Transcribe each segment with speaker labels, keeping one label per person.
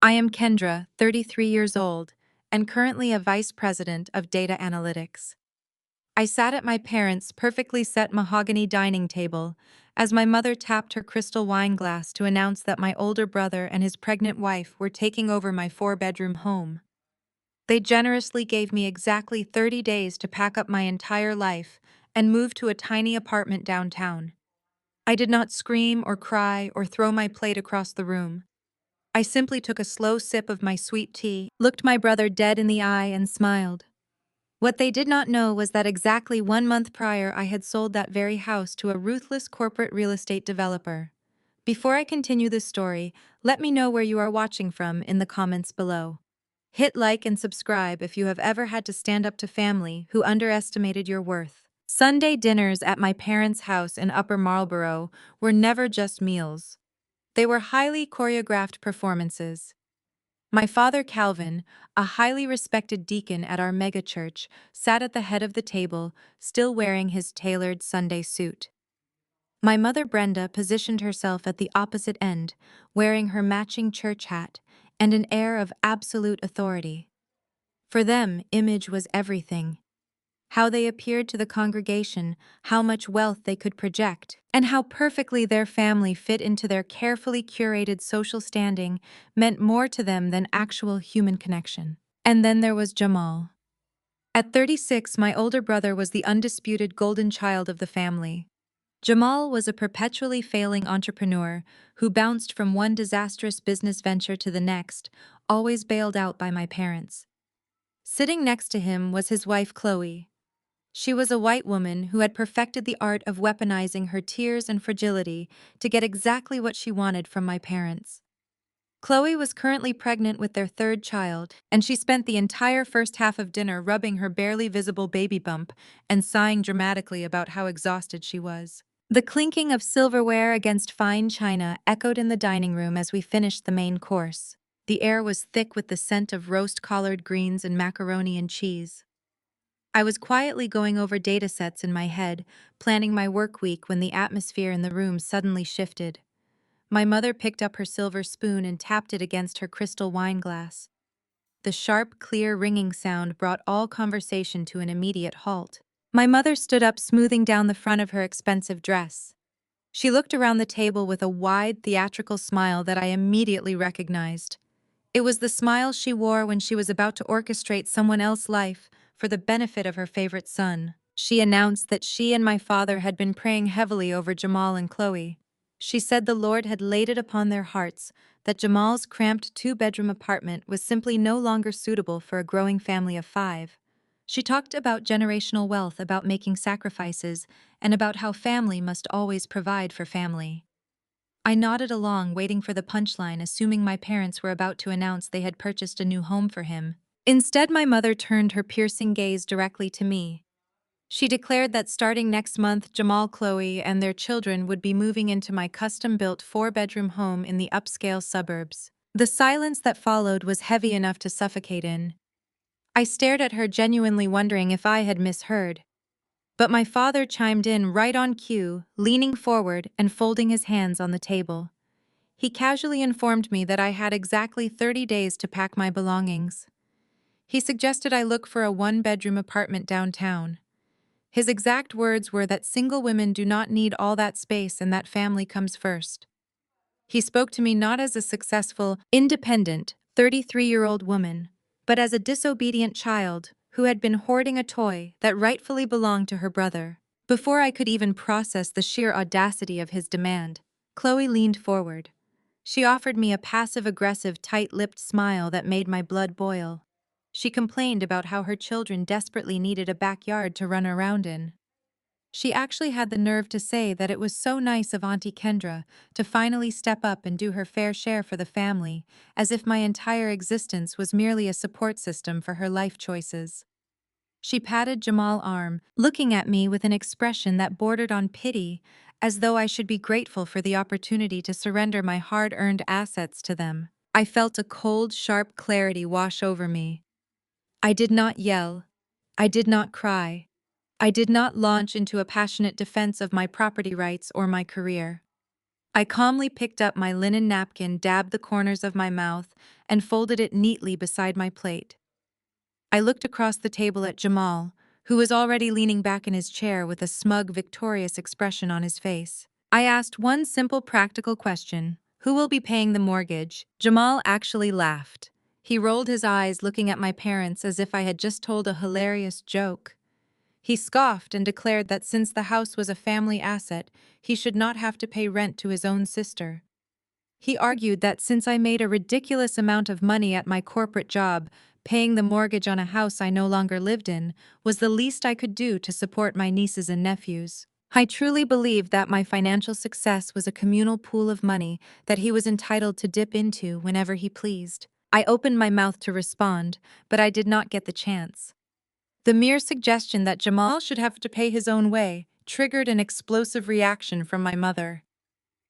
Speaker 1: I am Kendra, 33 years old, and currently a vice president of data analytics. I sat at my parents' perfectly set mahogany dining table as my mother tapped her crystal wine glass to announce that my older brother and his pregnant wife were taking over my four-bedroom home. They generously gave me exactly 30 days to pack up my entire life and move to a tiny apartment downtown. I did not scream or cry or throw my plate across the room. I simply took a slow sip of my sweet tea, looked my brother dead in the eye, and smiled. What they did not know was that exactly 1 month prior, I had sold that very house to a ruthless corporate real estate developer. Before I continue this story, let me know where you are watching from in the comments below. Hit like and subscribe if you have ever had to stand up to family who underestimated your worth. Sunday dinners at my parents' house in Upper Marlborough were never just meals. They were highly choreographed performances. My father Calvin, a highly respected deacon at our megachurch, sat at the head of the table, still wearing his tailored Sunday suit. My mother Brenda positioned herself at the opposite end, wearing her matching church hat and an air of absolute authority. For them, image was everything. How they appeared to the congregation, how much wealth they could project, and how perfectly their family fit into their carefully curated social standing meant more to them than actual human connection. And then there was Jamal. At 36, my older brother was the undisputed golden child of the family. Jamal was a perpetually failing entrepreneur who bounced from one disastrous business venture to the next, always bailed out by my parents. Sitting next to him was his wife Chloe. She was a white woman who had perfected the art of weaponizing her tears and fragility to get exactly what she wanted from my parents. Chloe was currently pregnant with their third child, and she spent the entire first half of dinner rubbing her barely visible baby bump and sighing dramatically about how exhausted she was. The clinking of silverware against fine china echoed in the dining room as we finished the main course. The air was thick with the scent of roast collard greens and macaroni and cheese. I was quietly going over datasets in my head, planning my work week when the atmosphere in the room suddenly shifted. My mother picked up her silver spoon and tapped it against her crystal wine glass. The sharp, clear ringing sound brought all conversation to an immediate halt. My mother stood up, smoothing down the front of her expensive dress. She looked around the table with a wide, theatrical smile that I immediately recognized. It was the smile she wore when she was about to orchestrate someone else's life for the benefit of her favorite son. She announced that she and my father had been praying heavily over Jamal and Chloe. She said the Lord had laid it upon their hearts that Jamal's cramped two-bedroom apartment was simply no longer suitable for a growing family of 5. She talked about generational wealth, about making sacrifices, and about how family must always provide for family. I nodded along, waiting for the punchline, assuming my parents were about to announce they had purchased a new home for him. Instead, my mother turned her piercing gaze directly to me. She declared that starting next month, Jamal, Chloe, and their children would be moving into my custom-built four-bedroom home in the upscale suburbs. The silence that followed was heavy enough to suffocate in. I stared at her, genuinely wondering if I had misheard. But my father chimed in right on cue, leaning forward and folding his hands on the table. He casually informed me that I had exactly 30 days to pack my belongings. He suggested I look for a one-bedroom apartment downtown. His exact words were that single women do not need all that space and that family comes first. He spoke to me not as a successful, independent, 33-year-old woman, but as a disobedient child who had been hoarding a toy that rightfully belonged to her brother. Before I could even process the sheer audacity of his demand, Chloe leaned forward. She offered me a passive-aggressive, tight-lipped smile that made my blood boil. She complained about how her children desperately needed a backyard to run around in. She actually had the nerve to say that it was so nice of Auntie Kendra to finally step up and do her fair share for the family, as if my entire existence was merely a support system for her life choices. She patted Jamal's arm, looking at me with an expression that bordered on pity, as though I should be grateful for the opportunity to surrender my hard-earned assets to them. I felt a cold, sharp clarity wash over me. I did not yell. I did not cry. I did not launch into a passionate defense of my property rights or my career. I calmly picked up my linen napkin, dabbed the corners of my mouth, and folded it neatly beside my plate. I looked across the table at Jamal, who was already leaning back in his chair with a smug, victorious expression on his face. I asked one simple, practical question: who will be paying the mortgage? Jamal actually laughed. He rolled his eyes, looking at my parents as if I had just told a hilarious joke. He scoffed and declared that since the house was a family asset, he should not have to pay rent to his own sister. He argued that since I made a ridiculous amount of money at my corporate job, paying the mortgage on a house I no longer lived in was the least I could do to support my nieces and nephews. I truly believed that my financial success was a communal pool of money that he was entitled to dip into whenever he pleased. I opened my mouth to respond, but I did not get the chance. The mere suggestion that Jamal should have to pay his own way triggered an explosive reaction from my mother.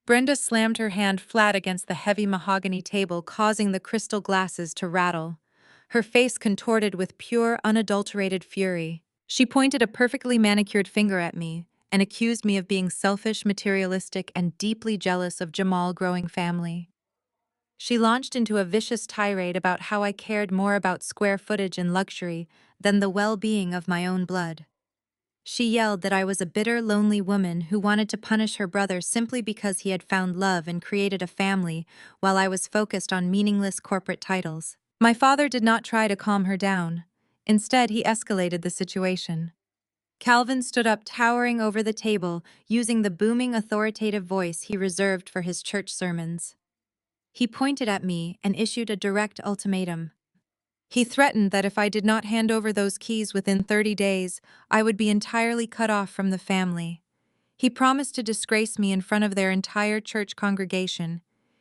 Speaker 1: Brenda slammed her hand flat against the heavy mahogany table, causing the crystal glasses to rattle. Her face contorted with pure, unadulterated fury. She pointed a perfectly manicured finger at me and accused me of being selfish, materialistic, and deeply jealous of Jamal's growing family. She launched into a vicious tirade about how I cared more about square footage and luxury than the well-being of my own blood. She yelled that I was a bitter, lonely woman who wanted to punish her brother simply because he had found love and created a family while I was focused on meaningless corporate titles. My father did not try to calm her down. Instead, he escalated the situation. Calvin stood up, towering over the table, using the booming, authoritative voice he reserved for his church sermons. He pointed at me and issued a direct ultimatum. He threatened that if I did not hand over those keys within 30 days, I would be entirely cut off from the family. He promised to disgrace me in front of their entire church congregation.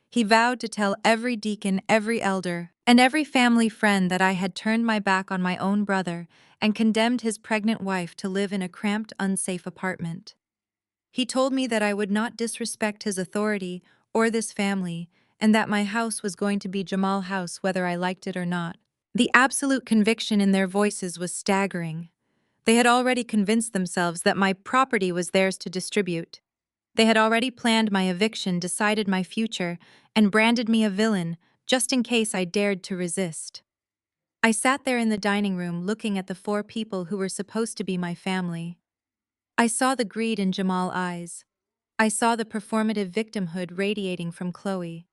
Speaker 1: He vowed to tell every deacon, every elder, and every family friend that I had turned my back on my own brother and condemned his pregnant wife to live in a cramped, unsafe apartment. He told me that I would not disrespect his authority or this family, and that my house was going to be Jamal's house whether I liked it or not. The absolute conviction in their voices was staggering. They had already convinced themselves that my property was theirs to distribute. They had already planned my eviction, decided my future, and branded me a villain, just in case I dared to resist. I sat there in the dining room looking at the four people who were supposed to be my family. I saw the greed in Jamal's eyes. I saw the performative victimhood radiating from Chloe.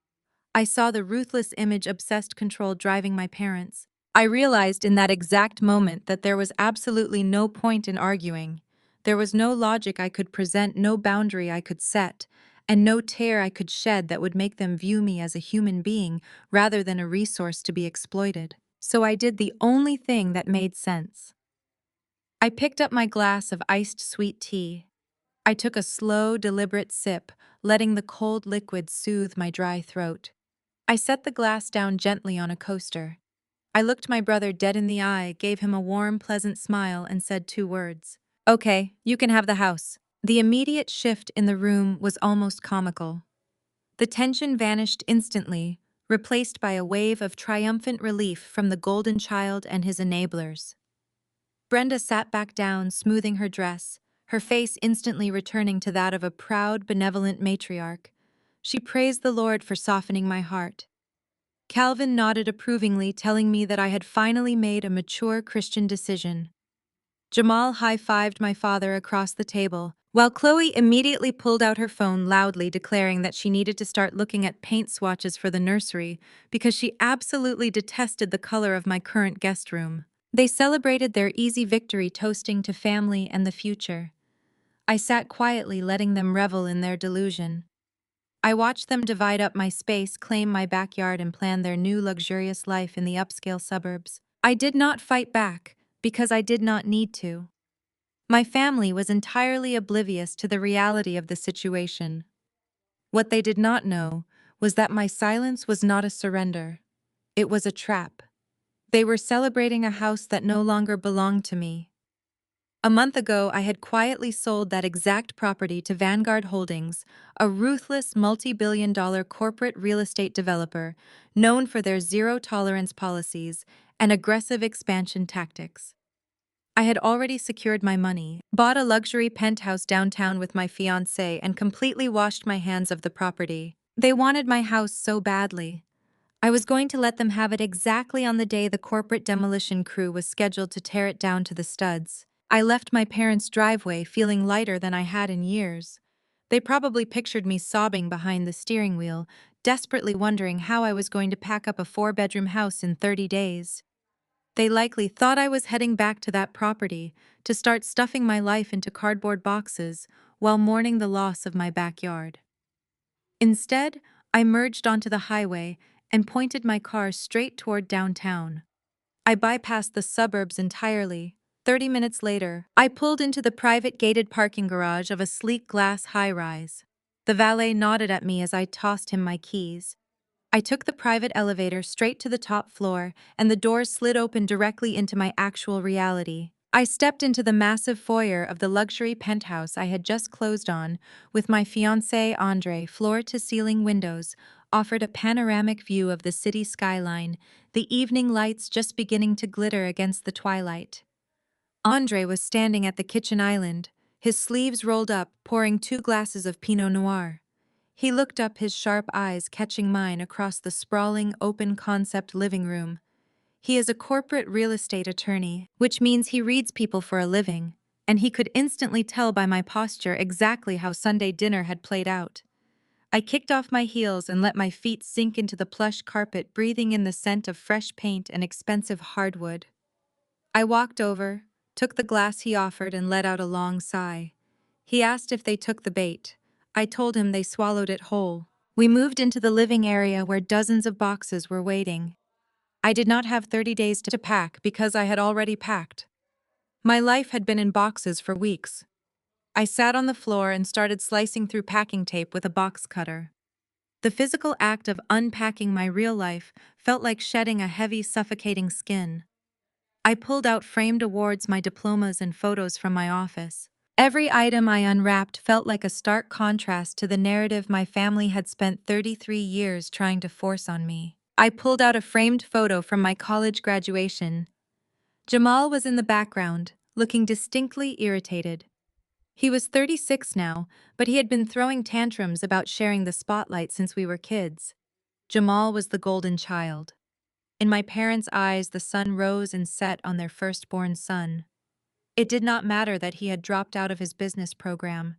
Speaker 1: I saw the ruthless image-obsessed control driving my parents. I realized in that exact moment that there was absolutely no point in arguing. There was no logic I could present, no boundary I could set, and no tear I could shed that would make them view me as a human being rather than a resource to be exploited. So I did the only thing that made sense. I picked up my glass of iced sweet tea. I took a slow, deliberate sip, letting the cold liquid soothe my dry throat. I set the glass down gently on a coaster. I looked my brother dead in the eye, gave him a warm, pleasant smile, and said two words. "Okay, you can have the house." The immediate shift in the room was almost comical. The tension vanished instantly, replaced by a wave of triumphant relief from the golden child and his enablers. Brenda sat back down, smoothing her dress, her face instantly returning to that of a proud, benevolent matriarch. She praised the Lord for softening my heart. Calvin nodded approvingly, telling me that I had finally made a mature Christian decision. Jamal high-fived my father across the table, while Chloe immediately pulled out her phone, loudly declaring that she needed to start looking at paint swatches for the nursery because she absolutely detested the color of my current guest room. They celebrated their easy victory, toasting to family and the future. I sat quietly, letting them revel in their delusion. I watched them divide up my space, claim my backyard, and plan their new luxurious life in the upscale suburbs. I did not fight back, because I did not need to. My family was entirely oblivious to the reality of the situation. What they did not know was that my silence was not a surrender. It was a trap. They were celebrating a house that no longer belonged to me. A month ago, I had quietly sold that exact property to Vanguard Holdings, a ruthless multi-billion-dollar corporate real estate developer known for their zero-tolerance policies and aggressive expansion tactics. I had already secured my money, bought a luxury penthouse downtown with my fiancé, and completely washed my hands of the property. They wanted my house so badly. I was going to let them have it exactly on the day the corporate demolition crew was scheduled to tear it down to the studs. I left my parents' driveway feeling lighter than I had in years. They probably pictured me sobbing behind the steering wheel, desperately wondering how I was going to pack up a 4-bedroom house in 30 days. They likely thought I was heading back to that property to start stuffing my life into cardboard boxes while mourning the loss of my backyard. Instead, I merged onto the highway and pointed my car straight toward downtown. I bypassed the suburbs entirely. 30 minutes later, I pulled into the private gated parking garage of a sleek glass high-rise. The valet nodded at me as I tossed him my keys. I took the private elevator straight to the top floor, and the doors slid open directly into my actual reality. I stepped into the massive foyer of the luxury penthouse I had just closed on, with my fiancé Andre. Floor-to-ceiling windows offered a panoramic view of the city skyline, the evening lights just beginning to glitter against the twilight. Andre was standing at the kitchen island, his sleeves rolled up, pouring 2 glasses of Pinot Noir. He looked up, his sharp eyes catching mine across the sprawling, open-concept living room. He is a corporate real estate attorney, which means he reads people for a living, and he could instantly tell by my posture exactly how Sunday dinner had played out. I kicked off my heels and let my feet sink into the plush carpet, breathing in the scent of fresh paint and expensive hardwood. I walked over, took the glass he offered, and let out a long sigh. He asked if they took the bait. I told him they swallowed it whole. We moved into the living area where dozens of boxes were waiting. I did not have 30 days to pack because I had already packed. My life had been in boxes for weeks. I sat on the floor and started slicing through packing tape with a box cutter. The physical act of unpacking my real life felt like shedding a heavy, suffocating skin. I pulled out framed awards, my diplomas, and photos from my office. Every item I unwrapped felt like a stark contrast to the narrative my family had spent 33 years trying to force on me. I pulled out a framed photo from my college graduation. Jamal was in the background, looking distinctly irritated. He was 36 now, but he had been throwing tantrums about sharing the spotlight since we were kids. Jamal was the golden child. In my parents' eyes, the sun rose and set on their firstborn son. It did not matter that he had dropped out of his business program.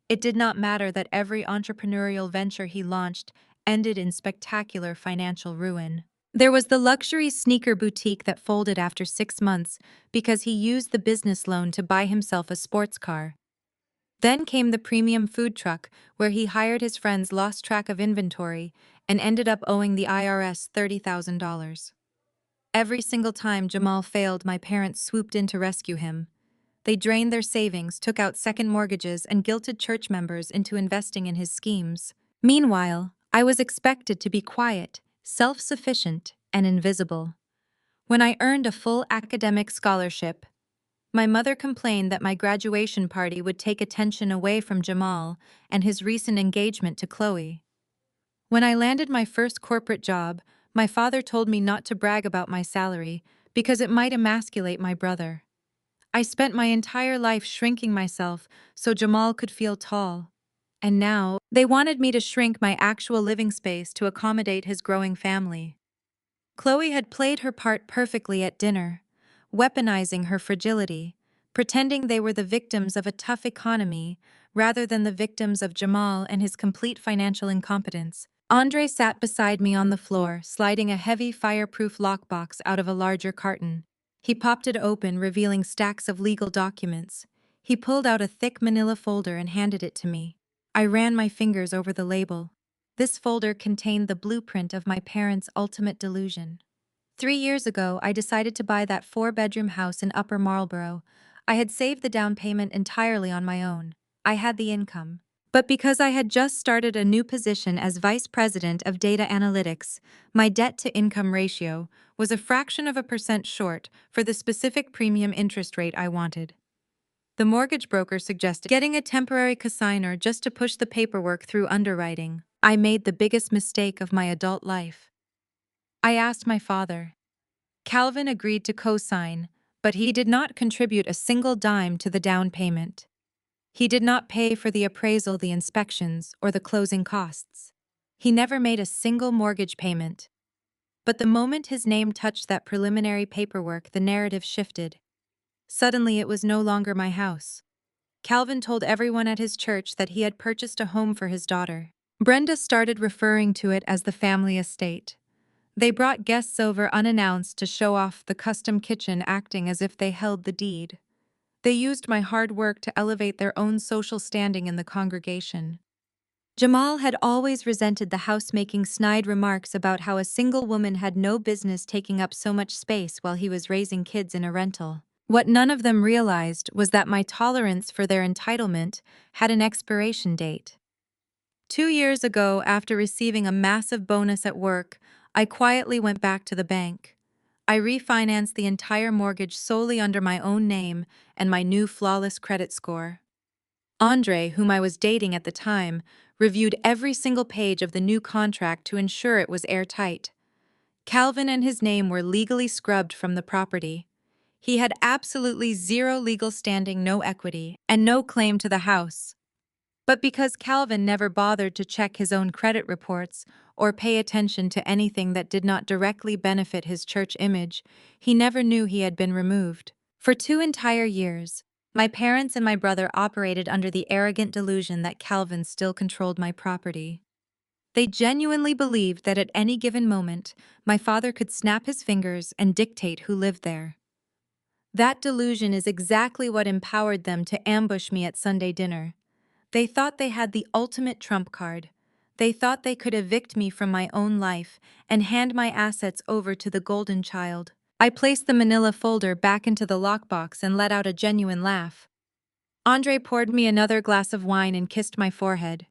Speaker 1: It did not matter that every entrepreneurial venture he launched ended in spectacular financial ruin. There was the luxury sneaker boutique that folded after 6 months because he used the business loan to buy himself a sports car. Then came the premium food truck, where he hired his friends, lost track of inventory, and ended up owing the IRS $30,000. Every single time Jamal failed, my parents swooped in to rescue him. They drained their savings, took out second mortgages, and guilted church members into investing in his schemes. Meanwhile, I was expected to be quiet, self-sufficient, and invisible. When I earned a full academic scholarship, my mother complained that my graduation party would take attention away from Jamal and his recent engagement to Chloe. When I landed my first corporate job, my father told me not to brag about my salary because it might emasculate my brother. I spent my entire life shrinking myself so Jamal could feel tall. And now, they wanted me to shrink my actual living space to accommodate his growing family. Chloe had played her part perfectly at dinner, weaponizing her fragility, pretending they were the victims of a tough economy rather than the victims of Jamal and his complete financial incompetence. Andre sat beside me on the floor, sliding a heavy fireproof lockbox out of a larger carton. He popped it open, revealing stacks of legal documents. He pulled out a thick manila folder and handed it to me. I ran my fingers over the label. This folder contained the blueprint of my parents' ultimate delusion. 3 years ago, I decided to buy that 4-bedroom house in Upper Marlborough. I had saved the down payment entirely on my own. I had the income. But because I had just started a new position as Vice President of Data Analytics, my debt-to-income ratio was a fraction of a percent short for the specific premium interest rate I wanted. The mortgage broker suggested getting a temporary cosigner just to push the paperwork through underwriting. I made the biggest mistake of my adult life. I asked my father. Calvin agreed to co-sign, But he did not contribute a single dime to the down payment. He did not pay for the appraisal, the inspections, or the closing costs. He never made a single mortgage payment. But the moment his name touched that preliminary paperwork, the narrative shifted. Suddenly, it was no longer my house. Calvin told everyone at his church that he had purchased a home for his daughter. Brenda started referring to it as the family estate. They brought guests over unannounced to show off the custom kitchen, acting as if they held the deed. They used my hard work to elevate their own social standing in the congregation. Jamal had always resented the housemaking snide remarks about how a single woman had no business taking up so much space while he was raising kids in a rental. What none of them realized was that my tolerance for their entitlement had an expiration date. 2 years ago, after receiving a massive bonus at work, I quietly went back to the bank. I refinanced the entire mortgage solely under my own name and my new flawless credit score. Andre, whom I was dating at the time, reviewed every single page of the new contract to ensure it was airtight. Calvin and his name were legally scrubbed from the property. He had absolutely zero legal standing, no equity, and no claim to the house. But because Calvin never bothered to check his own credit reports or pay attention to anything that did not directly benefit his church image, he never knew he had been removed. For 2 entire years, my parents and my brother operated under the arrogant delusion that Calvin still controlled my property. They genuinely believed that at any given moment, my father could snap his fingers and dictate who lived there. That delusion is exactly what empowered them to ambush me at Sunday dinner. They thought they had the ultimate trump card. They thought they could evict me from my own life and hand my assets over to the golden child. I placed the manila folder back into the lockbox and let out a genuine laugh. Andre poured me another glass of wine and kissed my forehead.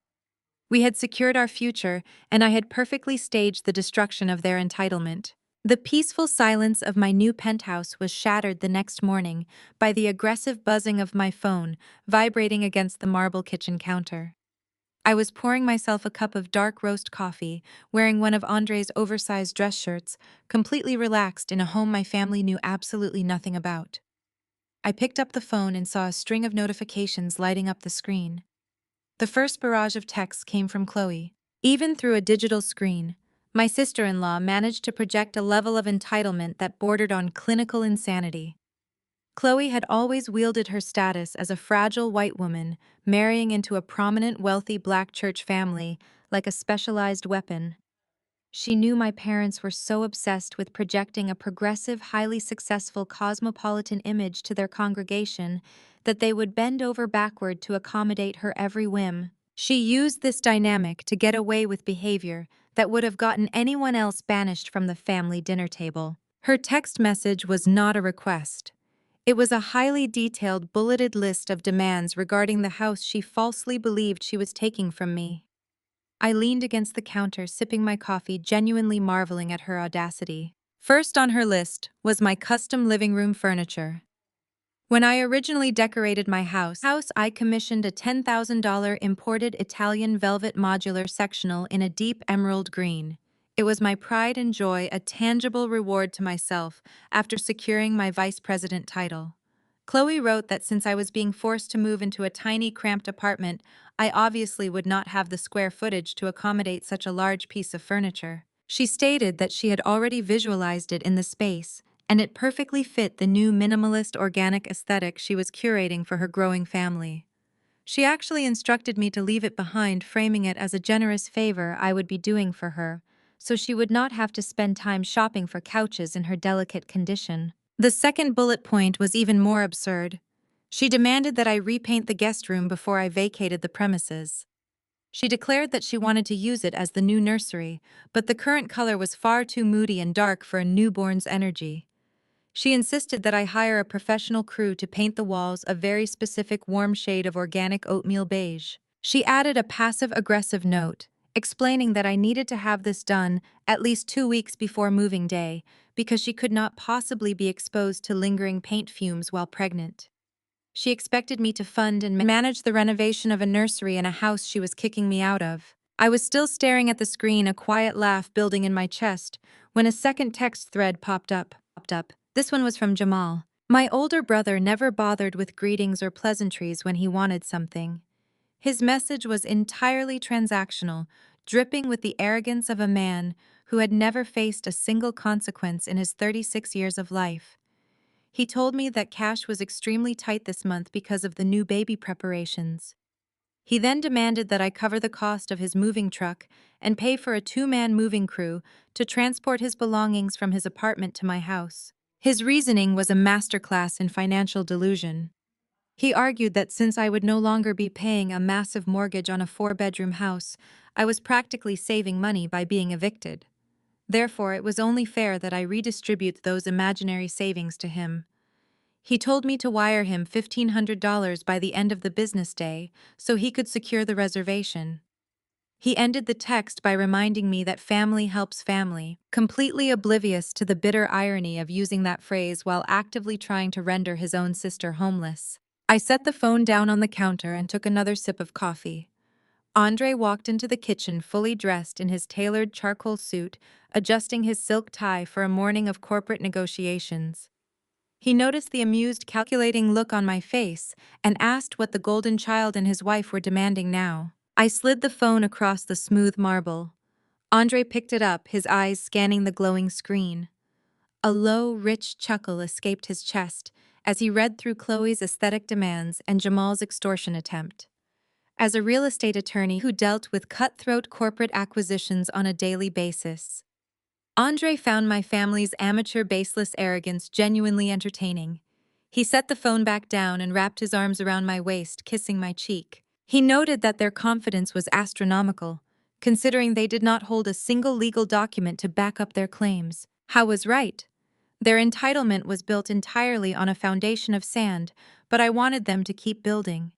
Speaker 1: We had secured our future, and I had perfectly staged the destruction of their entitlement. The peaceful silence of my new penthouse was shattered the next morning by the aggressive buzzing of my phone vibrating against the marble kitchen counter. I was pouring myself a cup of dark roast coffee, wearing one of Andre's oversized dress shirts, completely relaxed in a home my family knew absolutely nothing about. I picked up the phone and saw a string of notifications lighting up the screen. The first barrage of texts came from Chloe. Even through a digital screen, my sister-in-law managed to project a level of entitlement that bordered on clinical insanity. Chloe had always wielded her status as a fragile white woman, marrying into a prominent, wealthy black church family like a specialized weapon. She knew my parents were so obsessed with projecting a progressive, highly successful cosmopolitan image to their congregation that they would bend over backward to accommodate her every whim. She used this dynamic to get away with behavior that would have gotten anyone else banished from the family dinner table. Her text message was not a request. It was a highly detailed, bulleted list of demands regarding the house she falsely believed she was taking from me. I leaned against the counter, sipping my coffee, genuinely marveling at her audacity. First on her list was my custom living room furniture. When I originally decorated my house, I commissioned a $10,000 imported Italian velvet modular sectional in a deep emerald green. It was my pride and joy, a tangible reward to myself after securing my vice president title. Chloe wrote that since I was being forced to move into a tiny, cramped apartment, I obviously would not have the square footage to accommodate such a large piece of furniture. She stated that she had already visualized it in the space, and it perfectly fit the new minimalist organic aesthetic she was curating for her growing family. She actually instructed me to leave it behind, framing it as a generous favor I would be doing for her, so she would not have to spend time shopping for couches in her delicate condition. The second bullet point was even more absurd. She demanded that I repaint the guest room before I vacated the premises. She declared that she wanted to use it as the new nursery, but the current color was far too moody and dark for a newborn's energy. She insisted that I hire a professional crew to paint the walls a very specific warm shade of organic oatmeal beige. She added a passive-aggressive note, explaining that I needed to have this done at least 2 weeks before moving day because she could not possibly be exposed to lingering paint fumes while pregnant. She expected me to fund and manage the renovation of a nursery in a house she was kicking me out of. I was still staring at the screen, a quiet laugh building in my chest, when a second text thread popped up. This one was from Jamal. My older brother never bothered with greetings or pleasantries when he wanted something. His message was entirely transactional, dripping with the arrogance of a man who had never faced a single consequence in his 36 years of life. He told me that cash was extremely tight this month because of the new baby preparations. He then demanded that I cover the cost of his moving truck and pay for a two-man moving crew to transport his belongings from his apartment to my house. His reasoning was a masterclass in financial delusion. He argued that since I would no longer be paying a massive mortgage on a four-bedroom house, I was practically saving money by being evicted. Therefore, it was only fair that I redistribute those imaginary savings to him. He told me to wire him $1,500 by the end of the business day so he could secure the reservation. He ended the text by reminding me that family helps family, completely oblivious to the bitter irony of using that phrase while actively trying to render his own sister homeless. I set the phone down on the counter and took another sip of coffee. Andre walked into the kitchen fully dressed in his tailored charcoal suit, adjusting his silk tie for a morning of corporate negotiations. He noticed the amused, calculating look on my face and asked what the golden child and his wife were demanding now. I slid the phone across the smooth marble. Andre picked it up, his eyes scanning the glowing screen. A low, rich chuckle escaped his chest as he read through Chloe's aesthetic demands and Jamal's extortion attempt. As a real estate attorney who dealt with cutthroat corporate acquisitions on a daily basis, Andre found my family's amateur baseless arrogance genuinely entertaining. He set the phone back down and wrapped his arms around my waist, kissing my cheek. He noted that their confidence was astronomical, considering they did not hold a single legal document to back up their claims. Howe was right. Their entitlement was built entirely on a foundation of sand, but I wanted them to keep building.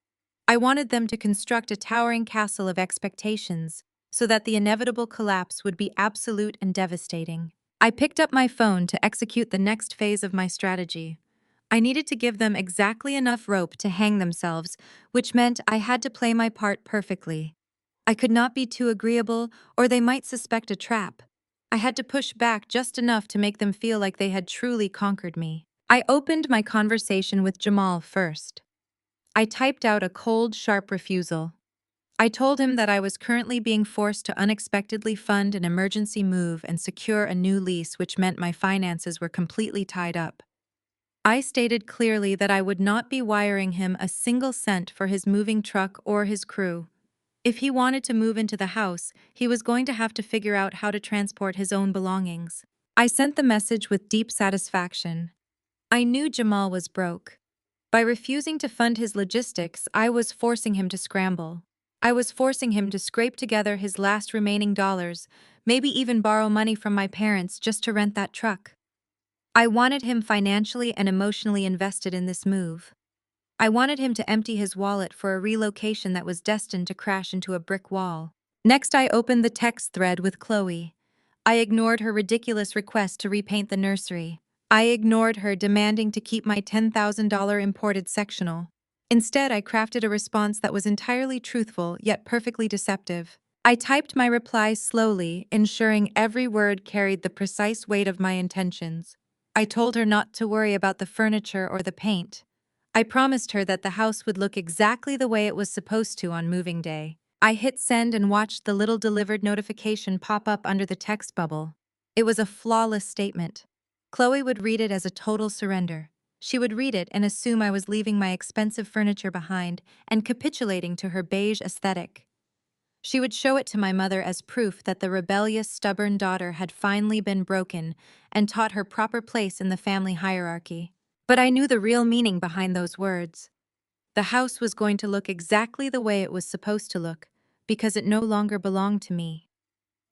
Speaker 1: I wanted them to construct a towering castle of expectations, so that the inevitable collapse would be absolute and devastating. I picked up my phone to execute the next phase of my strategy. I needed to give them exactly enough rope to hang themselves, which meant I had to play my part perfectly. I could not be too agreeable, or they might suspect a trap. I had to push back just enough to make them feel like they had truly conquered me. I opened my conversation with Jamal first. I typed out a cold, sharp refusal. I told him that I was currently being forced to unexpectedly fund an emergency move and secure a new lease, which meant my finances were completely tied up. I stated clearly that I would not be wiring him a single cent for his moving truck or his crew. If he wanted to move into the house, he was going to have to figure out how to transport his own belongings. I sent the message with deep satisfaction. I knew Jamal was broke. By refusing to fund his logistics, I was forcing him to scramble. I was forcing him to scrape together his last remaining dollars, maybe even borrow money from my parents just to rent that truck. I wanted him financially and emotionally invested in this move. I wanted him to empty his wallet for a relocation that was destined to crash into a brick wall. Next, I opened the text thread with Chloe. I ignored her ridiculous request to repaint the nursery. I ignored her demanding to keep my $10,000 imported sectional. Instead, I crafted a response that was entirely truthful yet perfectly deceptive. I typed my reply slowly, ensuring every word carried the precise weight of my intentions. I told her not to worry about the furniture or the paint. I promised her that the house would look exactly the way it was supposed to on moving day. I hit send and watched the little delivered notification pop up under the text bubble. It was a flawless statement. Chloe would read it as a total surrender. She would read it and assume I was leaving my expensive furniture behind and capitulating to her beige aesthetic. She would show it to my mother as proof that the rebellious, stubborn daughter had finally been broken and taught her proper place in the family hierarchy. But I knew the real meaning behind those words. The house was going to look exactly the way it was supposed to look, because it no longer belonged to me.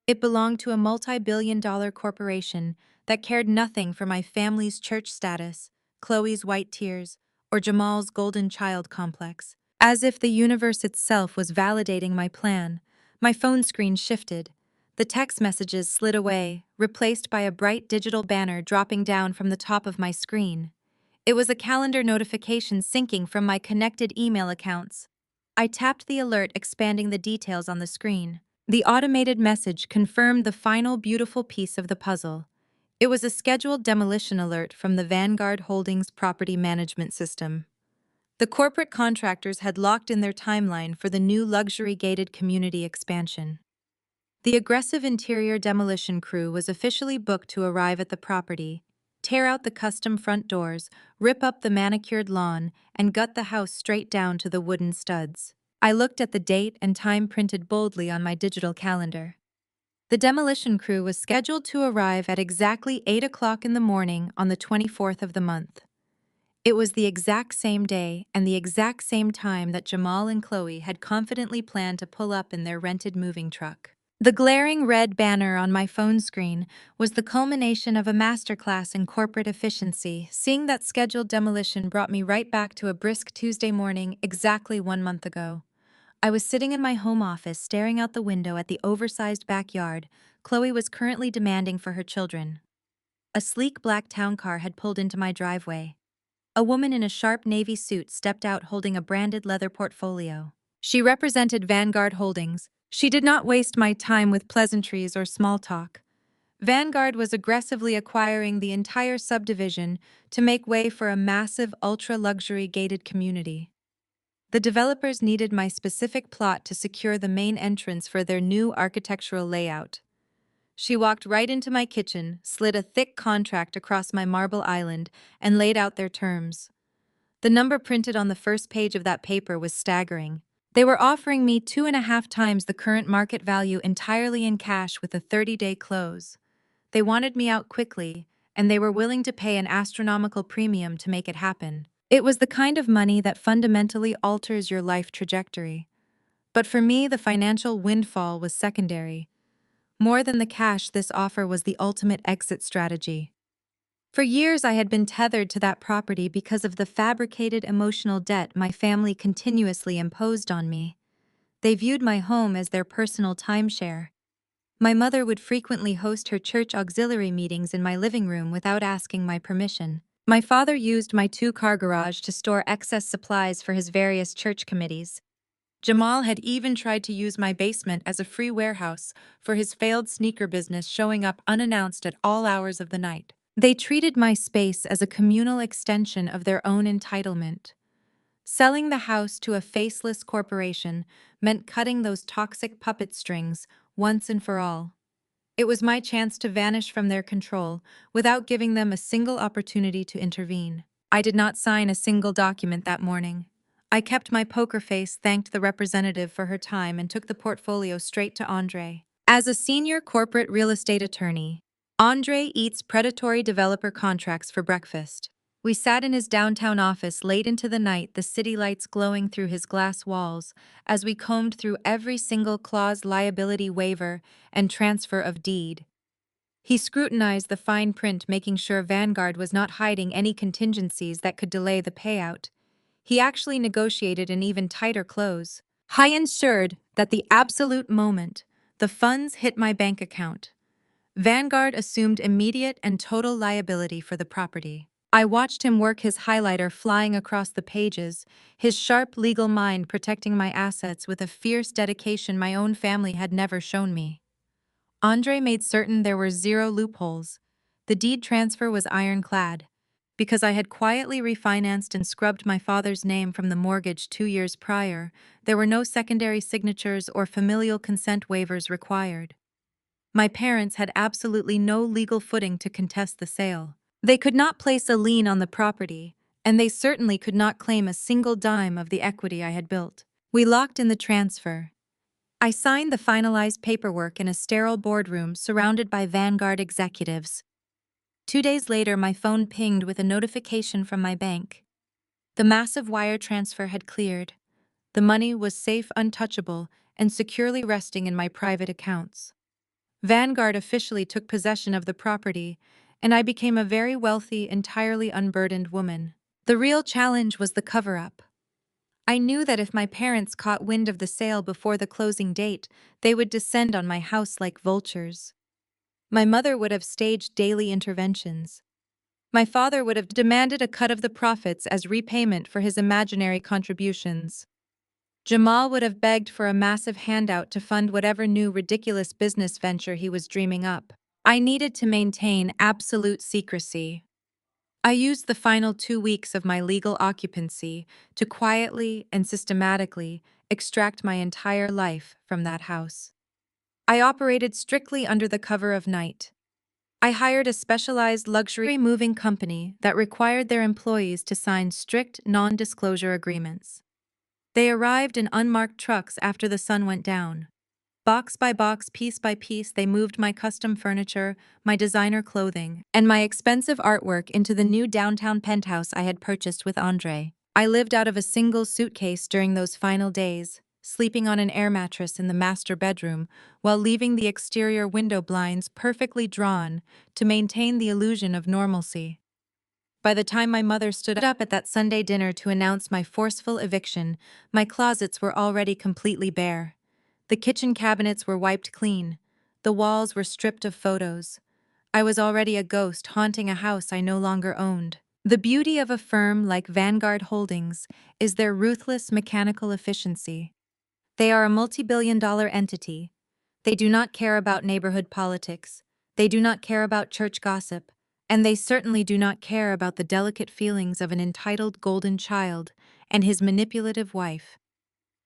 Speaker 1: It belonged to a multi-billion-dollar corporation that cared nothing for my family's church status, Chloe's white tears, or Jamal's golden child complex. As if the universe itself was validating my plan, my phone screen shifted. The text messages slid away, replaced by a bright digital banner dropping down from the top of my screen. It was a calendar notification syncing from my connected email accounts. I tapped the alert, expanding the details on the screen. The automated message confirmed the final beautiful piece of the puzzle. It was a scheduled demolition alert from the Vanguard Holdings property management system. The corporate contractors had locked in their timeline for the new luxury gated community expansion. The aggressive interior demolition crew was officially booked to arrive at the property, tear out the custom front doors, rip up the manicured lawn, and gut the house straight down to the wooden studs. I looked at the date and time printed boldly on my digital calendar. The demolition crew was scheduled to arrive at exactly 8 o'clock in the morning on the 24th of the month. It was the exact same day and the exact same time that Jamal and Chloe had confidently planned to pull up in their rented moving truck. The glaring red banner on my phone screen was the culmination of a masterclass in corporate efficiency. Seeing that scheduled demolition brought me right back to a brisk Tuesday morning exactly 1 month ago. I was sitting in my home office staring out the window at the oversized backyard Chloe was currently demanding for her children. A sleek black town car had pulled into my driveway. A woman in a sharp navy suit stepped out holding a branded leather portfolio. She represented Vanguard Holdings. She did not waste my time with pleasantries or small talk. Vanguard was aggressively acquiring the entire subdivision to make way for a massive ultra-luxury gated community. The developers needed my specific plot to secure the main entrance for their new architectural layout. She walked right into my kitchen, slid a thick contract across my marble island, and laid out their terms. The number printed on the first page of that paper was staggering. They were offering me 2.5 times the current market value entirely in cash with a 30-day close. They wanted me out quickly, and they were willing to pay an astronomical premium to make it happen. It was the kind of money that fundamentally alters your life trajectory. But for me, the financial windfall was secondary. More than the cash, this offer was the ultimate exit strategy. For years, I had been tethered to that property because of the fabricated emotional debt my family continuously imposed on me. They viewed my home as their personal timeshare. My mother would frequently host her church auxiliary meetings in my living room without asking my permission. My father used my two-car garage to store excess supplies for his various church committees. Jamal had even tried to use my basement as a free warehouse for his failed sneaker business, showing up unannounced at all hours of the night. They treated my space as a communal extension of their own entitlement. Selling the house to a faceless corporation meant cutting those toxic puppet strings once and for all. It was my chance to vanish from their control without giving them a single opportunity to intervene. I did not sign a single document that morning. I kept my poker face, thanked the representative for her time, and took the portfolio straight to Andre. As a senior corporate real estate attorney, Andre eats predatory developer contracts for breakfast. We sat in his downtown office late into the night, the city lights glowing through his glass walls, as we combed through every single clause, liability waiver, and transfer of deed. He scrutinized the fine print, making sure Vanguard was not hiding any contingencies that could delay the payout. He actually negotiated an even tighter close. I ensured that the absolute moment the funds hit my bank account, Vanguard assumed immediate and total liability for the property. I watched him work, his highlighter flying across the pages, his sharp legal mind protecting my assets with a fierce dedication my own family had never shown me. Andre made certain there were zero loopholes. The deed transfer was ironclad. Because I had quietly refinanced and scrubbed my father's name from the mortgage 2 years prior, there were no secondary signatures or familial consent waivers required. My parents had absolutely no legal footing to contest the sale. They could not place a lien on the property, and they certainly could not claim a single dime of the equity I had built. We locked in the transfer. I signed the finalized paperwork in a sterile boardroom surrounded by Vanguard executives. 2 days later, my phone pinged with a notification from my bank. The massive wire transfer had cleared. The money was safe, untouchable, and securely resting in my private accounts. Vanguard officially took possession of the property, and I became a very wealthy, entirely unburdened woman. The real challenge was the cover-up. I knew that if my parents caught wind of the sale before the closing date, they would descend on my house like vultures. My mother would have staged daily interventions. My father would have demanded a cut of the profits as repayment for his imaginary contributions. Jamal would have begged for a massive handout to fund whatever new ridiculous business venture he was dreaming up. I needed to maintain absolute secrecy. I used the final 2 weeks of my legal occupancy to quietly and systematically extract my entire life from that house. I operated strictly under the cover of night. I hired a specialized luxury moving company that required their employees to sign strict non-disclosure agreements. They arrived in unmarked trucks after the sun went down. Box by box, piece by piece, they moved my custom furniture, my designer clothing, and my expensive artwork into the new downtown penthouse I had purchased with Andre. I lived out of a single suitcase during those final days, sleeping on an air mattress in the master bedroom while leaving the exterior window blinds perfectly drawn to maintain the illusion of normalcy. By the time my mother stood up at that Sunday dinner to announce my forceful eviction, my closets were already completely bare. The kitchen cabinets were wiped clean. The walls were stripped of photos. I was already a ghost haunting a house I no longer owned. The beauty of a firm like Vanguard Holdings is their ruthless mechanical efficiency. They are a multi-billion-dollar entity. They do not care about neighborhood politics. They do not care about church gossip. And they certainly do not care about the delicate feelings of an entitled golden child and his manipulative wife.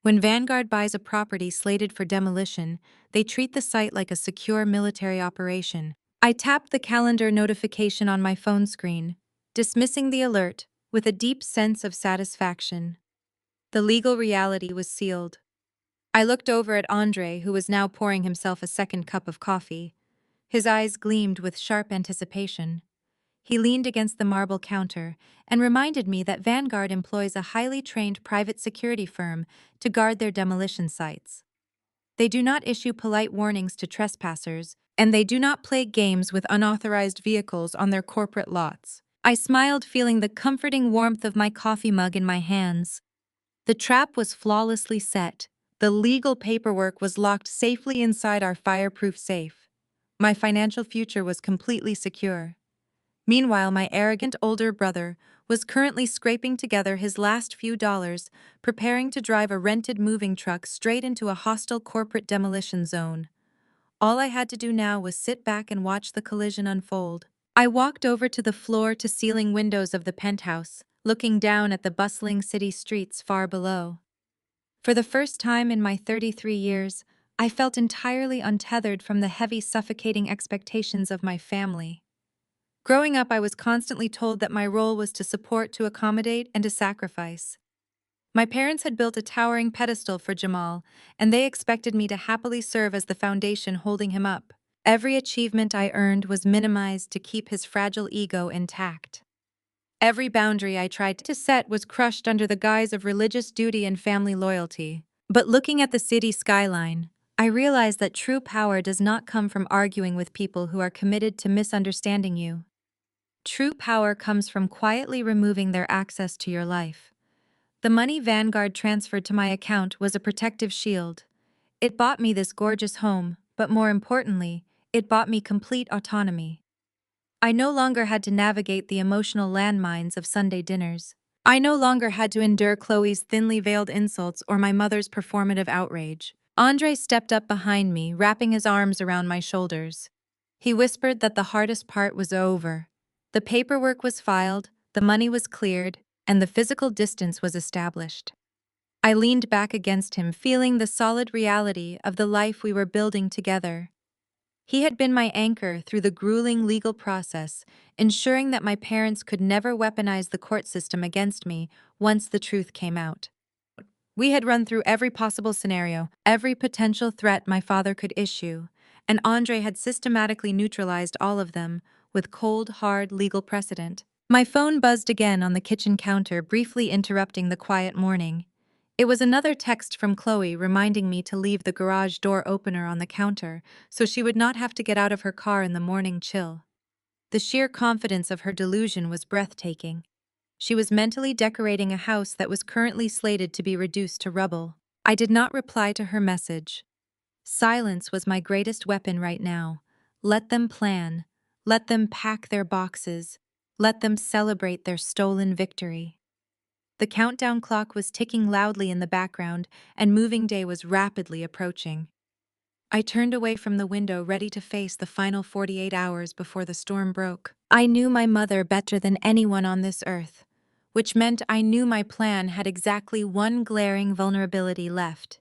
Speaker 1: When Vanguard buys a property slated for demolition, they treat the site like a secure military operation. I tapped the calendar notification on my phone screen, dismissing the alert with a deep sense of satisfaction. The legal reality was sealed. I looked over at Andre, who was now pouring himself a second cup of coffee. His eyes gleamed with sharp anticipation. He leaned against the marble counter and reminded me that Vanguard employs a highly trained private security firm to guard their demolition sites. They do not issue polite warnings to trespassers, and they do not play games with unauthorized vehicles on their corporate lots. I smiled, feeling the comforting warmth of my coffee mug in my hands. The trap was flawlessly set. The legal paperwork was locked safely inside our fireproof safe. My financial future was completely secure. Meanwhile, my arrogant older brother was currently scraping together his last few dollars, preparing to drive a rented moving truck straight into a hostile corporate demolition zone. All I had to do now was sit back and watch the collision unfold. I walked over to the floor-to-ceiling windows of the penthouse, looking down at the bustling city streets far below. For the first time in my 33 years, I felt entirely untethered from the heavy, suffocating expectations of my family. Growing up, I was constantly told that my role was to support, to accommodate, and to sacrifice. My parents had built a towering pedestal for Jamal, and they expected me to happily serve as the foundation holding him up. Every achievement I earned was minimized to keep his fragile ego intact. Every boundary I tried to set was crushed under the guise of religious duty and family loyalty. But looking at the city skyline, I realized that true power does not come from arguing with people who are committed to misunderstanding you. True power comes from quietly removing their access to your life. The money Vanguard transferred to my account was a protective shield. It bought me this gorgeous home, but more importantly, it bought me complete autonomy. I no longer had to navigate the emotional landmines of Sunday dinners. I no longer had to endure Chloe's thinly veiled insults or my mother's performative outrage. Andre stepped up behind me, wrapping his arms around my shoulders. He whispered that the hardest part was over. The paperwork was filed, the money was cleared, and the physical distance was established. I leaned back against him, feeling the solid reality of the life we were building together. He had been my anchor through the grueling legal process, ensuring that my parents could never weaponize the court system against me once the truth came out. We had run through every possible scenario, every potential threat my father could issue, and Andre had systematically neutralized all of them with cold, hard legal precedent. My phone buzzed again on the kitchen counter, briefly interrupting the quiet morning. It was another text from Chloe reminding me to leave the garage door opener on the counter so she would not have to get out of her car in the morning chill. The sheer confidence of her delusion was breathtaking. She was mentally decorating a house that was currently slated to be reduced to rubble. I did not reply to her message. Silence was my greatest weapon right now. Let them plan. Let them pack their boxes. Let them celebrate their stolen victory. The countdown clock was ticking loudly in the background, and moving day was rapidly approaching. I turned away from the window, ready to face the final 48 hours before the storm broke. I knew my mother better than anyone on this earth, which meant I knew my plan had exactly one glaring vulnerability left.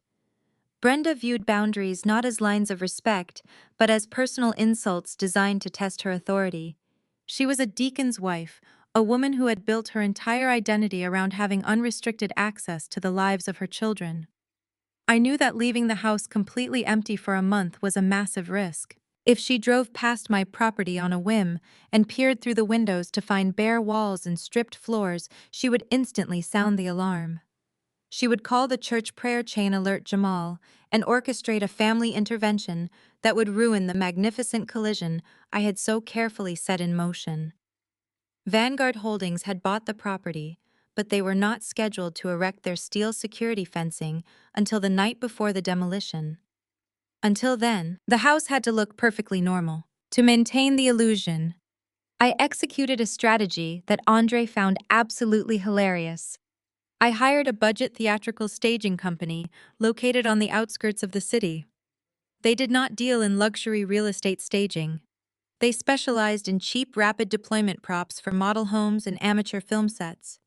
Speaker 1: Brenda viewed boundaries not as lines of respect, but as personal insults designed to test her authority. She was a deacon's wife, a woman who had built her entire identity around having unrestricted access to the lives of her children. I knew that leaving the house completely empty for a month was a massive risk. If she drove past my property on a whim and peered through the windows to find bare walls and stripped floors, she would instantly sound the alarm. She would call the church prayer chain, alert Jamal, and orchestrate a family intervention that would ruin the magnificent collision I had so carefully set in motion. Vanguard Holdings had bought the property, but they were not scheduled to erect their steel security fencing until the night before the demolition. Until then, the house had to look perfectly normal. To maintain the illusion, I executed a strategy that Andre found absolutely hilarious. I hired a budget theatrical staging company located on the outskirts of the city. They did not deal in luxury real estate staging. They specialized in cheap, rapid deployment props for model homes and amateur film sets.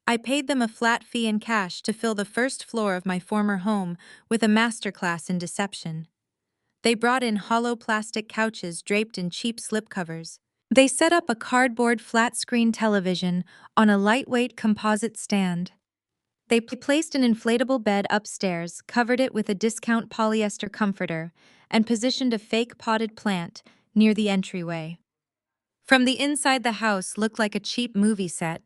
Speaker 1: I paid them a flat fee in cash to fill the first floor of my former home with a masterclass in deception. They brought in hollow plastic couches draped in cheap slipcovers. They set up a cardboard flat-screen television on a lightweight composite stand. They placed an inflatable bed upstairs, covered it with a discount polyester comforter, and positioned a fake potted plant near the entryway. From the inside, the house looked like a cheap movie set,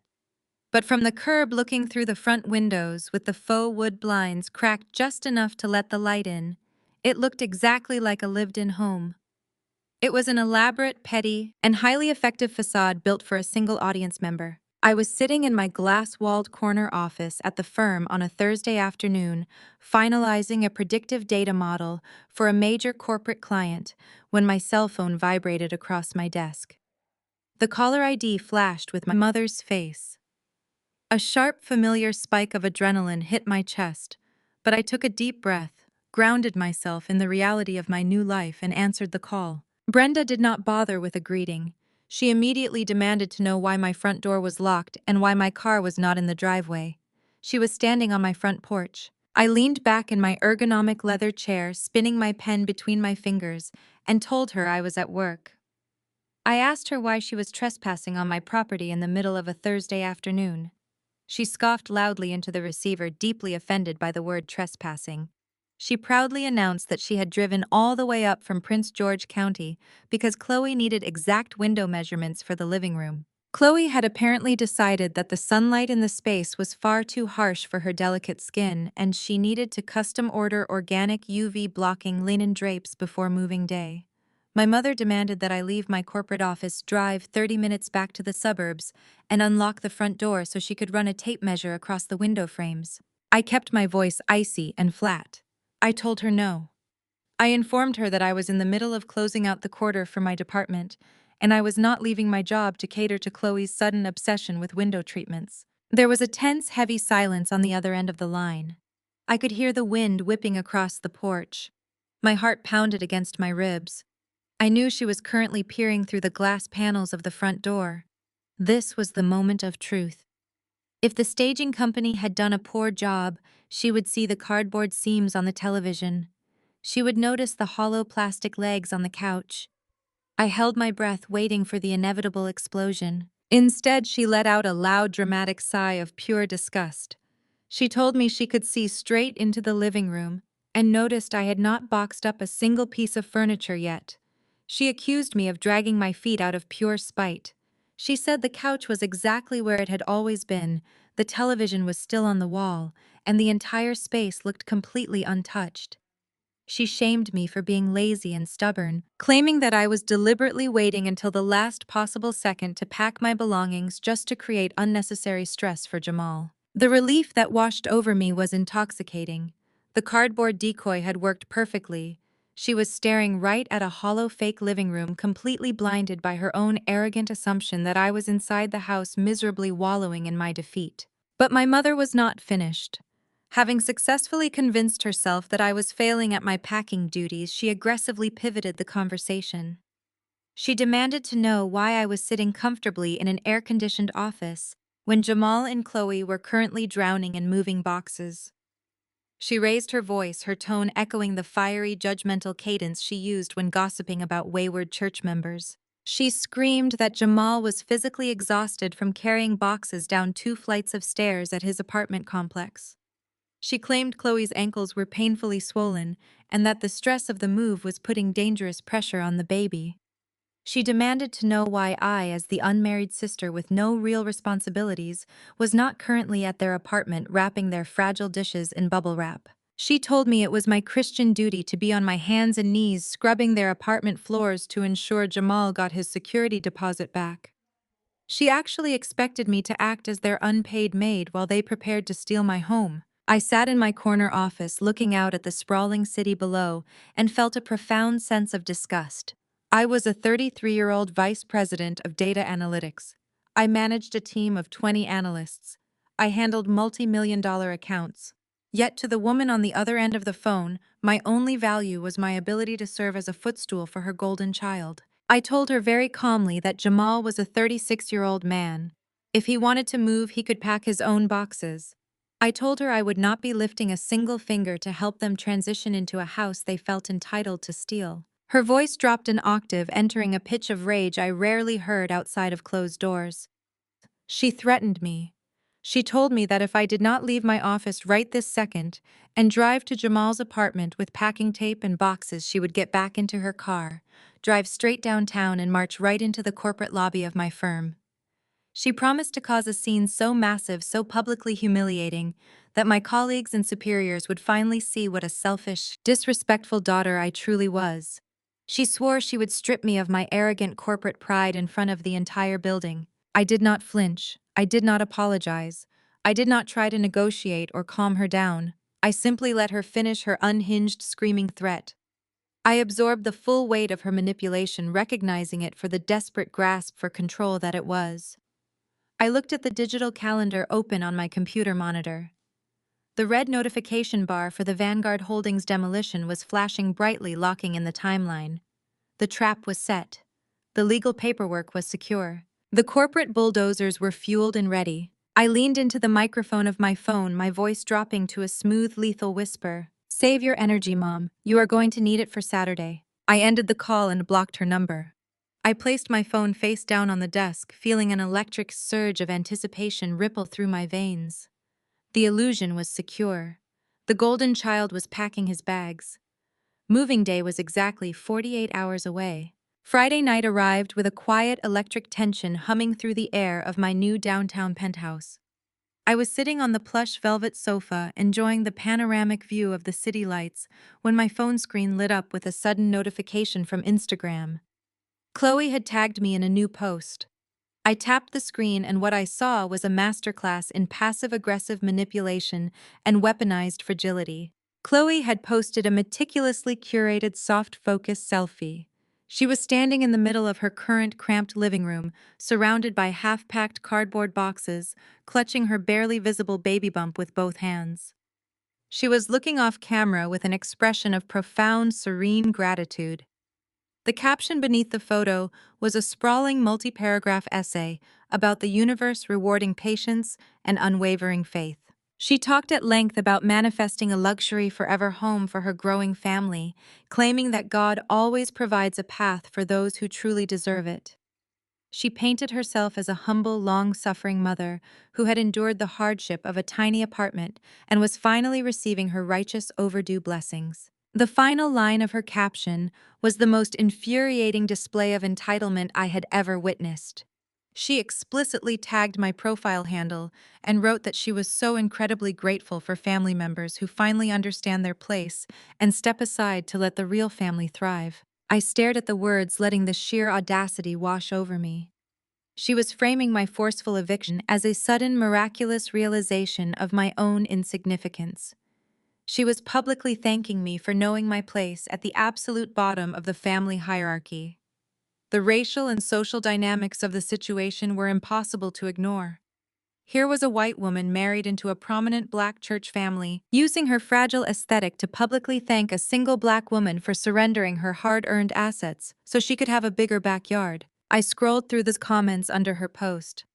Speaker 1: but from the curb looking through the front windows with the faux wood blinds cracked just enough to let the light in, it looked exactly like a lived-in home. It was an elaborate, petty, and highly effective facade built for a single audience member. I was sitting in my glass-walled corner office at the firm on a Thursday afternoon, finalizing a predictive data model for a major corporate client, when my cell phone vibrated across my desk. The caller ID flashed with my mother's face. A sharp, familiar spike of adrenaline hit my chest, but I took a deep breath, grounded myself in the reality of my new life, and answered the call. Brenda did not bother with a greeting. She immediately demanded to know why my front door was locked and why my car was not in the driveway. She was standing on my front porch. I leaned back in my ergonomic leather chair, spinning my pen between my fingers, and told her I was at work. I asked her why she was trespassing on my property in the middle of a Thursday afternoon. She scoffed loudly into the receiver, deeply offended by the word trespassing. She proudly announced that she had driven all the way up from Prince George County because Chloe needed exact window measurements for the living room. Chloe had apparently decided that the sunlight in the space was far too harsh for her delicate skin, and she needed to custom order organic UV-blocking linen drapes before moving day. My mother demanded that I leave my corporate office, drive 30 minutes back to the suburbs, and unlock the front door so she could run a tape measure across the window frames. I kept my voice icy and flat. I told her no. I informed her that I was in the middle of closing out the quarter for my department, and I was not leaving my job to cater to Chloe's sudden obsession with window treatments. There was a tense, heavy silence on the other end of the line. I could hear the wind whipping across the porch. My heart pounded against my ribs. I knew she was currently peering through the glass panels of the front door. This was the moment of truth. If the staging company had done a poor job, she would see the cardboard seams on the television. She would notice the hollow plastic legs on the couch. I held my breath, waiting for the inevitable explosion. Instead, she let out a loud, dramatic sigh of pure disgust. She told me she could see straight into the living room and noticed I had not boxed up a single piece of furniture yet. She accused me of dragging my feet out of pure spite. She said the couch was exactly where it had always been, the television was still on the wall, and the entire space looked completely untouched. She shamed me for being lazy and stubborn, claiming that I was deliberately waiting until the last possible second to pack my belongings just to create unnecessary stress for Jamal. The relief that washed over me was intoxicating. The cardboard decoy had worked perfectly. She was staring right at a hollow fake living room, completely blinded by her own arrogant assumption that I was inside the house, miserably wallowing in my defeat. But my mother was not finished. Having successfully convinced herself that I was failing at my packing duties, she aggressively pivoted the conversation. She demanded to know why I was sitting comfortably in an air-conditioned office when Jamal and Chloe were currently drowning in moving boxes. She raised her voice, her tone echoing the fiery, judgmental cadence she used when gossiping about wayward church members. She screamed that Jamal was physically exhausted from carrying boxes down 2 flights of stairs at his apartment complex. She claimed Chloe's ankles were painfully swollen and that the stress of the move was putting dangerous pressure on the baby. She demanded to know why I, as the unmarried sister with no real responsibilities, was not currently at their apartment wrapping their fragile dishes in bubble wrap. She told me it was my Christian duty to be on my hands and knees scrubbing their apartment floors to ensure Jamal got his security deposit back. She actually expected me to act as their unpaid maid while they prepared to steal my home. I sat in my corner office looking out at the sprawling city below and felt a profound sense of disgust. I was a 33-year-old vice president of data analytics. I managed a team of 20 analysts. I handled multi-million-dollar accounts. Yet to the woman on the other end of the phone, my only value was my ability to serve as a footstool for her golden child. I told her very calmly that Jamal was a 36-year-old man. If he wanted to move, he could pack his own boxes. I told her I would not be lifting a single finger to help them transition into a house they felt entitled to steal. Her voice dropped an octave, entering a pitch of rage I rarely heard outside of closed doors. She threatened me. She told me that if I did not leave my office right this second and drive to Jamal's apartment with packing tape and boxes, she would get back into her car, drive straight downtown, and march right into the corporate lobby of my firm. She promised to cause a scene so massive, so publicly humiliating, that my colleagues and superiors would finally see what a selfish, disrespectful daughter I truly was. She swore she would strip me of my arrogant corporate pride in front of the entire building. I did not flinch. I did not apologize. I did not try to negotiate or calm her down. I simply let her finish her unhinged, screaming threat. I absorbed the full weight of her manipulation, recognizing it for the desperate grasp for control that it was. I looked at the digital calendar open on my computer monitor. The red notification bar for the Vanguard Holdings demolition was flashing brightly, locking in the timeline. The trap was set. The legal paperwork was secure. The corporate bulldozers were fueled and ready. I leaned into the microphone of my phone, my voice dropping to a smooth, lethal whisper. "Save your energy, Mom. You are going to need it for Saturday." I ended the call and blocked her number. I placed my phone face down on the desk, feeling an electric surge of anticipation ripple through my veins. The illusion was secure. The golden child was packing his bags. Moving day was exactly 48 hours away. Friday night arrived with a quiet electric tension humming through the air of my new downtown penthouse. I was sitting on the plush velvet sofa, enjoying the panoramic view of the city lights, when my phone screen lit up with a sudden notification from Instagram. Chloe had tagged me in a new post. I tapped the screen, and what I saw was a masterclass in passive-aggressive manipulation and weaponized fragility. Chloe had posted a meticulously curated soft-focus selfie. She was standing in the middle of her current cramped living room, surrounded by half-packed cardboard boxes, clutching her barely visible baby bump with both hands. She was looking off camera with an expression of profound, serene gratitude. The caption beneath the photo was a sprawling multi-paragraph essay about the universe rewarding patience and unwavering faith. She talked at length about manifesting a luxury forever home for her growing family, claiming that God always provides a path for those who truly deserve it. She painted herself as a humble, long-suffering mother who had endured the hardship of a tiny apartment and was finally receiving her righteous overdue blessings. The final line of her caption was the most infuriating display of entitlement I had ever witnessed. She explicitly tagged my profile handle and wrote that she was so incredibly grateful for family members who finally understand their place and step aside to let the real family thrive. I stared at the words, letting the sheer audacity wash over me. She was framing my forceful eviction as a sudden, miraculous realization of my own insignificance. She was publicly thanking me for knowing my place at the absolute bottom of the family hierarchy. The racial and social dynamics of the situation were impossible to ignore. Here was a white woman married into a prominent black church family, using her fragile aesthetic to publicly thank a single black woman for surrendering her hard-earned assets so she could have a bigger backyard. I scrolled through the comments under her post.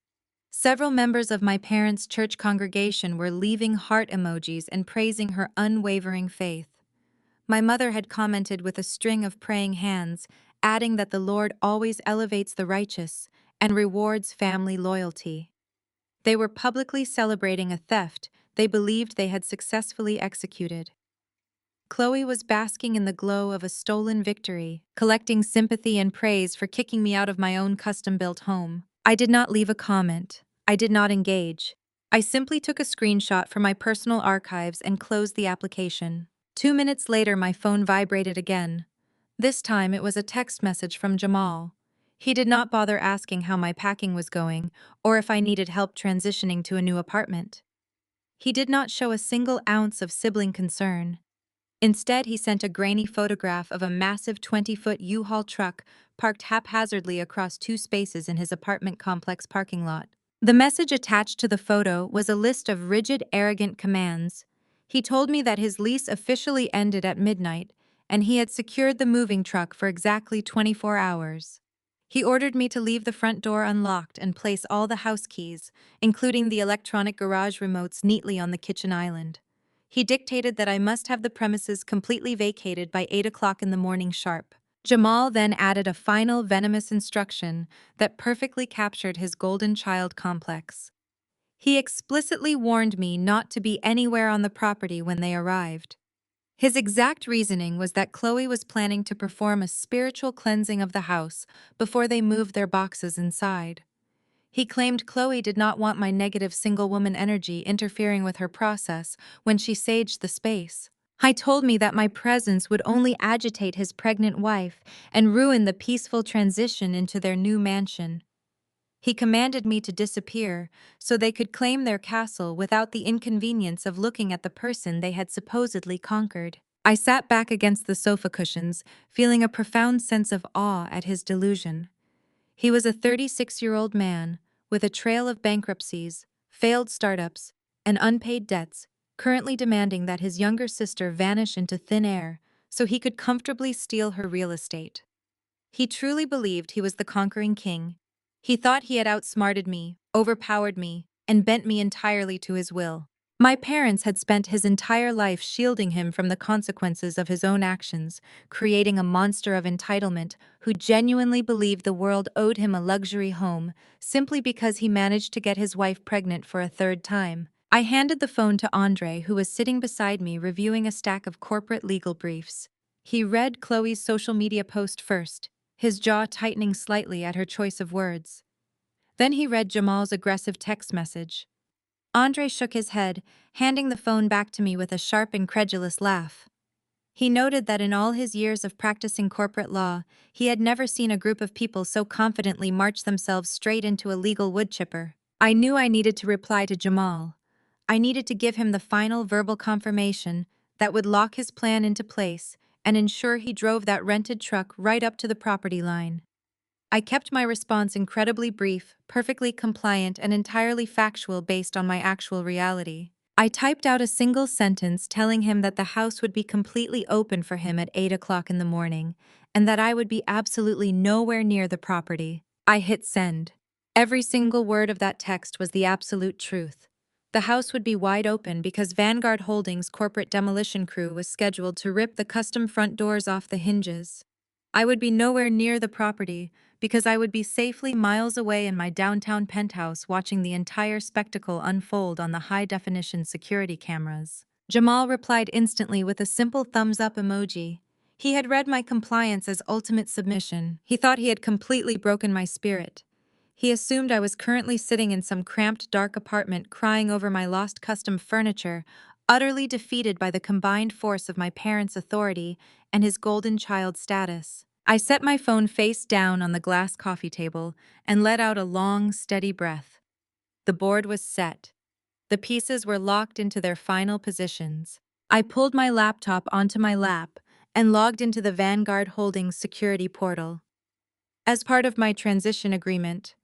Speaker 1: Several members of my parents' church congregation were leaving heart emojis and praising her unwavering faith. My mother had commented with a string of praying hands, adding that the Lord always elevates the righteous and rewards family loyalty. They were publicly celebrating a theft they believed they had successfully executed. Chloe was basking in the glow of a stolen victory, collecting sympathy and praise for kicking me out of my own custom-built home. I did not leave a comment. I did not engage. I simply took a screenshot from my personal archives and closed the application. 2 minutes later, my phone vibrated again. This time, it was a text message from Jamal. He did not bother asking how my packing was going or if I needed help transitioning to a new apartment. He did not show a single ounce of sibling concern. Instead, he sent a grainy photograph of a massive 20-foot U-Haul truck parked haphazardly across two spaces in his apartment complex parking lot. The message attached to the photo was a list of rigid, arrogant commands. He told me that his lease officially ended at midnight, and he had secured the moving truck for exactly 24 hours. He ordered me to leave the front door unlocked and place all the house keys, including the electronic garage remotes, neatly on the kitchen island. He dictated that I must have the premises completely vacated by 8 o'clock in the morning sharp. Jamal then added a final venomous instruction that perfectly captured his golden child complex. He explicitly warned me not to be anywhere on the property when they arrived. His exact reasoning was that Chloe was planning to perform a spiritual cleansing of the house before they moved their boxes inside. He claimed Chloe did not want my negative single-woman energy interfering with her process when she saged the space. He told me that my presence would only agitate his pregnant wife and ruin the peaceful transition into their new mansion. He commanded me to disappear so they could claim their castle without the inconvenience of looking at the person they had supposedly conquered. I sat back against the sofa cushions, feeling a profound sense of awe at his delusion. He was a 36-year-old man with a trail of bankruptcies, failed startups, and unpaid debts, currently demanding that his younger sister vanish into thin air so he could comfortably steal her real estate. He truly believed he was the conquering king. He thought he had outsmarted me, overpowered me, and bent me entirely to his will. My parents had spent his entire life shielding him from the consequences of his own actions, creating a monster of entitlement who genuinely believed the world owed him a luxury home simply because he managed to get his wife pregnant for a third time. I handed the phone to Andre, who was sitting beside me reviewing a stack of corporate legal briefs. He read Chloe's social media post first, his jaw tightening slightly at her choice of words. Then he read Jamal's aggressive text message. Andre shook his head, handing the phone back to me with a sharp, incredulous laugh. He noted that in all his years of practicing corporate law, he had never seen a group of people so confidently march themselves straight into a legal woodchipper. I knew I needed to reply to Jamal. I needed to give him the final verbal confirmation that would lock his plan into place and ensure he drove that rented truck right up to the property line. I kept my response incredibly brief, perfectly compliant, and entirely factual based on my actual reality. I typed out a single sentence telling him that the house would be completely open for him at 8 o'clock in the morning, and that I would be absolutely nowhere near the property. I hit send. Every single word of that text was the absolute truth. The house would be wide open because Vanguard Holdings' corporate demolition crew was scheduled to rip the custom front doors off the hinges. I would be nowhere near the property because I would be safely miles away in my downtown penthouse watching the entire spectacle unfold on the high-definition security cameras. Jamal replied instantly with a simple thumbs-up emoji. He had read my compliance as ultimate submission. He thought he had completely broken my spirit. He assumed I was currently sitting in some cramped, dark apartment crying over my lost custom furniture, utterly defeated by the combined force of my parents' authority and his golden child status. I set my phone face down on the glass coffee table and let out a long, steady breath. The board was set. The pieces were locked into their final positions. I pulled my laptop onto my lap and logged into the Vanguard Holdings security portal. As part of my transition agreement,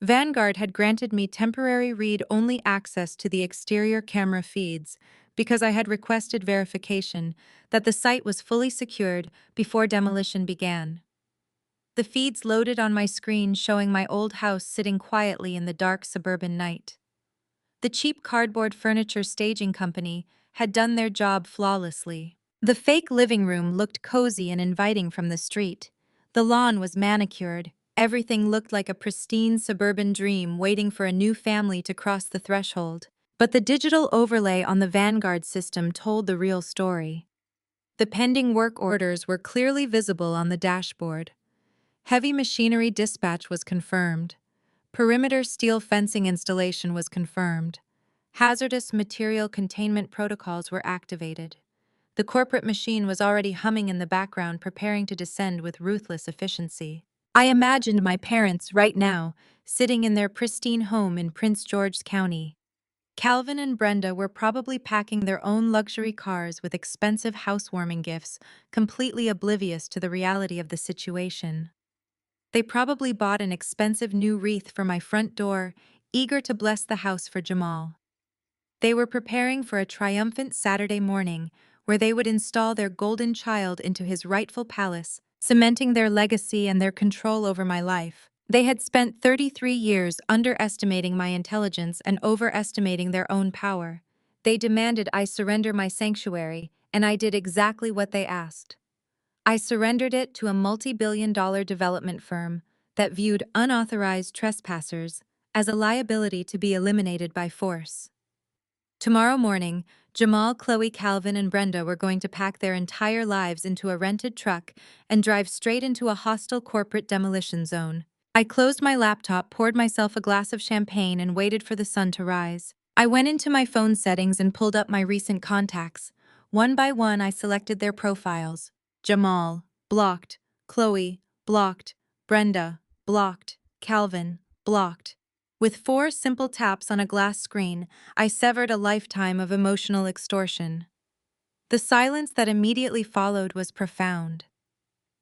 Speaker 1: Vanguard had granted me temporary read-only access to the exterior camera feeds because I had requested verification that the site was fully secured before demolition began. The feeds loaded on my screen showing my old house sitting quietly in the dark suburban night. The cheap cardboard furniture staging company had done their job flawlessly. The fake living room looked cozy and inviting from the street. The lawn was manicured. Everything looked like a pristine suburban dream waiting for a new family to cross the threshold. But the digital overlay on the Vanguard system told the real story. The pending work orders were clearly visible on the dashboard. Heavy machinery dispatch was confirmed. Perimeter steel fencing installation was confirmed. Hazardous material containment protocols were activated. The corporate machine was already humming in the background, preparing to descend with ruthless efficiency. I imagined my parents right now, sitting in their pristine home in Prince George's County. Calvin and Brenda were probably packing their own luxury cars with expensive housewarming gifts, completely oblivious to the reality of the situation. They probably bought an expensive new wreath for my front door, eager to bless the house for Jamal. They were preparing for a triumphant Saturday morning where they would install their golden child into his rightful palace, cementing their legacy and their control over my life. They had spent 33 years underestimating my intelligence and overestimating their own power. They demanded I surrender my sanctuary, and I did exactly what they asked. I surrendered it to a multi-billion-dollar development firm that viewed unauthorized trespassers as a liability to be eliminated by force. Tomorrow morning, Jamal, Chloe, Calvin, and Brenda were going to pack their entire lives into a rented truck and drive straight into a hostile corporate demolition zone. I closed my laptop, poured myself a glass of champagne, and waited for the sun to rise. I went into my phone settings and pulled up my recent contacts. One by one, I selected their profiles. Jamal, blocked. Chloe, blocked. Brenda, blocked. Calvin, blocked. With 4 simple taps on a glass screen, I severed a lifetime of emotional extortion. The silence that immediately followed was profound.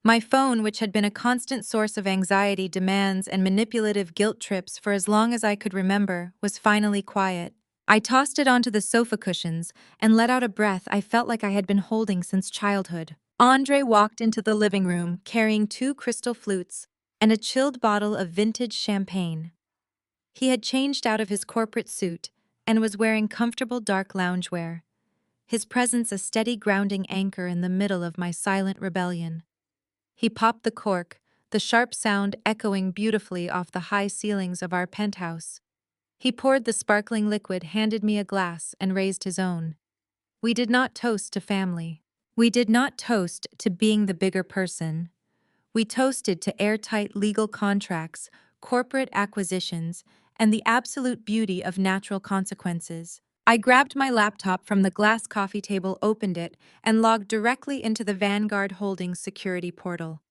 Speaker 1: My phone, which had been a constant source of anxiety, demands, and manipulative guilt trips for as long as I could remember, was finally quiet. I tossed it onto the sofa cushions and let out a breath I felt like I had been holding since childhood. Andre walked into the living room carrying 2 crystal flutes and a chilled bottle of vintage champagne. He had changed out of his corporate suit and was wearing comfortable dark loungewear, his presence a steady grounding anchor in the middle of my silent rebellion. He popped the cork, the sharp sound echoing beautifully off the high ceilings of our penthouse. He poured the sparkling liquid, handed me a glass, and raised his own. We did not toast to family. We did not toast to being the bigger person. We toasted to airtight legal contracts, corporate acquisitions, and the absolute beauty of natural consequences. I grabbed my laptop from the glass coffee table, opened it, and logged directly into the Vanguard Holdings security portal.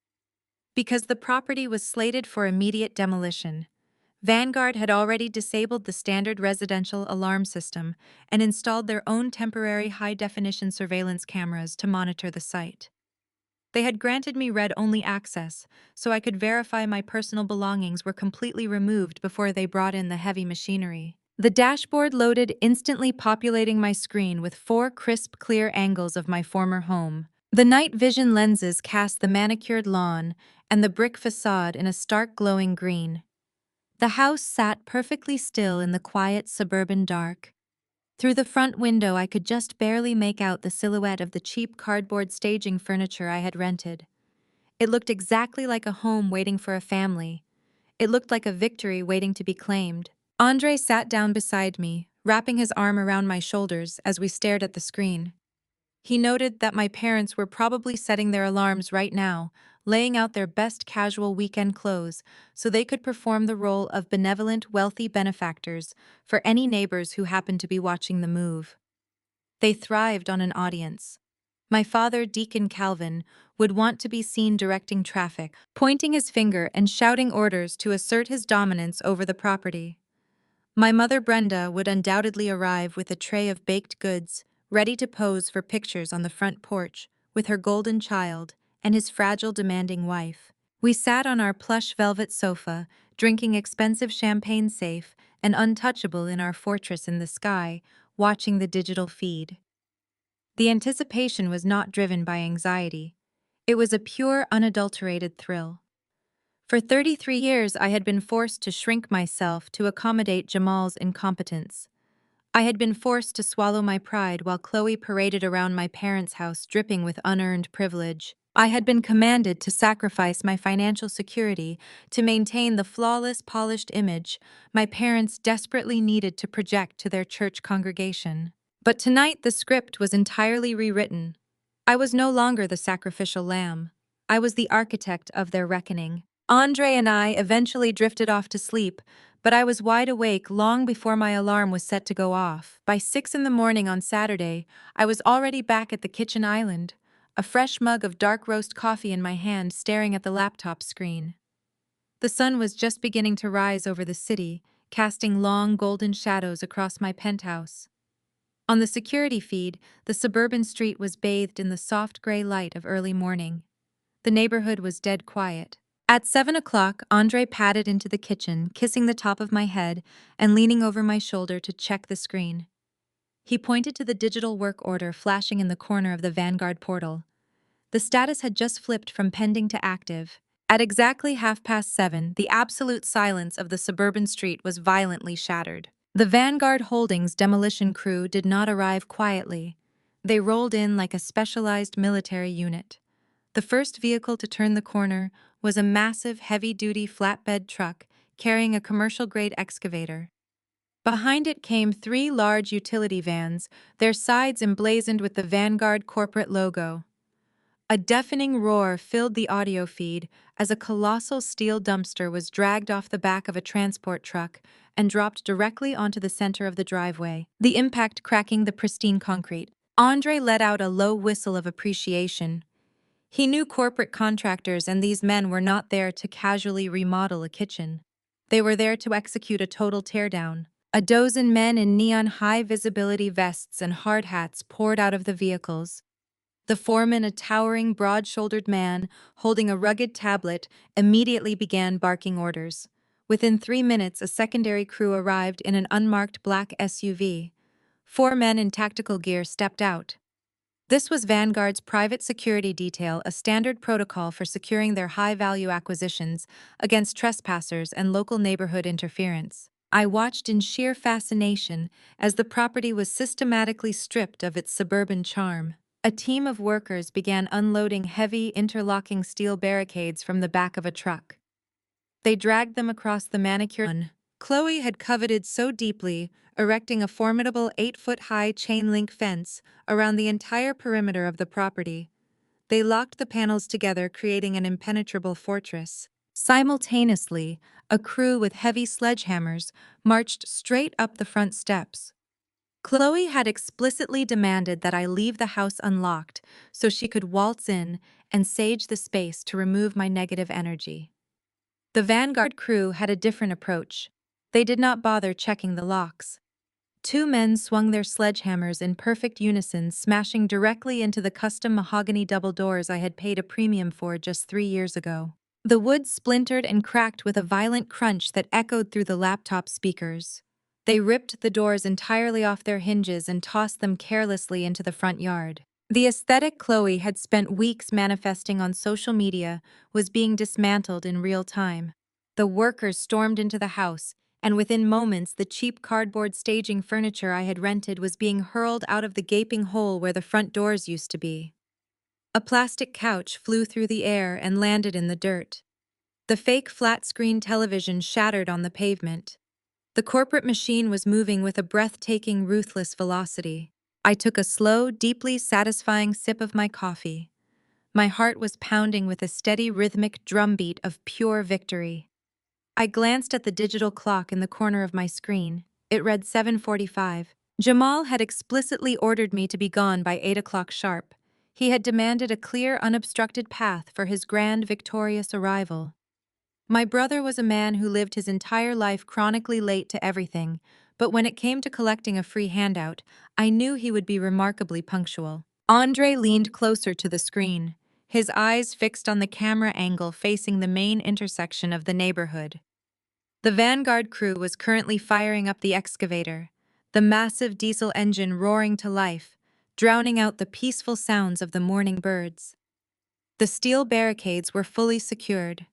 Speaker 1: Because the property was slated for immediate demolition, Vanguard had already disabled the standard residential alarm system and installed their own temporary high-definition surveillance cameras to monitor the site. They had granted me read-only access, so I could verify my personal belongings were completely removed before they brought in the heavy machinery. The dashboard loaded, instantly populating my screen with 4 crisp, clear angles of my former home. The night vision lenses cast the manicured lawn and the brick facade in a stark glowing green. The house sat perfectly still in the quiet suburban dark. Through the front window, I could just barely make out the silhouette of the cheap cardboard staging furniture I had rented. It looked exactly like a home waiting for a family. It looked like a victory waiting to be claimed. Andre sat down beside me, wrapping his arm around my shoulders as we stared at the screen. He noted that my parents were probably setting their alarms right now, laying out their best casual weekend clothes so they could perform the role of benevolent, wealthy benefactors for any neighbors who happened to be watching the move. They thrived on an audience. My father, Deacon Calvin, would want to be seen directing traffic, pointing his finger and shouting orders to assert his dominance over the property. My mother, Brenda, would undoubtedly arrive with a tray of baked goods, ready to pose for pictures on the front porch with her golden child and his fragile, demanding wife. We sat on our plush velvet sofa, drinking expensive champagne safe and untouchable in our fortress in the sky, watching the digital feed. The anticipation was not driven by anxiety. It was a pure, unadulterated thrill. For 33 years, I had been forced to shrink myself to accommodate Jamal's incompetence. I had been forced to swallow my pride while Chloe paraded around my parents' house dripping with unearned privilege. I had been commanded to sacrifice my financial security to maintain the flawless, polished image my parents desperately needed to project to their church congregation. But tonight the script was entirely rewritten. I was no longer the sacrificial lamb. I was the architect of their reckoning. Andre and I eventually drifted off to sleep, but I was wide awake long before my alarm was set to go off. By 6 in the morning on Saturday, I was already back at the kitchen island, a fresh mug of dark roast coffee in my hand staring at the laptop screen. The sun was just beginning to rise over the city, casting long golden shadows across my penthouse. On the security feed, the suburban street was bathed in the soft gray light of early morning. The neighborhood was dead quiet. At 7 o'clock, Andre padded into the kitchen, kissing the top of my head and leaning over my shoulder to check the screen. He pointed to the digital work order flashing in the corner of the Vanguard portal. The status had just flipped from pending to active. At exactly 7:30, the absolute silence of the suburban street was violently shattered. The Vanguard Holdings demolition crew did not arrive quietly. They rolled in like a specialized military unit. The first vehicle to turn the corner was a massive, heavy-duty flatbed truck carrying a commercial-grade excavator. Behind it came 3 large utility vans, their sides emblazoned with the Vanguard corporate logo. A deafening roar filled the audio feed as a colossal steel dumpster was dragged off the back of a transport truck and dropped directly onto the center of the driveway, the impact cracking the pristine concrete. Andre let out a low whistle of appreciation. He knew corporate contractors and these men were not there to casually remodel a kitchen. They were there to execute a total teardown. A dozen men in neon high-visibility vests and hard hats poured out of the vehicles. The foreman, a towering, broad-shouldered man holding a rugged tablet, immediately began barking orders. Within 3 minutes, a secondary crew arrived in an unmarked black SUV. 4 men in tactical gear stepped out. This was Vanguard's private security detail, a standard protocol for securing their high-value acquisitions against trespassers and local neighborhood interference. I watched in sheer fascination as the property was systematically stripped of its suburban charm. A team of workers began unloading heavy, interlocking steel barricades from the back of a truck. They dragged them across the manicured. Chloe had coveted so deeply, erecting a formidable 8-foot-high chain-link fence around the entire perimeter of the property. They locked the panels together, creating an impenetrable fortress. Simultaneously, a crew with heavy sledgehammers marched straight up the front steps. Chloe had explicitly demanded that I leave the house unlocked so she could waltz in and sage the space to remove my negative energy. The Vanguard crew had a different approach. They did not bother checking the locks. 2 men swung their sledgehammers in perfect unison, smashing directly into the custom mahogany double doors I had paid a premium for just 3 years ago. The wood splintered and cracked with a violent crunch that echoed through the laptop speakers. They ripped the doors entirely off their hinges and tossed them carelessly into the front yard. The aesthetic Chloe had spent weeks manifesting on social media was being dismantled in real time. The workers stormed into the house, and within moments the cheap cardboard staging furniture I had rented was being hurled out of the gaping hole where the front doors used to be. A plastic couch flew through the air and landed in the dirt. The fake flat-screen television shattered on the pavement. The corporate machine was moving with a breathtaking, ruthless velocity. I took a slow, deeply satisfying sip of my coffee. My heart was pounding with a steady, rhythmic drumbeat of pure victory. I glanced at the digital clock in the corner of my screen. It read 7:45. Jamal had explicitly ordered me to be gone by 8 o'clock sharp. He had demanded a clear, unobstructed path for his grand, victorious arrival. My brother was a man who lived his entire life chronically late to everything, but when it came to collecting a free handout, I knew he would be remarkably punctual. Andre leaned closer to the screen, his eyes fixed on the camera angle facing the main intersection of the neighborhood. The Vanguard crew was currently firing up the excavator, the massive diesel engine roaring to life, drowning out the peaceful sounds of the morning birds. The steel barricades were fully secured.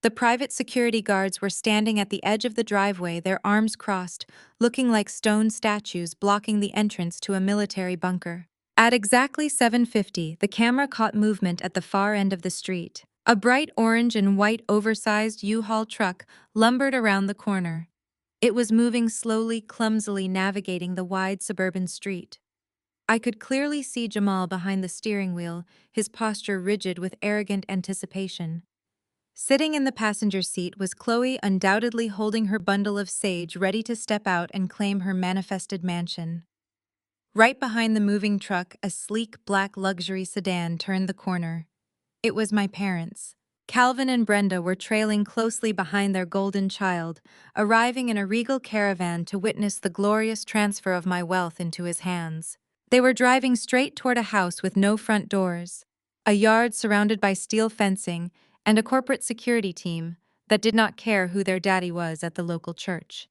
Speaker 1: The private security guards were standing at the edge of the driveway, their arms crossed, looking like stone statues blocking the entrance to a military bunker. At exactly 7:50, the camera caught movement at the far end of the street. A bright orange and white oversized U-Haul truck lumbered around the corner. It was moving slowly, clumsily navigating the wide suburban street. I could clearly see Jamal behind the steering wheel, his posture rigid with arrogant anticipation. Sitting in the passenger seat was Chloe, undoubtedly holding her bundle of sage ready to step out and claim her manifested mansion. Right behind the moving truck, a sleek black luxury sedan turned the corner. It was my parents. Calvin and Brenda were trailing closely behind their golden child, arriving in a regal caravan to witness the glorious transfer of my wealth into his hands. They were driving straight toward a house with no front doors, a yard surrounded by steel fencing, and a corporate security team that did not care who their daddy was at the local church.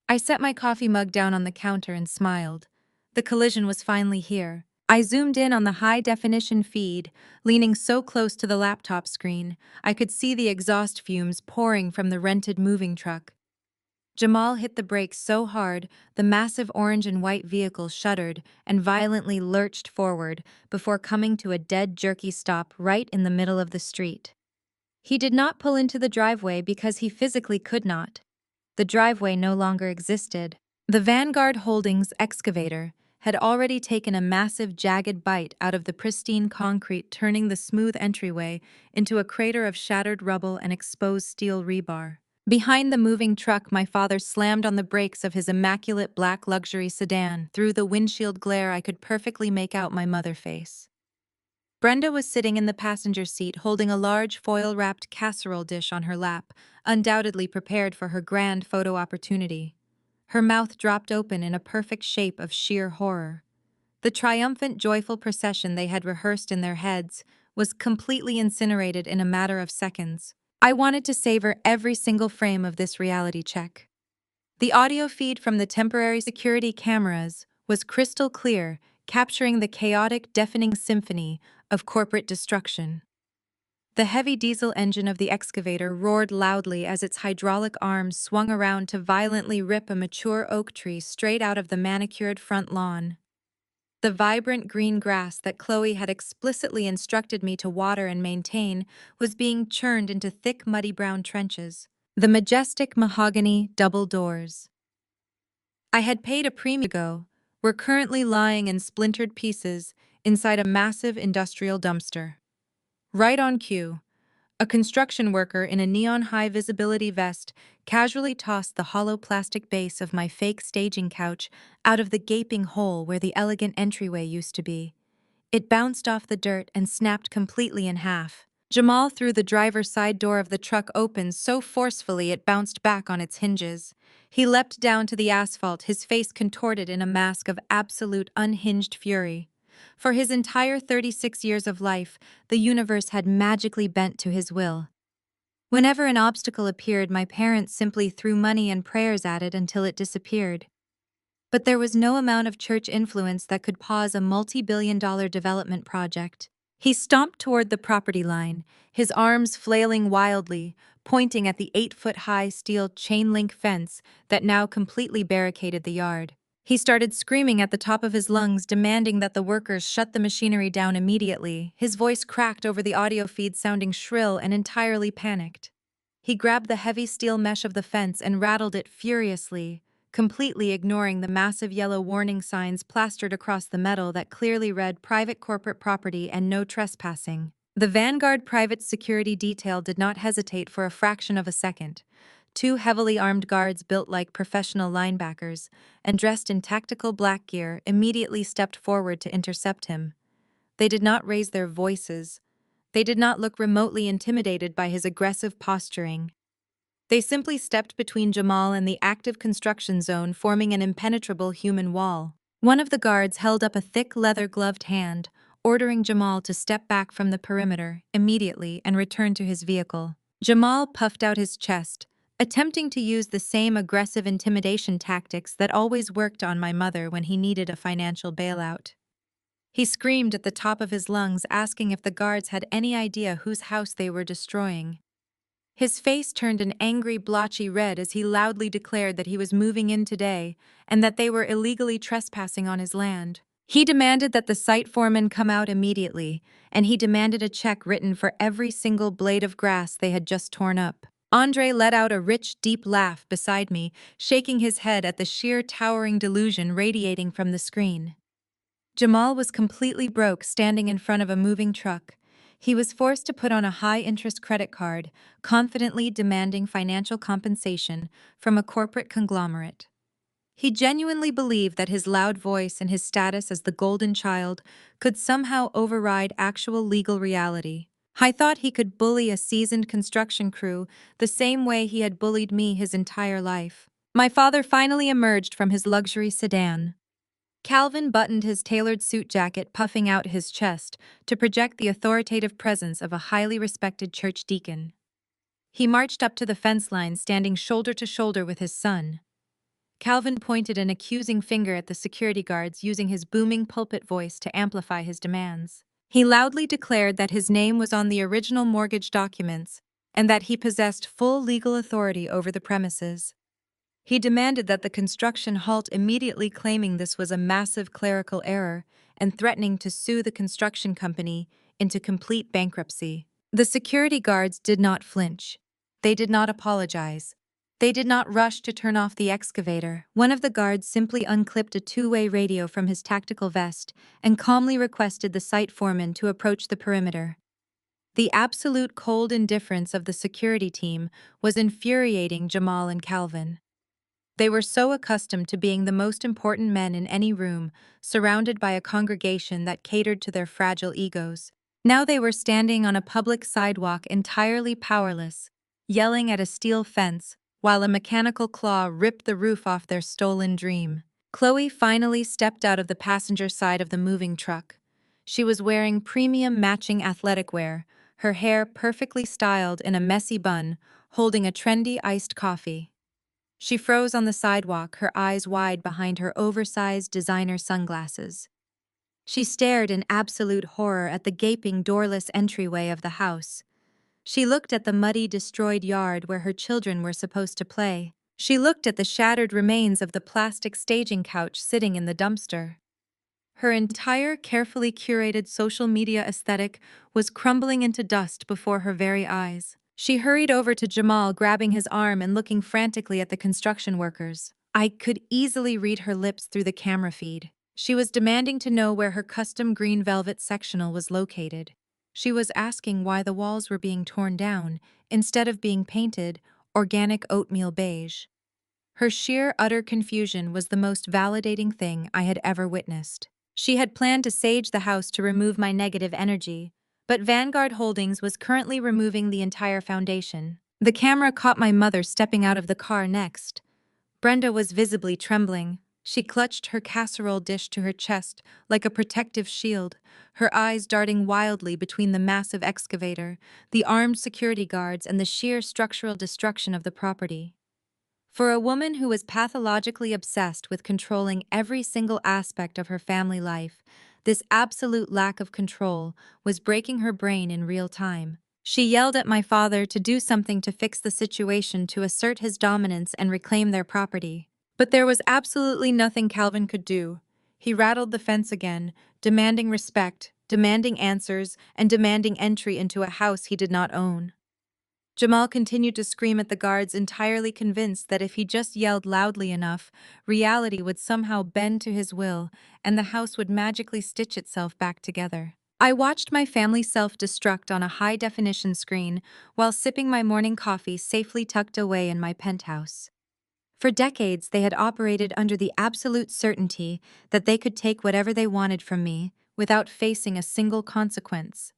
Speaker 1: I set my coffee mug down on the counter and smiled. The collision was finally here. I zoomed in on the high-definition feed, leaning so close to the laptop screen, I could see the exhaust fumes pouring from the rented moving truck. Jamal hit the brakes so hard, the massive orange and white vehicle shuddered and violently lurched forward before coming to a dead, jerky stop right in the middle of the street. He did not pull into the driveway because he physically could not. The driveway no longer existed. The Vanguard Holdings excavator had already taken a massive, jagged bite out of the pristine concrete, turning the smooth entryway into a crater of shattered rubble and exposed steel rebar. Behind the moving truck, my father slammed on the brakes of his immaculate black luxury sedan. Through the windshield glare, I could perfectly make out my mother's face. Brenda was sitting in the passenger seat holding a large foil-wrapped casserole dish on her lap, undoubtedly prepared for her grand photo opportunity. Her mouth dropped open in a perfect shape of sheer horror. The triumphant, joyful procession they had rehearsed in their heads was completely incinerated in a matter of seconds. I wanted to savor every single frame of this reality check. The audio feed from the temporary security cameras was crystal clear, capturing the chaotic, deafening symphony of corporate destruction. The heavy diesel engine of the excavator roared loudly as its hydraulic arms swung around to violently rip a mature oak tree straight out of the manicured front lawn. The vibrant green grass that Chloe had explicitly instructed me to water and maintain was being churned into thick, muddy brown trenches. The majestic mahogany double doors I had paid a premium ago were currently lying in splintered pieces inside a massive industrial dumpster. Right on cue, a construction worker in a neon high-visibility vest casually tossed the hollow plastic base of my fake staging couch out of the gaping hole where the elegant entryway used to be. It bounced off the dirt and snapped completely in half. Jamal threw the driver's side door of the truck open so forcefully it bounced back on its hinges. He leapt down to the asphalt, his face contorted in a mask of absolute unhinged fury. For his entire 36 years of life, the universe had magically bent to his will. Whenever an obstacle appeared, my parents simply threw money and prayers at it until it disappeared. But there was no amount of church influence that could pause a multi-billion-dollar development project. He stomped toward the property line, his arms flailing wildly, pointing at the 8-foot-high steel chain-link fence that now completely barricaded the yard. He started screaming at the top of his lungs, demanding that the workers shut the machinery down immediately. His voice cracked over the audio feed, sounding shrill and entirely panicked. He grabbed the heavy steel mesh of the fence and rattled it furiously, completely ignoring the massive yellow warning signs plastered across the metal that clearly read private corporate property and no trespassing. The Vanguard private security detail did not hesitate for a fraction of a second. Two heavily armed guards built like professional linebackers and dressed in tactical black gear immediately stepped forward to intercept him. They did not raise their voices. They did not look remotely intimidated by his aggressive posturing. They simply stepped between Jamal and the active construction zone, forming an impenetrable human wall. One of the guards held up a thick leather-gloved hand, ordering Jamal to step back from the perimeter immediately and return to his vehicle. Jamal puffed out his chest, attempting to use the same aggressive intimidation tactics that always worked on my mother when he needed a financial bailout. He screamed at the top of his lungs, asking if the guards had any idea whose house they were destroying. His face turned an angry, blotchy red as he loudly declared that he was moving in today and that they were illegally trespassing on his land. He demanded that the site foreman come out immediately, and he demanded a check written for every single blade of grass they had just torn up. Andre let out a rich, deep laugh beside me, shaking his head at the sheer towering delusion radiating from the screen. Jamal was completely broke standing in front of a moving truck. He was forced to put on a high-interest credit card, confidently demanding financial compensation from a corporate conglomerate. He genuinely believed that his loud voice and his status as the golden child could somehow override actual legal reality. I thought he could bully a seasoned construction crew the same way he had bullied me his entire life. My father finally emerged from his luxury sedan. Calvin buttoned his tailored suit jacket, puffing out his chest to project the authoritative presence of a highly respected church deacon. He marched up to the fence line, standing shoulder to shoulder with his son. Calvin pointed an accusing finger at the security guards, using his booming pulpit voice to amplify his demands. He loudly declared that his name was on the original mortgage documents and that he possessed full legal authority over the premises. He demanded that the construction halt immediately, claiming this was a massive clerical error and threatening to sue the construction company into complete bankruptcy. The security guards did not flinch. They did not apologize. They did not rush to turn off the excavator. One of the guards simply unclipped a two-way radio from his tactical vest and calmly requested the site foreman to approach the perimeter. The absolute cold indifference of the security team was infuriating Jamal and Calvin. They were so accustomed to being the most important men in any room, surrounded by a congregation that catered to their fragile egos. Now they were standing on a public sidewalk, entirely powerless, yelling at a steel fence, while a mechanical claw ripped the roof off their stolen dream. Chloe finally stepped out of the passenger side of the moving truck. She was wearing premium matching athletic wear, her hair perfectly styled in a messy bun, holding a trendy iced coffee. She froze on the sidewalk, her eyes wide behind her oversized designer sunglasses. She stared in absolute horror at the gaping, doorless entryway of the house. She looked at the muddy, destroyed yard where her children were supposed to play. She looked at the shattered remains of the plastic staging couch sitting in the dumpster. Her entire carefully curated social media aesthetic was crumbling into dust before her very eyes. She hurried over to Jamal, grabbing his arm and looking frantically at the construction workers. I could easily read her lips through the camera feed. She was demanding to know where her custom green velvet sectional was located. She was asking why the walls were being torn down instead of being painted organic oatmeal beige. Her sheer, utter confusion was the most validating thing I had ever witnessed. She had planned to sage the house to remove my negative energy, but Vanguard Holdings was currently removing the entire foundation. The camera caught my mother stepping out of the car next. Brenda was visibly trembling. She clutched her casserole dish to her chest like a protective shield, her eyes darting wildly between the massive excavator, the armed security guards, and the sheer structural destruction of the property. For a woman who was pathologically obsessed with controlling every single aspect of her family life, this absolute lack of control was breaking her brain in real time. She yelled at my father to do something to fix the situation, to assert his dominance and reclaim their property. But there was absolutely nothing Calvin could do. He rattled the fence again, demanding respect, demanding answers, and demanding entry into a house he did not own. Jamal continued to scream at the guards, entirely convinced that if he just yelled loudly enough, reality would somehow bend to his will and the house would magically stitch itself back together. I watched my family self-destruct on a high-definition screen while sipping my morning coffee safely tucked away in my penthouse. For decades, they had operated under the absolute certainty that they could take whatever they wanted from me without facing a single consequence.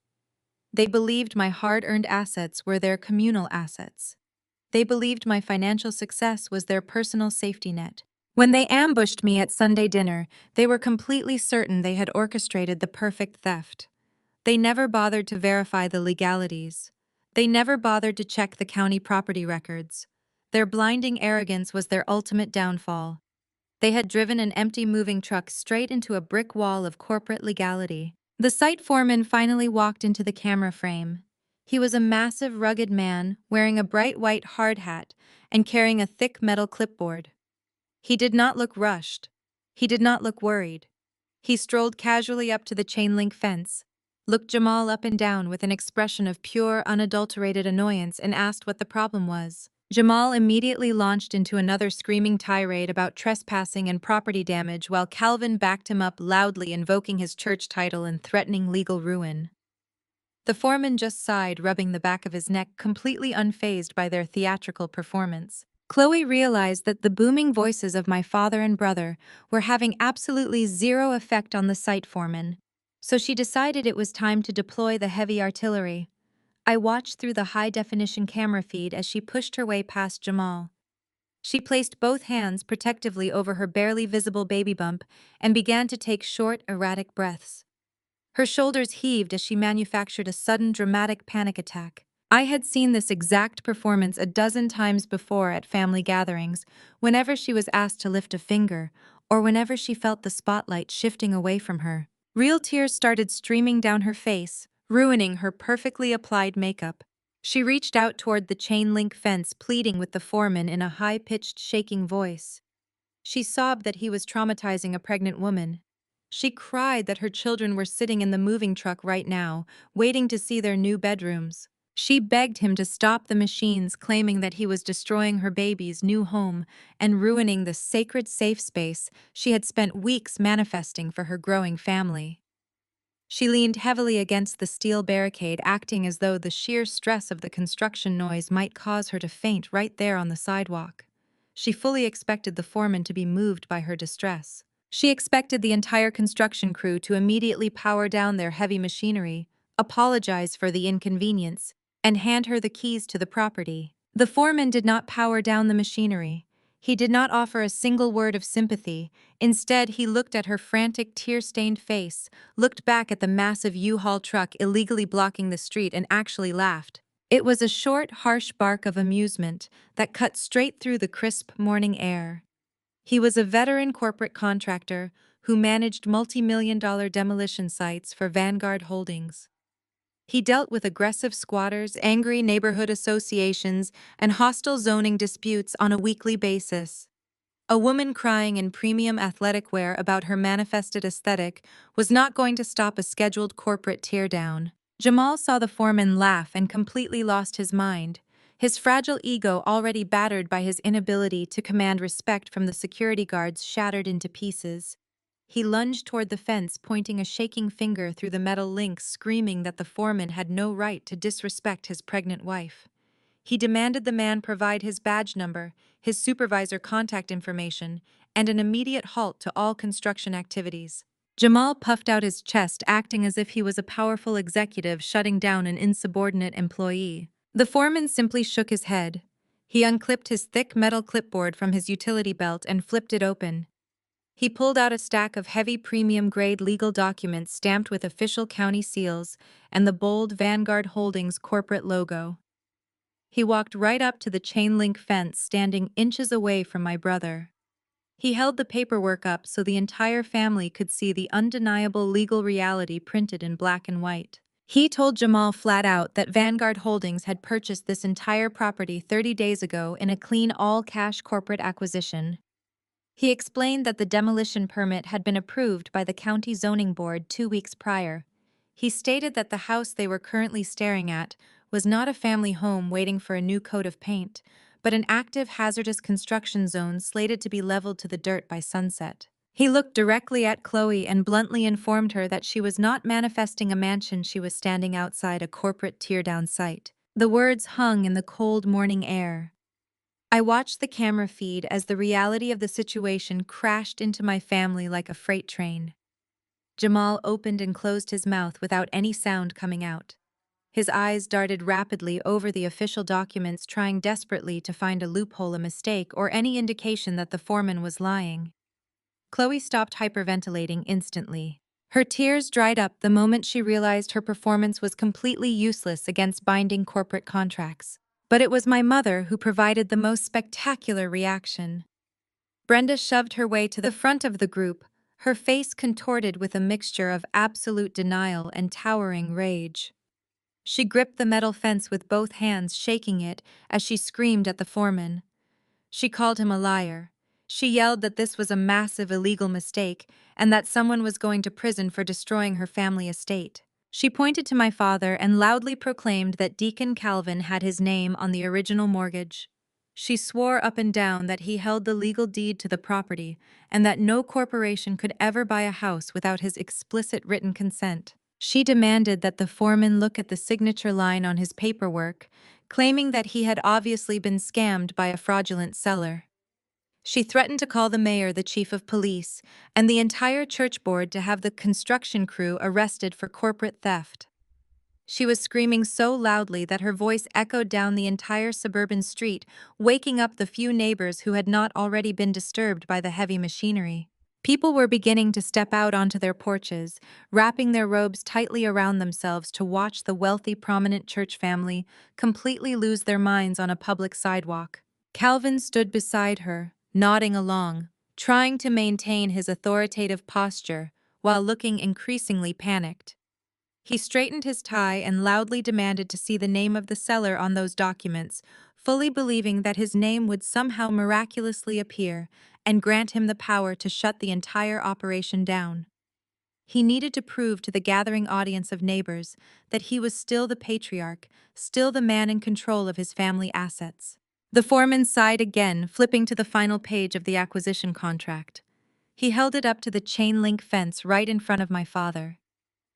Speaker 1: They believed my hard-earned assets were their communal assets. They believed my financial success was their personal safety net. When they ambushed me at Sunday dinner, they were completely certain they had orchestrated the perfect theft. They never bothered to verify the legalities. They never bothered to check the county property records. Their blinding arrogance was their ultimate downfall. They had driven an empty moving truck straight into a brick wall of corporate legality. The site foreman finally walked into the camera frame. He was a massive, rugged man wearing a bright white hard hat and carrying a thick metal clipboard. He did not look rushed. He did not look worried. He strolled casually up to the chain link fence, looked Jamal up and down with an expression of pure, unadulterated annoyance, and asked what the problem was. Jamal immediately launched into another screaming tirade about trespassing and property damage while Calvin backed him up loudly, invoking his church title and threatening legal ruin. The foreman just sighed, rubbing the back of his neck, completely unfazed by their theatrical performance. Chloe realized that the booming voices of my father and brother were having absolutely zero effect on the site foreman, so she decided it was time to deploy the heavy artillery. I watched through the high-definition camera feed as she pushed her way past Jamal. She placed both hands protectively over her barely visible baby bump and began to take short, erratic breaths. Her shoulders heaved as she manufactured a sudden, dramatic panic attack. I had seen this exact performance a dozen times before at family gatherings, whenever she was asked to lift a finger, or whenever she felt the spotlight shifting away from her. Real tears started streaming down her face, ruining her perfectly applied makeup. She reached out toward the chain link fence, pleading with the foreman in a high-pitched, shaking voice. She sobbed that he was traumatizing a pregnant woman. She cried that her children were sitting in the moving truck right now, waiting to see their new bedrooms. She begged him to stop the machines, claiming that he was destroying her baby's new home and ruining the sacred safe space she had spent weeks manifesting for her growing family. She leaned heavily against the steel barricade, acting as though the sheer stress of the construction noise might cause her to faint right there on the sidewalk. She fully expected the foreman to be moved by her distress. She expected the entire construction crew to immediately power down their heavy machinery, apologize for the inconvenience, and hand her the keys to the property. The foreman did not power down the machinery. He did not offer a single word of sympathy. Instead, he looked at her frantic, tear-stained face, looked back at the massive U-Haul truck illegally blocking the street, and actually laughed. It was a short, harsh bark of amusement that cut straight through the crisp morning air. He was a veteran corporate contractor who managed multi-million-dollar demolition sites for Vanguard Holdings. He dealt with aggressive squatters, angry neighborhood associations, and hostile zoning disputes on a weekly basis. A woman crying in premium athletic wear about her manifested aesthetic was not going to stop a scheduled corporate teardown. Jamal saw the foreman laugh and completely lost his mind, his fragile ego already battered by his inability to command respect from the security guards shattered into pieces. He lunged toward the fence, pointing a shaking finger through the metal links, screaming that the foreman had no right to disrespect his pregnant wife. He demanded the man provide his badge number, his supervisor contact information, and an immediate halt to all construction activities. Jamal puffed out his chest, acting as if he was a powerful executive shutting down an insubordinate employee. The foreman simply shook his head. He unclipped his thick metal clipboard from his utility belt and flipped it open. He pulled out a stack of heavy premium-grade legal documents stamped with official county seals and the bold Vanguard Holdings corporate logo. He walked right up to the chain-link fence, standing inches away from my brother. He held the paperwork up so the entire family could see the undeniable legal reality printed in black and white. He told Jamal flat out that Vanguard Holdings had purchased this entire property 30 days ago in a clean all-cash corporate acquisition. He explained that the demolition permit had been approved by the county zoning board 2 weeks prior. He stated that the house they were currently staring at was not a family home waiting for a new coat of paint, but an active hazardous construction zone slated to be leveled to the dirt by sunset. He looked directly at Chloe and bluntly informed her that she was not manifesting a mansion, she was standing outside a corporate teardown site. The words hung in the cold morning air. I watched the camera feed as the reality of the situation crashed into my family like a freight train. Jamal opened and closed his mouth without any sound coming out. His eyes darted rapidly over the official documents, trying desperately to find a loophole, a mistake, or any indication that the foreman was lying. Chloe stopped hyperventilating instantly. Her tears dried up the moment she realized her performance was completely useless against binding corporate contracts. But it was my mother who provided the most spectacular reaction. Brenda shoved her way to the front of the group, her face contorted with a mixture of absolute denial and towering rage. She gripped the metal fence with both hands, shaking it as she screamed at the foreman. She called him a liar. She yelled that this was a massive illegal mistake and that someone was going to prison for destroying her family estate. She pointed to my father and loudly proclaimed that Deacon Calvin had his name on the original mortgage. She swore up and down that he held the legal deed to the property and that no corporation could ever buy a house without his explicit written consent. She demanded that the foreman look at the signature line on his paperwork, claiming that he had obviously been scammed by a fraudulent seller. She threatened to call the mayor, the chief of police, and the entire church board to have the construction crew arrested for corporate theft. She was screaming so loudly that her voice echoed down the entire suburban street, waking up the few neighbors who had not already been disturbed by the heavy machinery. People were beginning to step out onto their porches, wrapping their robes tightly around themselves to watch the wealthy, prominent church family completely lose their minds on a public sidewalk. Calvin stood beside her, nodding along, trying to maintain his authoritative posture while looking increasingly panicked. He straightened his tie and loudly demanded to see the name of the seller on those documents, fully believing that his name would somehow miraculously appear and grant him the power to shut the entire operation down. He needed to prove to the gathering audience of neighbors that he was still the patriarch, still the man in control of his family assets. The foreman sighed again, flipping to the final page of the acquisition contract. He held it up to the chain-link fence right in front of my father.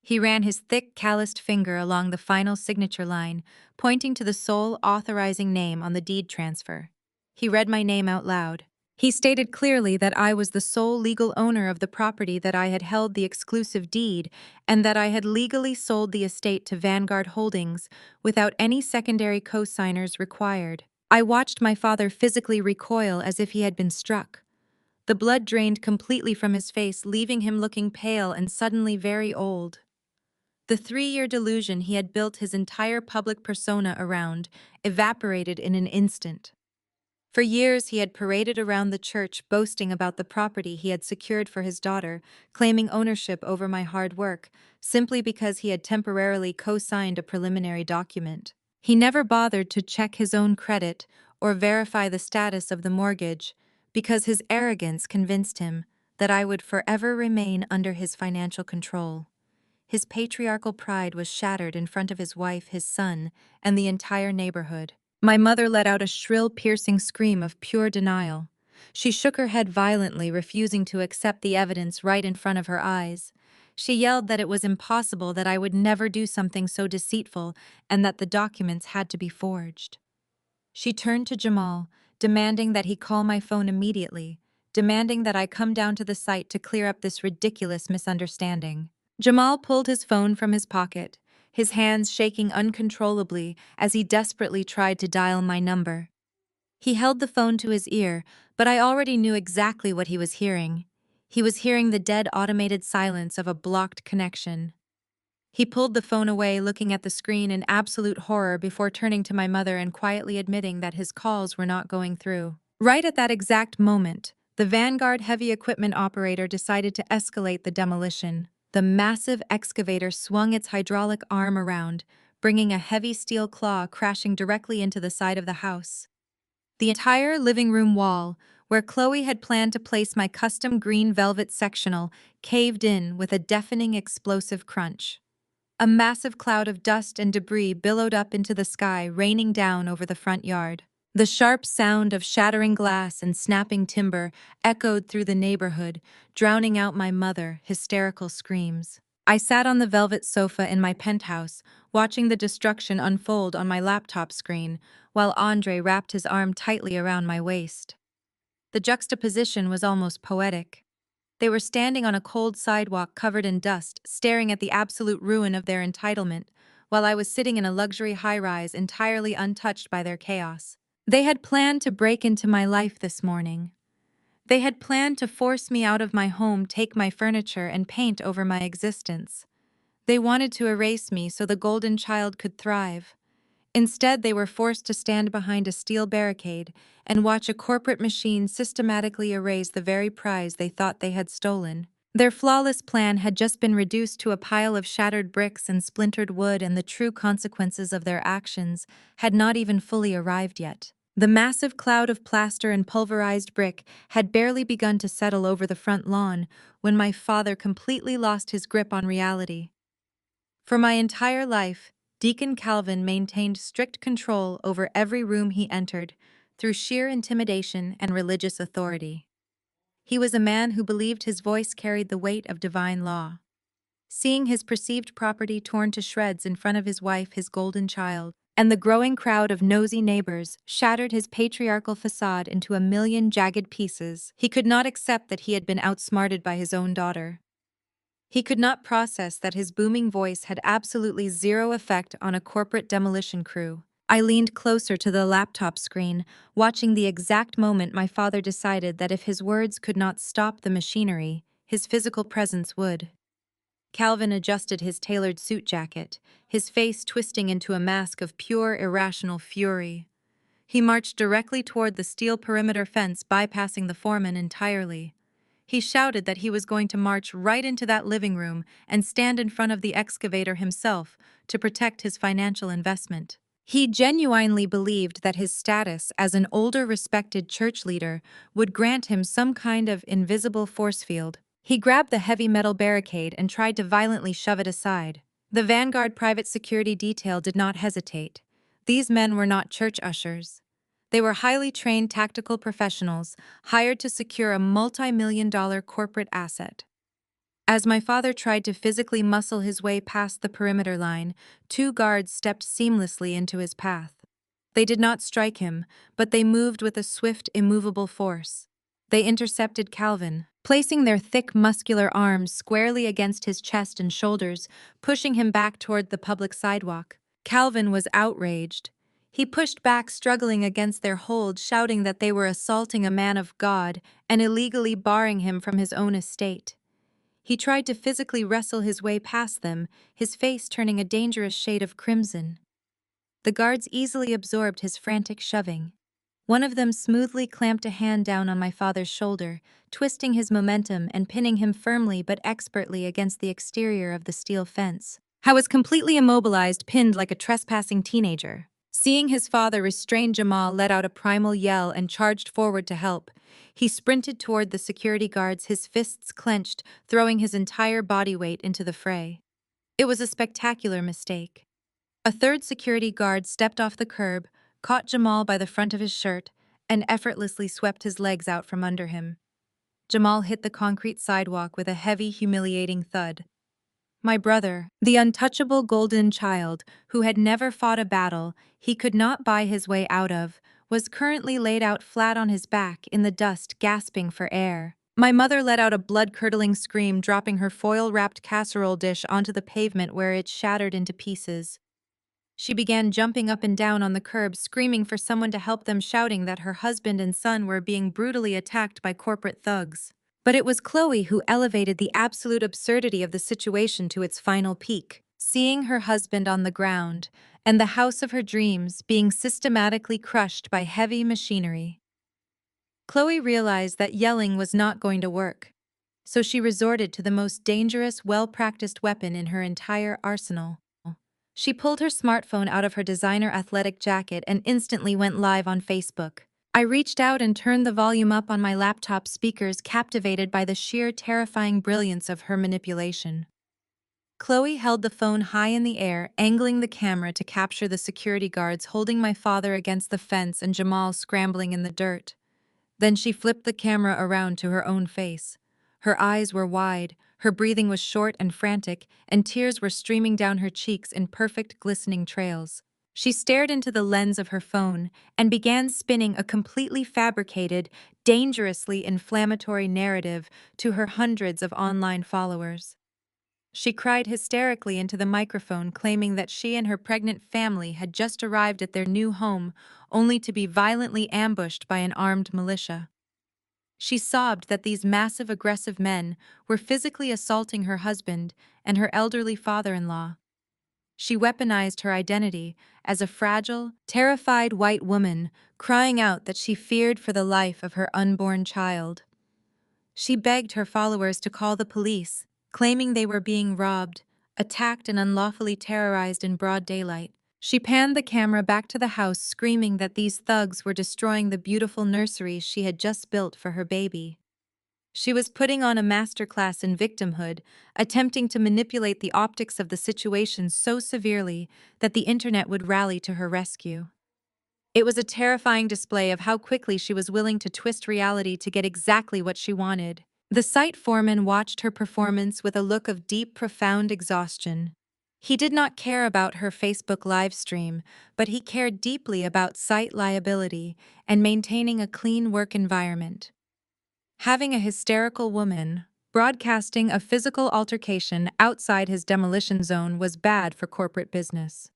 Speaker 1: He ran his thick, calloused finger along the final signature line, pointing to the sole authorizing name on the deed transfer. He read my name out loud. He stated clearly that I was the sole legal owner of the property, that I had held the exclusive deed, and that I had legally sold the estate to Vanguard Holdings without any secondary co-signers required. I watched my father physically recoil as if he had been struck. The blood drained completely from his face, leaving him looking pale and suddenly very old. The 3-year delusion he had built his entire public persona around evaporated in an instant. For years he had paraded around the church boasting about the property he had secured for his daughter, claiming ownership over my hard work, simply because he had temporarily co-signed a preliminary document. He never bothered to check his own credit or verify the status of the mortgage, because his arrogance convinced him that I would forever remain under his financial control. His patriarchal pride was shattered in front of his wife, his son, and the entire neighborhood. My mother let out a shrill, piercing scream of pure denial. She shook her head violently, refusing to accept the evidence right in front of her eyes. She yelled that it was impossible, that I would never do something so deceitful, and that the documents had to be forged. She turned to Jamal, demanding that he call my phone immediately, demanding that I come down to the site to clear up this ridiculous misunderstanding. Jamal pulled his phone from his pocket, his hands shaking uncontrollably as he desperately tried to dial my number. He held the phone to his ear, but I already knew exactly what he was hearing. He was hearing the dead automated silence of a blocked connection. He pulled the phone away, looking at the screen in absolute horror before turning to my mother and quietly admitting that his calls were not going through. Right at that exact moment, the Vanguard heavy equipment operator decided to escalate the demolition. The massive excavator swung its hydraulic arm around, bringing a heavy steel claw crashing directly into the side of the house. The entire living room wall, where Chloe had planned to place my custom green velvet sectional, caved in with a deafening explosive crunch. A massive cloud of dust and debris billowed up into the sky, raining down over the front yard. The sharp sound of shattering glass and snapping timber echoed through the neighborhood, drowning out my mother's hysterical screams. I sat on the velvet sofa in my penthouse, watching the destruction unfold on my laptop screen, while Andre wrapped his arm tightly around my waist. The juxtaposition was almost poetic. They were standing on a cold sidewalk covered in dust, staring at the absolute ruin of their entitlement, while I was sitting in a luxury high-rise entirely untouched by their chaos. They had planned to break into my life this morning. They had planned to force me out of my home, take my furniture, and paint over my existence. They wanted to erase me so the golden child could thrive. Instead, they were forced to stand behind a steel barricade and watch a corporate machine systematically erase the very prize they thought they had stolen. Their flawless plan had just been reduced to a pile of shattered bricks and splintered wood, and the true consequences of their actions had not even fully arrived yet. The massive cloud of plaster and pulverized brick had barely begun to settle over the front lawn when my father completely lost his grip on reality. For my entire life, Deacon Calvin maintained strict control over every room he entered through sheer intimidation and religious authority. He was a man who believed his voice carried the weight of divine law. Seeing his perceived property torn to shreds in front of his wife, his golden child, and the growing crowd of nosy neighbors shattered his patriarchal facade into a million jagged pieces, he could not accept that he had been outsmarted by his own daughter. He could not process that his booming voice had absolutely zero effect on a corporate demolition crew. I leaned closer to the laptop screen, watching the exact moment my father decided that if his words could not stop the machinery, his physical presence would. Calvin adjusted his tailored suit jacket, his face twisting into a mask of pure, irrational fury. He marched directly toward the steel perimeter fence, bypassing the foreman entirely. He shouted that he was going to march right into that living room and stand in front of the excavator himself to protect his financial investment. He genuinely believed that his status as an older, respected church leader would grant him some kind of invisible force field. He grabbed the heavy metal barricade and tried to violently shove it aside. The Vanguard private security detail did not hesitate. These men were not church ushers. They were highly trained tactical professionals hired to secure a multi-million-dollar corporate asset. As my father tried to physically muscle his way past the perimeter line, two guards stepped seamlessly into his path. They did not strike him, but they moved with a swift, immovable force. They intercepted Calvin, placing their thick, muscular arms squarely against his chest and shoulders, pushing him back toward the public sidewalk. Calvin was outraged. He pushed back, struggling against their hold, shouting that they were assaulting a man of God and illegally barring him from his own estate. He tried to physically wrestle his way past them, his face turning a dangerous shade of crimson. The guards easily absorbed his frantic shoving. One of them smoothly clamped a hand down on my father's shoulder, twisting his momentum and pinning him firmly but expertly against the exterior of the steel fence. I was completely immobilized, pinned like a trespassing teenager. Seeing his father restrain Jamal let out a primal yell and charged forward to help. He sprinted toward the security guards, his fists clenched, throwing his entire body weight into the fray. It was a spectacular mistake. A third security guard stepped off the curb, caught Jamal by the front of his shirt, and effortlessly swept his legs out from under him. Jamal hit the concrete sidewalk with a heavy, humiliating thud. My brother, the untouchable golden child who had never fought a battle he could not buy his way out of, was currently laid out flat on his back in the dust, gasping for air. My mother let out a blood-curdling scream, dropping her foil-wrapped casserole dish onto the pavement where it shattered into pieces. She began jumping up and down on the curb, screaming for someone to help them, shouting that her husband and son were being brutally attacked by corporate thugs. But it was Chloe who elevated the absolute absurdity of the situation to its final peak. Seeing her husband on the ground, and the house of her dreams being systematically crushed by heavy machinery, Chloe realized that yelling was not going to work. So she resorted to the most dangerous, well-practiced weapon in her entire arsenal. She pulled her smartphone out of her designer athletic jacket and instantly went live on Facebook. I reached out and turned the volume up on my laptop speakers, captivated by the sheer terrifying brilliance of her manipulation. Chloe held the phone high in the air, angling the camera to capture the security guards holding my father against the fence and Jamal scrambling in the dirt. Then she flipped the camera around to her own face. Her eyes were wide, her breathing was short and frantic, and tears were streaming down her cheeks in perfect, glistening trails. She stared into the lens of her phone and began spinning a completely fabricated, dangerously inflammatory narrative to her hundreds of online followers. She cried hysterically into the microphone, claiming that she and her pregnant family had just arrived at their new home, only to be violently ambushed by an armed militia. She sobbed that these massive, aggressive men were physically assaulting her husband and her elderly father-in-law. She weaponized her identity as a fragile, terrified white woman, crying out that she feared for the life of her unborn child. She begged her followers to call the police, claiming they were being robbed, attacked, and unlawfully terrorized in broad daylight. She panned the camera back to the house, screaming that these thugs were destroying the beautiful nursery she had just built for her baby. She was putting on a masterclass in victimhood, attempting to manipulate the optics of the situation so severely that the internet would rally to her rescue. It was a terrifying display of how quickly she was willing to twist reality to get exactly what she wanted. The site foreman watched her performance with a look of deep, profound exhaustion. He did not care about her Facebook live stream, but he cared deeply about site liability and maintaining a clean work environment. Having a hysterical woman broadcasting a physical altercation outside his demolition zone was bad for corporate business.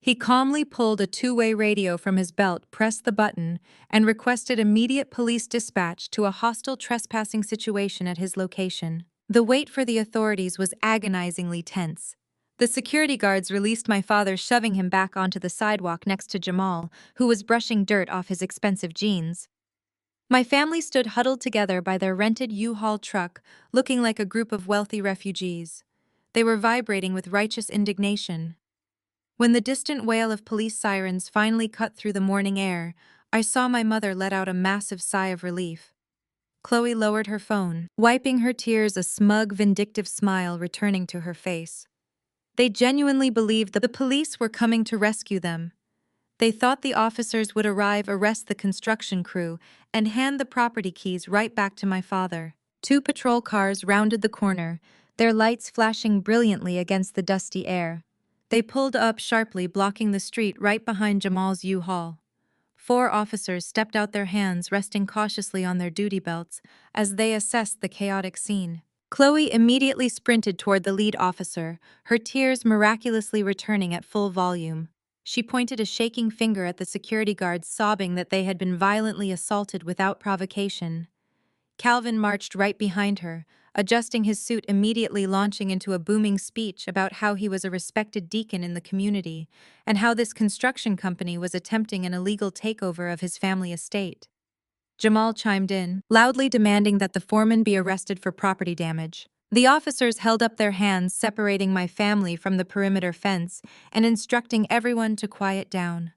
Speaker 1: He calmly pulled a two-way radio from his belt, pressed the button, and requested immediate police dispatch to a hostile trespassing situation at his location. The wait for the authorities was agonizingly tense. The security guards released my father, shoving him back onto the sidewalk next to Jamal, who was brushing dirt off his expensive jeans. My family stood huddled together by their rented U-Haul truck, looking like a group of wealthy refugees. They were vibrating with righteous indignation. When the distant wail of police sirens finally cut through the morning air, I saw my mother let out a massive sigh of relief. Chloe lowered her phone, wiping her tears, a smug, vindictive smile returning to her face. They genuinely believed that the police were coming to rescue them. They thought the officers would arrive, arrest the construction crew, and hand the property keys right back to my father. Two patrol cars rounded the corner, their lights flashing brilliantly against the dusty air. They pulled up sharply, blocking the street right behind Jamal's U-Haul. 4 officers stepped out, their hands resting cautiously on their duty belts as they assessed the chaotic scene. Chloe immediately sprinted toward the lead officer, her tears miraculously returning at full volume. She pointed a shaking finger at the security guards, sobbing that they had been violently assaulted without provocation. Calvin marched right behind her, adjusting his suit, immediately launching into a booming speech about how he was a respected deacon in the community and how this construction company was attempting an illegal takeover of his family estate. Jamal chimed in, loudly demanding that the foreman be arrested for property damage. The officers held up their hands, separating my family from the perimeter fence and instructing everyone to quiet down.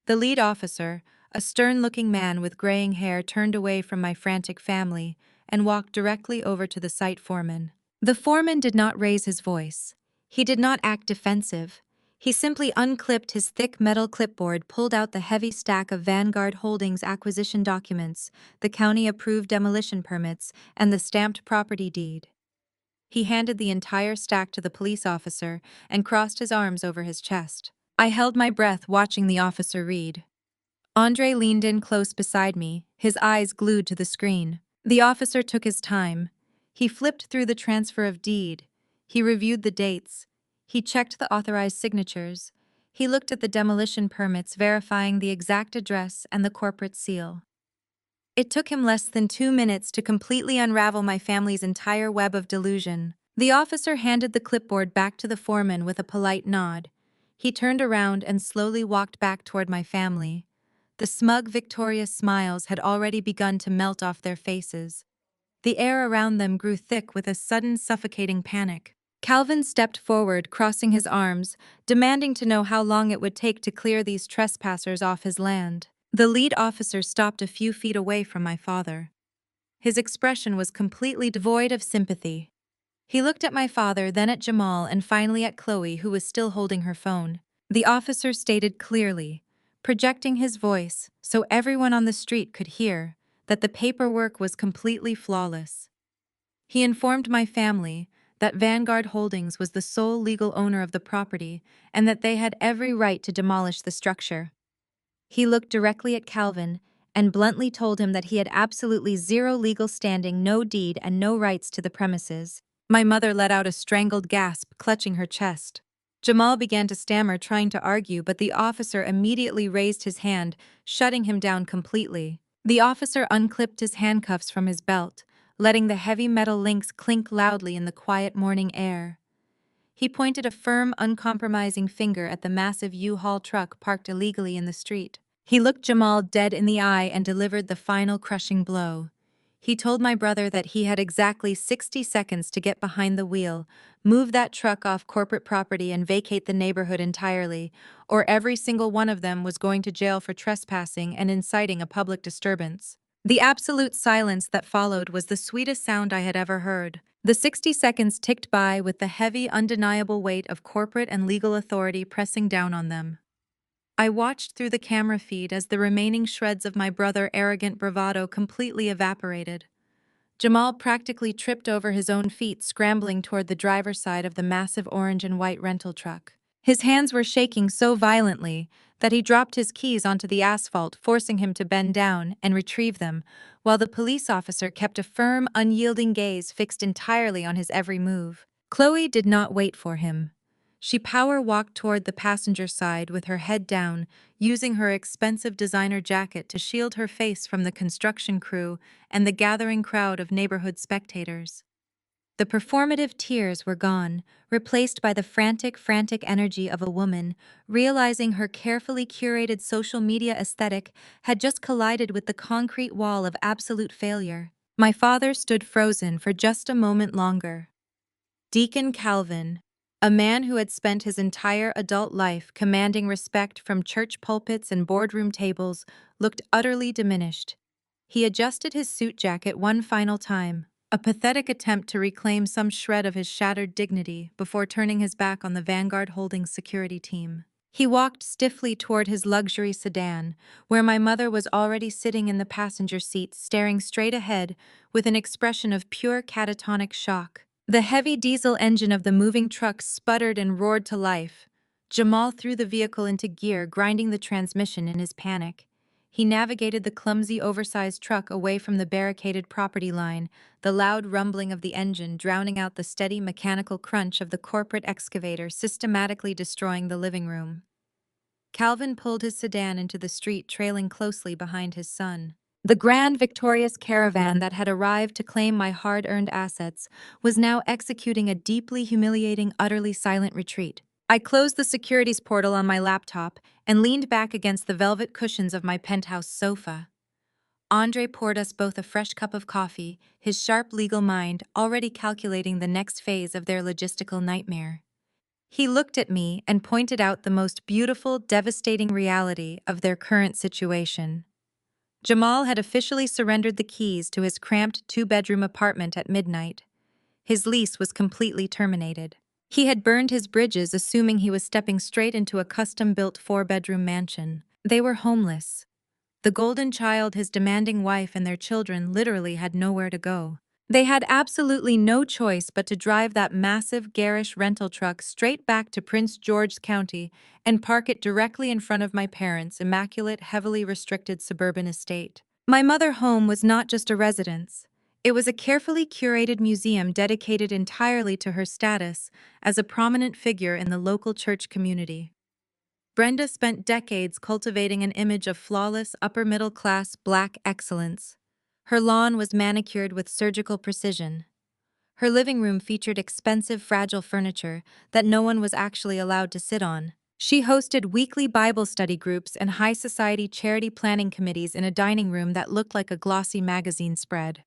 Speaker 1: The lead officer, a stern-looking man with graying hair, turned away from my frantic family and walked directly over to the site foreman. The foreman did not raise his voice. He did not act defensive. He simply unclipped his thick metal clipboard, pulled out the heavy stack of Vanguard Holdings acquisition documents, the county-approved demolition permits, and the stamped property deed. He handed the entire stack to the police officer and crossed his arms over his chest. I held my breath, watching the officer read. Andre leaned in close beside me, his eyes glued to the screen. The officer took his time. He flipped through the transfer of deed. He reviewed the dates. He checked the authorized signatures. He looked at the demolition permits, verifying the exact address and the corporate seal. It took him less than 2 minutes to completely unravel my family's entire web of delusion. The officer handed the clipboard back to the foreman with a polite nod. He turned around and slowly walked back toward my family. The smug, victorious smiles had already begun to melt off their faces. The air around them grew thick with a sudden, suffocating panic. Calvin stepped forward, crossing his arms, demanding to know how long it would take to clear these trespassers off his land. The lead officer stopped a few feet away from my father. His expression was completely devoid of sympathy. He looked at my father, then at Jamal, and finally at Chloe, who was still holding her phone. The officer stated clearly, projecting his voice so everyone on the street could hear, that the paperwork was completely flawless. He informed my family that Vanguard Holdings was the sole legal owner of the property and that they had every right to demolish the structure. He looked directly at Calvin and bluntly told him that he had absolutely zero legal standing, no deed, and no rights to the premises. My mother let out a strangled gasp, clutching her chest. Jamal began to stammer, trying to argue, but the officer immediately raised his hand, shutting him down completely. The officer unclipped his handcuffs from his belt, letting the heavy metal links clink loudly in the quiet morning air. He pointed a firm, uncompromising finger at the massive U-Haul truck parked illegally in the street. He looked Jamal dead in the eye and delivered the final crushing blow. He told my brother that he had exactly 60 seconds to get behind the wheel, move that truck off corporate property and vacate the neighborhood entirely, or every single one of them was going to jail for trespassing and inciting a public disturbance. The absolute silence that followed was the sweetest sound I had ever heard. The 60 seconds ticked by with the heavy, undeniable weight of corporate and legal authority pressing down on them. I watched through the camera feed as the remaining shreds of my brother's arrogant bravado completely evaporated. Jamal practically tripped over his own feet, scrambling toward the driver's side of the massive orange and white rental truck. His hands were shaking so violently that he dropped his keys onto the asphalt, forcing him to bend down and retrieve them, while the police officer kept a firm, unyielding gaze fixed entirely on his every move. Chloe did not wait for him. She power walked toward the passenger side with her head down, using her expensive designer jacket to shield her face from the construction crew and the gathering crowd of neighborhood spectators. The performative tears were gone, replaced by the frantic energy of a woman, realizing her carefully curated social media aesthetic had just collided with the concrete wall of absolute failure. My father stood frozen for just a moment longer. Deacon Calvin, a man who had spent his entire adult life commanding respect from church pulpits and boardroom tables, looked utterly diminished. He adjusted his suit jacket one final time, a pathetic attempt to reclaim some shred of his shattered dignity before turning his back on the Vanguard Holdings security team. He walked stiffly toward his luxury sedan, where my mother was already sitting in the passenger seat, staring straight ahead with an expression of pure catatonic shock. The heavy diesel engine of the moving truck sputtered and roared to life. Jamal threw the vehicle into gear, grinding the transmission in his panic. He navigated the clumsy, oversized truck away from the barricaded property line, the loud rumbling of the engine drowning out the steady mechanical crunch of the corporate excavator systematically destroying the living room. Calvin pulled his sedan into the street, trailing closely behind his son. The grand, victorious caravan that had arrived to claim my hard-earned assets was now executing a deeply humiliating, utterly silent retreat. I closed the securities portal on my laptop and leaned back against the velvet cushions of my penthouse sofa. Andre poured us both a fresh cup of coffee, his sharp legal mind already calculating the next phase of their logistical nightmare. He looked at me and pointed out the most beautiful, devastating reality of their current situation. Jamal had officially surrendered the keys to his cramped two-bedroom apartment at midnight. His lease was completely terminated. He had burned his bridges, assuming he was stepping straight into a custom-built four-bedroom mansion. They were homeless. The golden child, his demanding wife, and their children literally had nowhere to go. They had absolutely no choice but to drive that massive, garish rental truck straight back to Prince George's County and park it directly in front of my parents' immaculate, heavily restricted suburban estate. My mother home was not just a residence. It was a carefully curated museum dedicated entirely to her status as a prominent figure in the local church community. Brenda spent decades cultivating an image of flawless, upper-middle-class Black excellence. Her lawn was manicured with surgical precision. Her living room featured expensive, fragile furniture that no one was actually allowed to sit on. She hosted weekly Bible study groups and high society charity planning committees in a dining room that looked like a glossy magazine spread.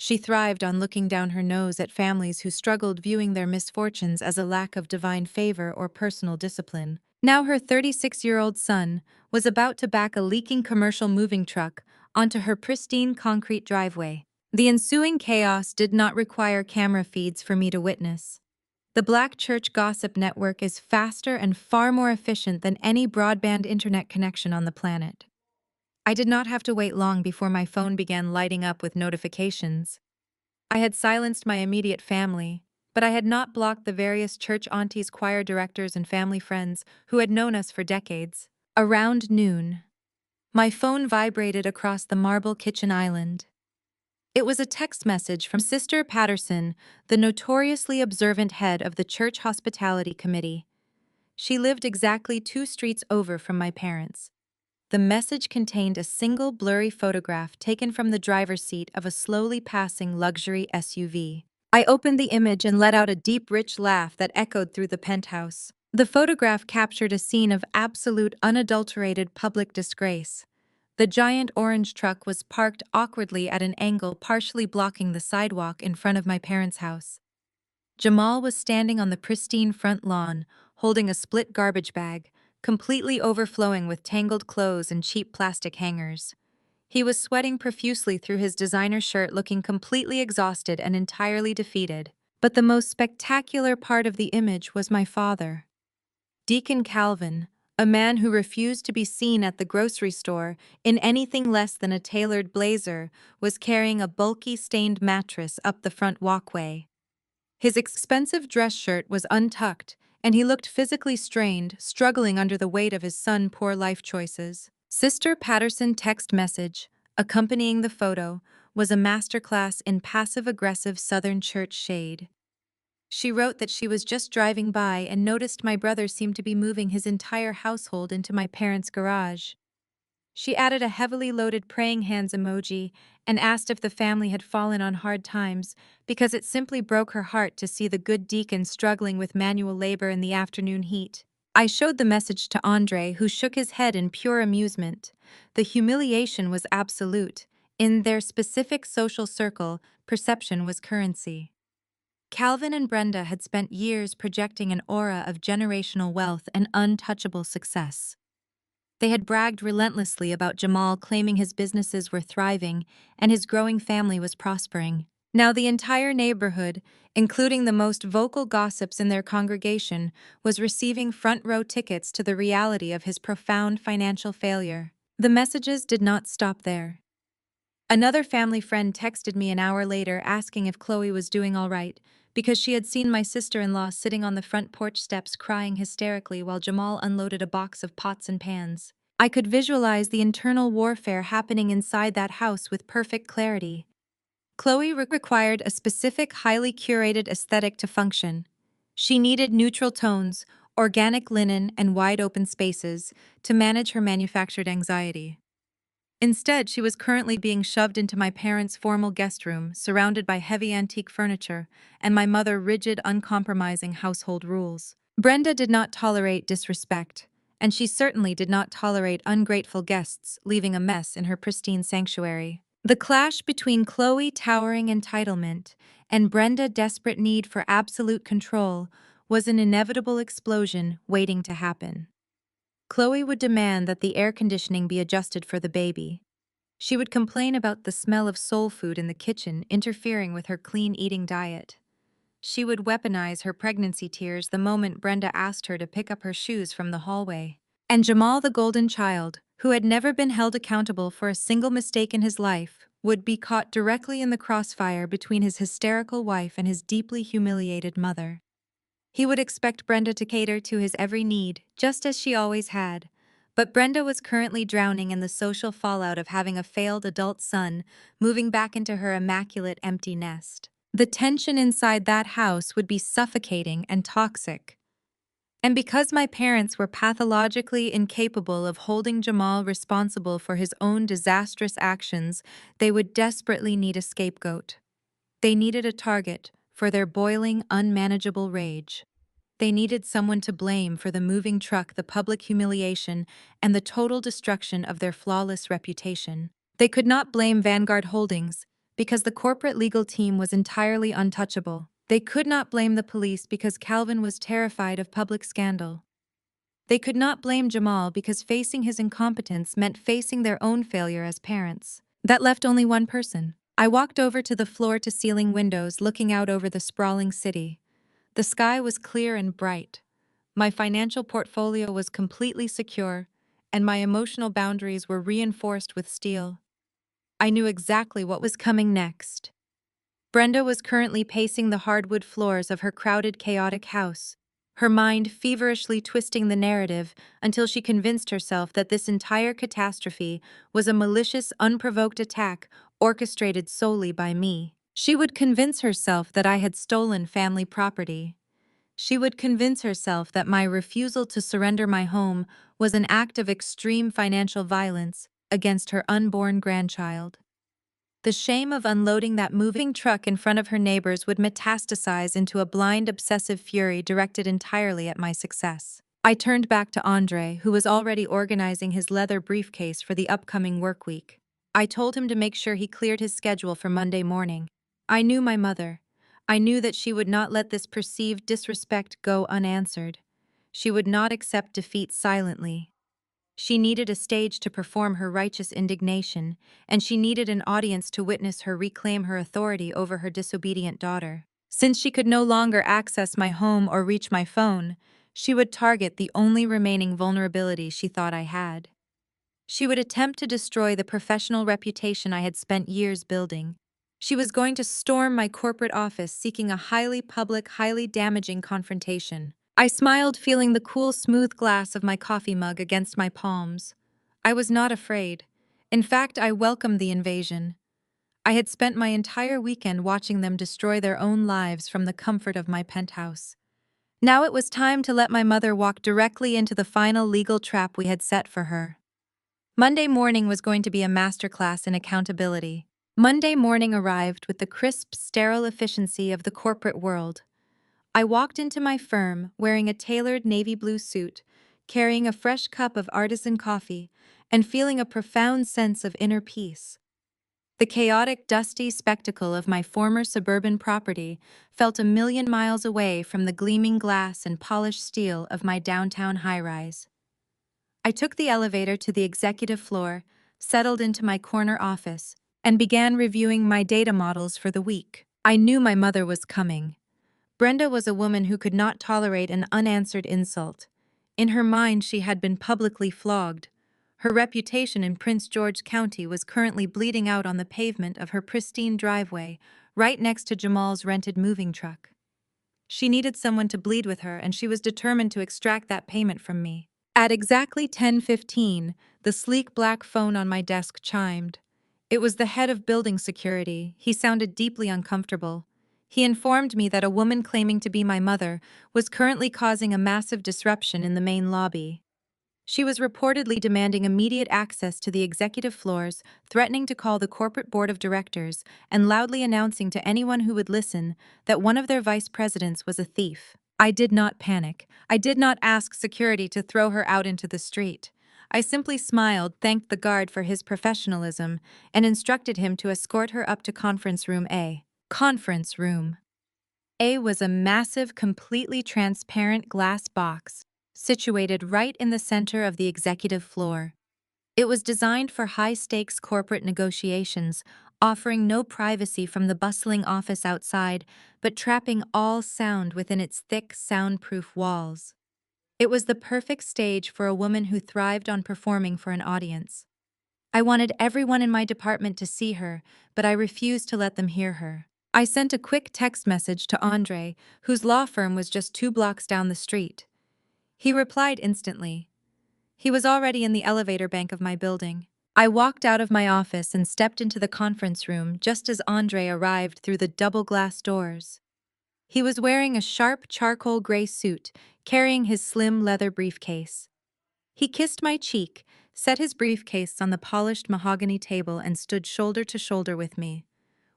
Speaker 1: She thrived on looking down her nose at families who struggled, viewing their misfortunes as a lack of divine favor or personal discipline. Now her 36-year-old son was about to back a leaking commercial moving truck onto her pristine concrete driveway. The ensuing chaos did not require camera feeds for me to witness. The Black Church Gossip Network is faster and far more efficient than any broadband internet connection on the planet. I did not have to wait long before my phone began lighting up with notifications. I had silenced my immediate family, but I had not blocked the various church aunties, choir directors, and family friends who had known us for decades. Around noon, my phone vibrated across the marble kitchen island. It was a text message from Sister Patterson, the notoriously observant head of the church hospitality committee. She lived exactly 2 streets over from my parents. The message contained a single blurry photograph taken from the driver's seat of a slowly passing luxury SUV. I opened the image and let out a deep, rich laugh that echoed through the penthouse. The photograph captured a scene of absolute, unadulterated public disgrace. The giant orange truck was parked awkwardly at an angle, partially blocking the sidewalk in front of my parents' house. Jamal was standing on the pristine front lawn, holding a split garbage bag, completely overflowing with tangled clothes and cheap plastic hangers. He was sweating profusely through his designer shirt, looking completely exhausted and entirely defeated. But the most spectacular part of the image was my father. Deacon Calvin, a man who refused to be seen at the grocery store in anything less than a tailored blazer, was carrying a bulky stained mattress up the front walkway. His expensive dress shirt was untucked, and he looked physically strained, struggling under the weight of his son's poor life choices. Sister Patterson text message, accompanying the photo, was a masterclass in passive-aggressive Southern church shade. She wrote that she was just driving by and noticed my brother seemed to be moving his entire household into my parents' garage. She added a heavily loaded praying hands emoji and asked if the family had fallen on hard times because it simply broke her heart to see the good deacon struggling with manual labor in the afternoon heat. I showed the message to Andre, who shook his head in pure amusement. The humiliation was absolute. In their specific social circle, perception was currency. Calvin and Brenda had spent years projecting an aura of generational wealth and untouchable success. They had bragged relentlessly about Jamal, claiming his businesses were thriving and his growing family was prospering. Now the entire neighborhood, including the most vocal gossips in their congregation, was receiving front-row tickets to the reality of his profound financial failure. The messages did not stop there. Another family friend texted me an hour later asking if Chloe was doing all right, because she had seen my sister-in-law sitting on the front porch steps crying hysterically while Jamal unloaded a box of pots and pans. I could visualize the internal warfare happening inside that house with perfect clarity. Chloe required a specific, highly curated aesthetic to function. She needed neutral tones, organic linen, and wide-open spaces to manage her manufactured anxiety. Instead, she was currently being shoved into my parents' formal guest room, surrounded by heavy antique furniture, and my mother's rigid, uncompromising household rules. Brenda did not tolerate disrespect, and she certainly did not tolerate ungrateful guests leaving a mess in her pristine sanctuary. The clash between Chloe towering entitlement and Brenda's desperate need for absolute control was an inevitable explosion waiting to happen. Chloe would demand that the air conditioning be adjusted for the baby. She would complain about the smell of soul food in the kitchen interfering with her clean eating diet. She would weaponize her pregnancy tears the moment Brenda asked her to pick up her shoes from the hallway. And Jamal, the golden child, who had never been held accountable for a single mistake in his life, would be caught directly in the crossfire between his hysterical wife and his deeply humiliated mother. He would expect Brenda to cater to his every need, just as she always had. But Brenda was currently drowning in the social fallout of having a failed adult son, moving back into her immaculate empty nest. The tension inside that house would be suffocating and toxic. And because my parents were pathologically incapable of holding Jamal responsible for his own disastrous actions, they would desperately need a scapegoat. They needed a target for their boiling, unmanageable rage. They needed someone to blame for the moving truck, the public humiliation, and the total destruction of their flawless reputation. They could not blame Vanguard Holdings because the corporate legal team was entirely untouchable. They could not blame the police because Calvin was terrified of public scandal. They could not blame Jamal because facing his incompetence meant facing their own failure as parents. That left only one person. I walked over to the floor-to-ceiling windows looking out over the sprawling city. The sky was clear and bright. My financial portfolio was completely secure, and my emotional boundaries were reinforced with steel. I knew exactly what was coming next. Brenda was currently pacing the hardwood floors of her crowded, chaotic house, her mind feverishly twisting the narrative until she convinced herself that this entire catastrophe was a malicious, unprovoked attack orchestrated solely by me. She would convince herself that I had stolen family property. She would convince herself that my refusal to surrender my home was an act of extreme financial violence against her unborn grandchild. The shame of unloading that moving truck in front of her neighbors would metastasize into a blind, obsessive fury directed entirely at my success. I turned back to Andre, who was already organizing his leather briefcase for the upcoming work week. I told him to make sure he cleared his schedule for Monday morning. I knew my mother. I knew that she would not let this perceived disrespect go unanswered. She would not accept defeat silently. She needed a stage to perform her righteous indignation, and she needed an audience to witness her reclaim her authority over her disobedient daughter. Since she could no longer access my home or reach my phone, she would target the only remaining vulnerability she thought I had. She would attempt to destroy the professional reputation I had spent years building. She was going to storm my corporate office seeking a highly public, highly damaging confrontation. I smiled, feeling the cool, smooth glass of my coffee mug against my palms. I was not afraid. In fact, I welcomed the invasion. I had spent my entire weekend watching them destroy their own lives from the comfort of my penthouse. Now it was time to let my mother walk directly into the final legal trap we had set for her. Monday morning was going to be a masterclass in accountability. Monday morning arrived with the crisp, sterile efficiency of the corporate world. I walked into my firm wearing a tailored navy blue suit, carrying a fresh cup of artisan coffee, and feeling a profound sense of inner peace. The chaotic, dusty spectacle of my former suburban property felt a million miles away from the gleaming glass and polished steel of my downtown high-rise. I took the elevator to the executive floor, settled into my corner office, and began reviewing my data models for the week. I knew my mother was coming. Brenda was a woman who could not tolerate an unanswered insult. In her mind, she had been publicly flogged. Her reputation in Prince George County was currently bleeding out on the pavement of her pristine driveway, right next to Jamal's rented moving truck. She needed someone to bleed with her, and she was determined to extract that payment from me. At exactly 10:15, the sleek black phone on my desk chimed. It was the head of building security. He sounded deeply uncomfortable. He informed me that a woman claiming to be my mother was currently causing a massive disruption in the main lobby. She was reportedly demanding immediate access to the executive floors, threatening to call the corporate board of directors, and loudly announcing to anyone who would listen that one of their vice presidents was a thief. I did not panic. I did not ask security to throw her out into the street. I simply smiled, thanked the guard for his professionalism, and instructed him to escort her up to Conference Room A. Conference Room A was a massive, completely transparent glass box, situated right in the center of the executive floor. It was designed for high-stakes corporate negotiations, offering no privacy from the bustling office outside, but trapping all sound within its thick, soundproof walls. It was the perfect stage for a woman who thrived on performing for an audience. I wanted everyone in my department to see her, but I refused to let them hear her. I sent a quick text message to Andre, whose law firm was just 2 blocks down the street. He replied instantly. He was already in the elevator bank of my building. I walked out of my office and stepped into the conference room just as Andre arrived through the double glass doors. He was wearing a sharp charcoal gray suit, carrying his slim leather briefcase. He kissed my cheek, set his briefcase on the polished mahogany table, and stood shoulder to shoulder with me.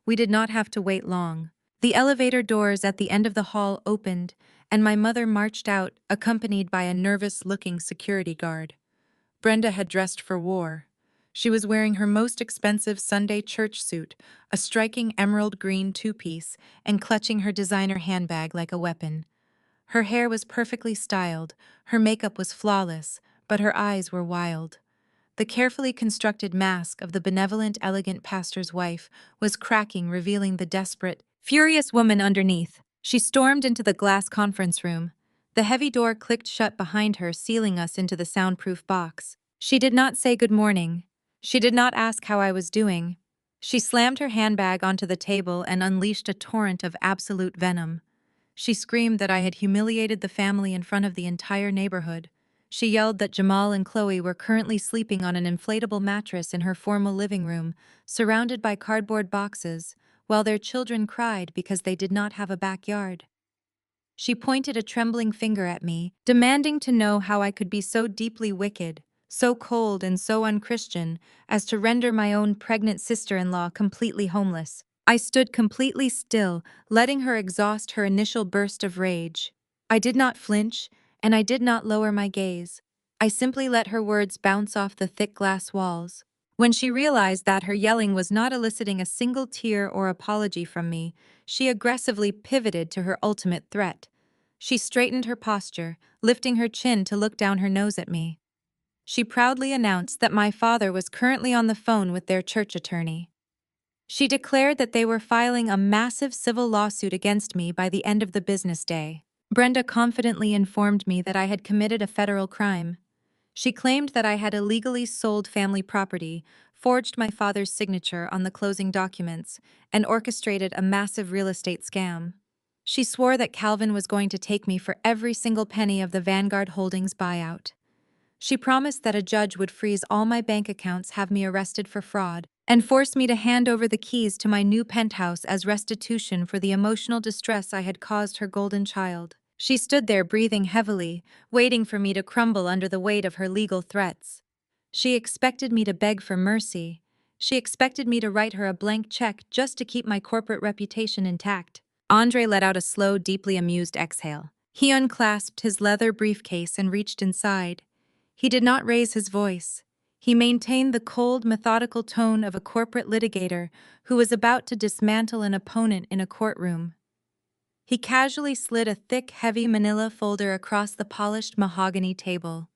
Speaker 1: We did not have to wait long. The elevator doors at the end of the hall opened, and my mother marched out, accompanied by a nervous-looking security guard. Brenda had dressed for war. She was wearing her most expensive Sunday church suit, a striking emerald green two-piece, and clutching her designer handbag like a weapon. Her hair was perfectly styled, her makeup was flawless, but her eyes were wild. The carefully constructed mask of the benevolent, elegant pastor's wife was cracking, revealing the desperate, furious woman underneath. She stormed into the glass conference room. The heavy door clicked shut behind her, sealing us into the soundproof box. She did not say good morning. She did not ask how I was doing. She slammed her handbag onto the table and unleashed a torrent of absolute venom. She screamed that I had humiliated the family in front of the entire neighborhood. She yelled that Jamal and Chloe were currently sleeping on an inflatable mattress in her formal living room, surrounded by cardboard boxes, while their children cried because they did not have a backyard. She pointed a trembling finger at me, demanding to know how I could be so deeply wicked, so cold and so unchristian as to render my own pregnant sister-in-law completely homeless. I stood completely still, letting her exhaust her initial burst of rage. I did not flinch, and I did not lower my gaze. I simply let her words bounce off the thick glass walls. When she realized that her yelling was not eliciting a single tear or apology from me, she aggressively pivoted to her ultimate threat. She straightened her posture, lifting her chin to look down her nose at me. She proudly announced that my father was currently on the phone with their church attorney. She declared that they were filing a massive civil lawsuit against me by the end of the business day. Brenda confidently informed me that I had committed a federal crime. She claimed that I had illegally sold family property, forged my father's signature on the closing documents, and orchestrated a massive real estate scam. She swore that Calvin was going to take me for every single penny of the Vanguard Holdings buyout. She promised that a judge would freeze all my bank accounts, have me arrested for fraud, and force me to hand over the keys to my new penthouse as restitution for the emotional distress I had caused her golden child. She stood there breathing heavily, waiting for me to crumble under the weight of her legal threats. She expected me to beg for mercy. She expected me to write her a blank check just to keep my corporate reputation intact. Andre let out a slow, deeply amused exhale. He unclasped his leather briefcase and reached inside. He did not raise his voice. He maintained the cold, methodical tone of a corporate litigator who was about to dismantle an opponent in a courtroom. He casually slid a thick, heavy manila folder across the polished mahogany table.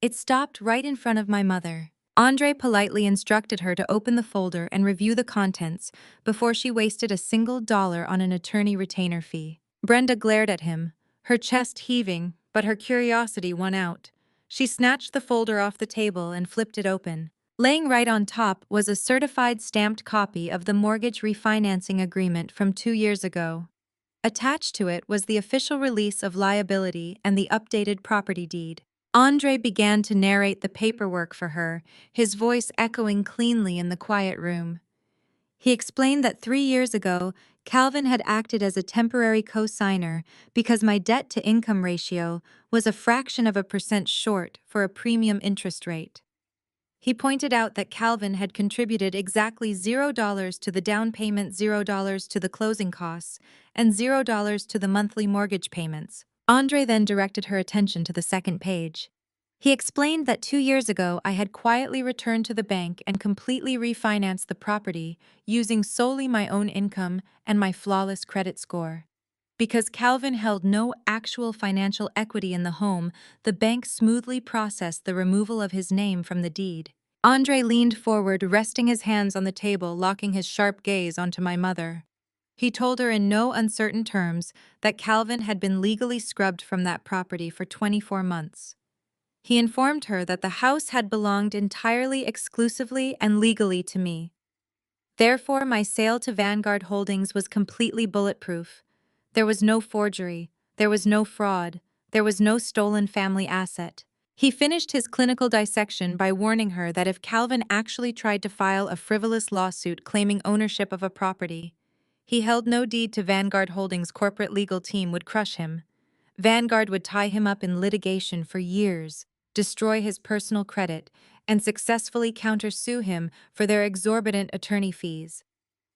Speaker 1: It stopped right in front of my mother. Andre politely instructed her to open the folder and review the contents before she wasted a single dollar on an attorney retainer fee. Brenda glared at him, her chest heaving, but her curiosity won out. She snatched the folder off the table and flipped it open. Laying right on top was a certified stamped copy of the mortgage refinancing agreement from 2 years ago. Attached to it was the official release of liability and the updated property deed. Andre began to narrate the paperwork for her, his voice echoing cleanly in the quiet room. He explained that 3 years ago, Calvin had acted as a temporary co-signer because my debt-to-income ratio was a fraction of a percent short for a premium interest rate. He pointed out that Calvin had contributed exactly $0 to the down payment, $0 to the closing costs, and $0 to the monthly mortgage payments. Andre then directed her attention to the second page. He explained that 2 years ago I had quietly returned to the bank and completely refinanced the property using solely my own income and my flawless credit score. Because Calvin held no actual financial equity in the home, the bank smoothly processed the removal of his name from the deed. Andre leaned forward, resting his hands on the table, locking his sharp gaze onto my mother. He told her in no uncertain terms that Calvin had been legally scrubbed from that property for 24 months. He informed her that the house had belonged entirely, exclusively, and legally to me. Therefore, my sale to Vanguard Holdings was completely bulletproof. There was no forgery, there was no fraud, there was no stolen family asset. He finished his clinical dissection by warning her that if Calvin actually tried to file a frivolous lawsuit claiming ownership of a property, he held no deed to Vanguard Holdings' corporate legal team would crush him. Vanguard would tie him up in litigation for years, destroy his personal credit, and successfully countersue him for their exorbitant attorney fees.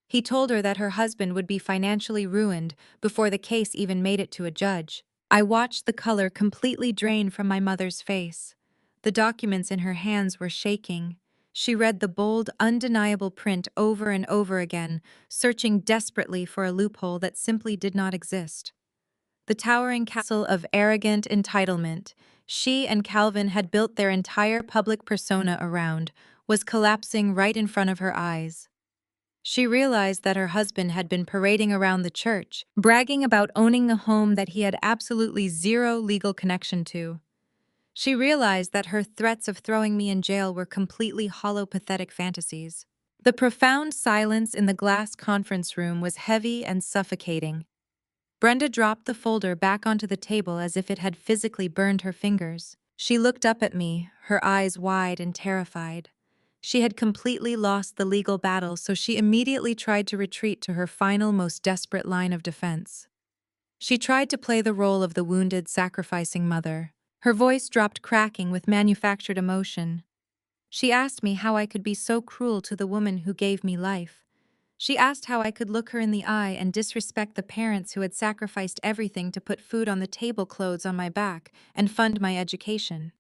Speaker 1: He told her that her husband would be financially ruined before the case even made it to a judge. I watched the color completely drain from my mother's face. The documents in her hands were shaking. She read the bold, undeniable print over and over again, searching desperately for a loophole that simply did not exist. The towering castle of arrogant entitlement she and Calvin had built their entire public persona around was collapsing right in front of her eyes. She realized that her husband had been parading around the church, bragging about owning a home that he had absolutely zero legal connection to. She realized that her threats of throwing me in jail were completely hollow, pathetic fantasies. The profound silence in the glass conference room was heavy and suffocating. Brenda dropped the folder back onto the table as if it had physically burned her fingers. She looked up at me, her eyes wide and terrified. She had completely lost the legal battle, so she immediately tried to retreat to her final, most desperate line of defense. She tried to play the role of the wounded, sacrificing mother. Her voice dropped cracking with manufactured emotion. She asked me how I could be so cruel to the woman who gave me life. She asked how I could look her in the eye and disrespect the parents who had sacrificed everything to put food on the table, clothes on my back, and fund my education.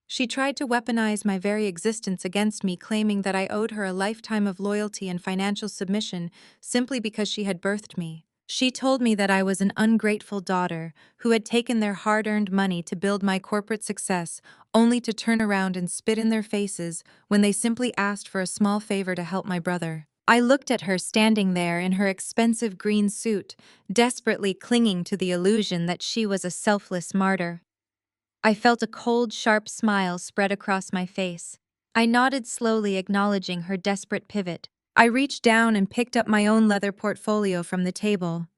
Speaker 1: She tried to weaponize my very existence against me, claiming that I owed her a lifetime of loyalty and financial submission simply because she had birthed me. She told me that I was an ungrateful daughter who had taken their hard-earned money to build my corporate success, only to turn around and spit in their faces when they simply asked for a small favor to help my brother. I looked at her standing there in her expensive green suit, desperately clinging to the illusion that she was a selfless martyr. I felt a cold, sharp smile spread across my face. I nodded slowly, acknowledging her desperate pivot. I reached down and picked up my own leather portfolio from the table.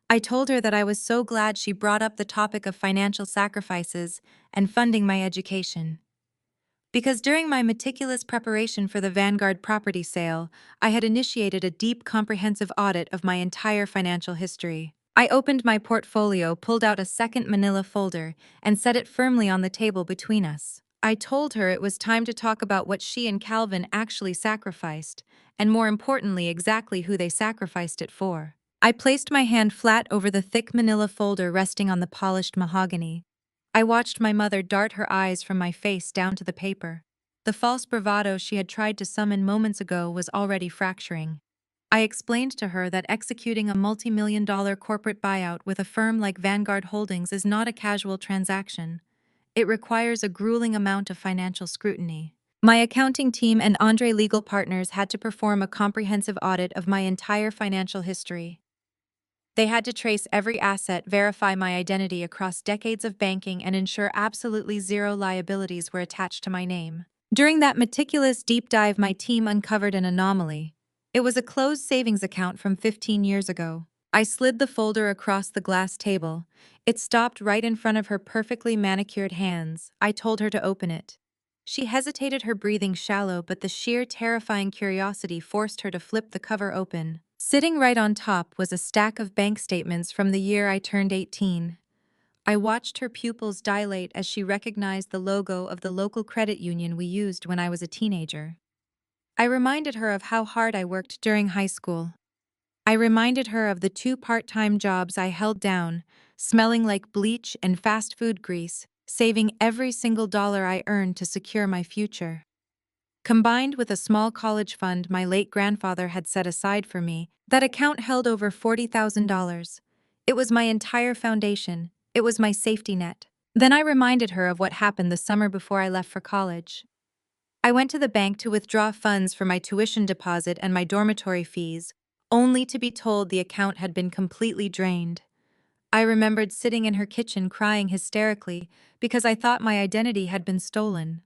Speaker 1: I told her that I was so glad she brought up the topic of financial sacrifices and funding my education. Because during my meticulous preparation for the Vanguard property sale, I had initiated a deep, comprehensive audit of my entire financial history. I opened my portfolio, pulled out a second manila folder, and set it firmly on the table between us. I told her it was time to talk about what she and Calvin actually sacrificed, and more importantly, exactly who they sacrificed it for. I placed my hand flat over the thick manila folder resting on the polished mahogany. I watched my mother dart her eyes from my face down to the paper. The false bravado she had tried to summon moments ago was already fracturing. I explained to her that executing a multi-million-dollar corporate buyout with a firm like Vanguard Holdings is not a casual transaction. It requires a grueling amount of financial scrutiny. My accounting team and Andre legal partners had to perform a comprehensive audit of my entire financial history. They had to trace every asset, verify my identity across decades of banking, and ensure absolutely zero liabilities were attached to my name. During that meticulous deep dive, my team uncovered an anomaly. It was a closed savings account from 15 years ago. I slid the folder across the glass table. It stopped right in front of her perfectly manicured hands. I told her to open it. She hesitated, her breathing shallow, but the sheer terrifying curiosity forced her to flip the cover open. Sitting right on top was a stack of bank statements from the year I turned 18. I watched her pupils dilate as she recognized the logo of the local credit union we used when I was a teenager. I reminded her of how hard I worked during high school. I reminded her of the 2 part-time jobs I held down, smelling like bleach and fast food grease, saving every single dollar I earned to secure my future. Combined with a small college fund my late grandfather had set aside for me, that account held over $40,000. It was my entire foundation. It was my safety net. Then I reminded her of what happened the summer before I left for college. I went to the bank to withdraw funds for my tuition deposit and my dormitory fees, only to be told the account had been completely drained. I remembered sitting in her kitchen crying hysterically because I thought my identity had been stolen.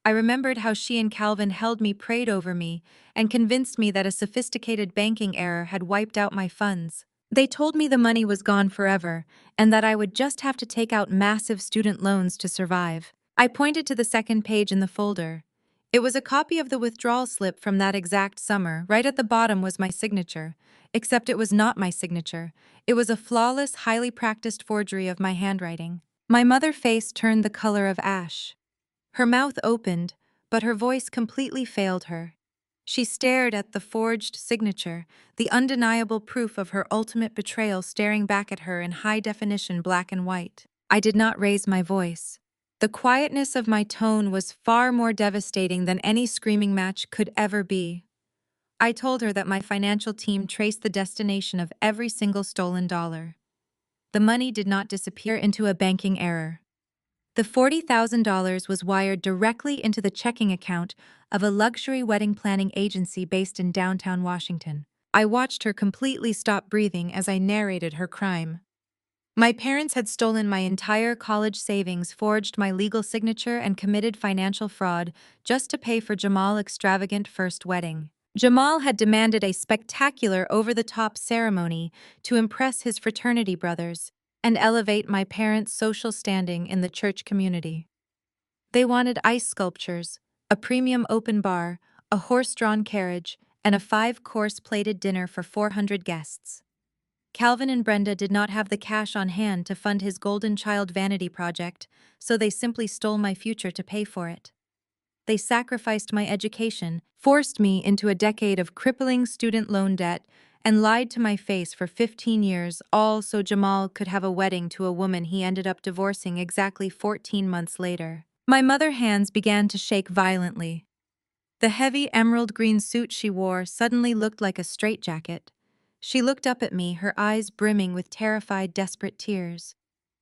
Speaker 1: I remembered how she and Calvin held me, prayed over me, and convinced me that a sophisticated banking error had wiped out my funds. They told me the money was gone forever, and that I would just have to take out massive student loans to survive. I pointed to the second page in the folder. It was a copy of the withdrawal slip from that exact summer. Right at the bottom was my signature, except it was not my signature. It was a flawless, highly practiced forgery of my handwriting. My mother's face turned the color of ash. Her mouth opened, but her voice completely failed her. She stared at the forged signature, the undeniable proof of her ultimate betrayal staring back at her in high-definition black and white. I did not raise my voice. The quietness of my tone was far more devastating than any screaming match could ever be. I told her that my financial team traced the destination of every single stolen dollar. The money did not disappear into a banking error. The $40,000 was wired directly into the checking account of a luxury wedding planning agency based in downtown Washington. I watched her completely stop breathing as I narrated her crime. My parents had stolen my entire college savings, forged my legal signature, and committed financial fraud just to pay for Jamal's extravagant first wedding. Jamal had demanded a spectacular, over-the-top ceremony to impress his fraternity brothers and elevate my parents' social standing in the church community. They wanted ice sculptures, a premium open bar, a horse-drawn carriage, and a 5-course plated dinner for 400 guests. Calvin and Brenda did not have the cash on hand to fund his golden child vanity project, so they simply stole my future to pay for it. They sacrificed my education, forced me into a decade of crippling student loan debt, and lied to my face for 15 years, all so Jamal could have a wedding to a woman he ended up divorcing exactly 14 months later. My mother's hands began to shake violently. The heavy emerald green suit she wore suddenly looked like a straitjacket. She looked up at me, her eyes brimming with terrified, desperate tears.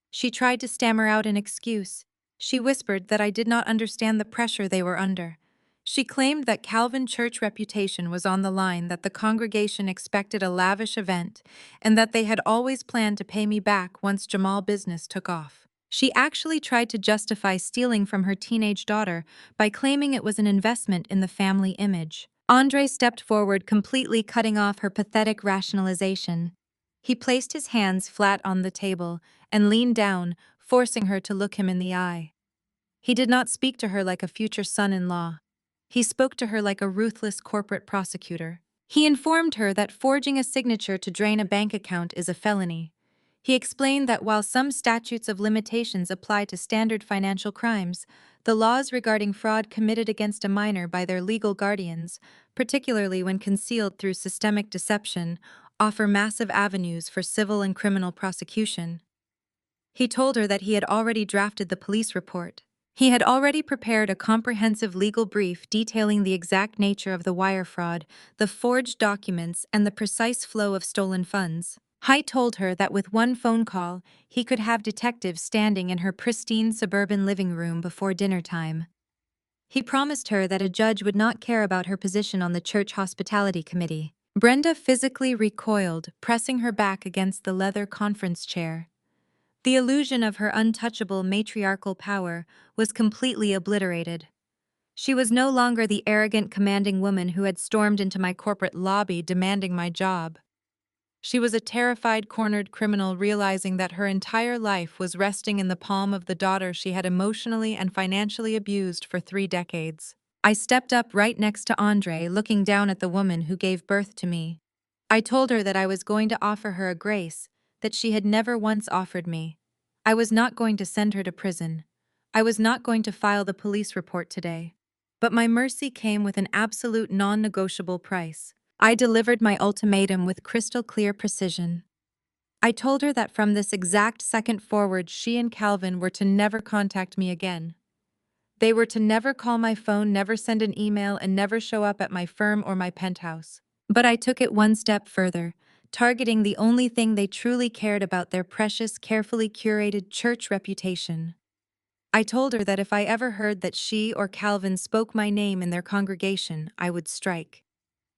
Speaker 1: She tried to stammer out an excuse. She whispered that I did not understand the pressure they were under. She claimed that Calvin Church reputation was on the line, that the congregation expected a lavish event, and that they had always planned to pay me back once Jamal business took off. She actually tried to justify stealing from her teenage daughter by claiming it was an investment in the family image. Andre stepped forward, completely cutting off her pathetic rationalization. He placed his hands flat on the table and leaned down, forcing her to look him in the eye. He did not speak to her like a future son-in-law. He spoke to her like a ruthless corporate prosecutor. He informed her that forging a signature to drain a bank account is a felony. He explained that while some statutes of limitations apply to standard financial crimes, the laws regarding fraud committed against a minor by their legal guardians, particularly when concealed through systemic deception, offer massive avenues for civil and criminal prosecution. He told her that he had already drafted the police report. He had already prepared a comprehensive legal brief detailing the exact nature of the wire fraud, the forged documents, and the precise flow of stolen funds. Height told her that with one phone call, he could have detectives standing in her pristine suburban living room before dinner time. He promised her that a judge would not care about her position on the church hospitality committee. Brenda physically recoiled, pressing her back against the leather conference chair. The illusion of her untouchable matriarchal power was completely obliterated. She was no longer the arrogant, commanding woman who had stormed into my corporate lobby demanding my job. She was a terrified, cornered criminal realizing that her entire life was resting in the palm of the daughter she had emotionally and financially abused for 3 decades. I stepped up right next to Andre, looking down at the woman who gave birth to me. I told her that I was going to offer her a grace that she had never once offered me. I was not going to send her to prison. I was not going to file the police report today. But my mercy came with an absolute non-negotiable price. I delivered my ultimatum with crystal clear precision. I told her that from this exact second forward, she and Calvin were to never contact me again. They were to never call my phone, never send an email, and never show up at my firm or my penthouse. But I took it one step further, targeting the only thing they truly cared about: their precious, carefully curated church reputation. I told her that if I ever heard that she or Calvin spoke my name in their congregation, I would strike.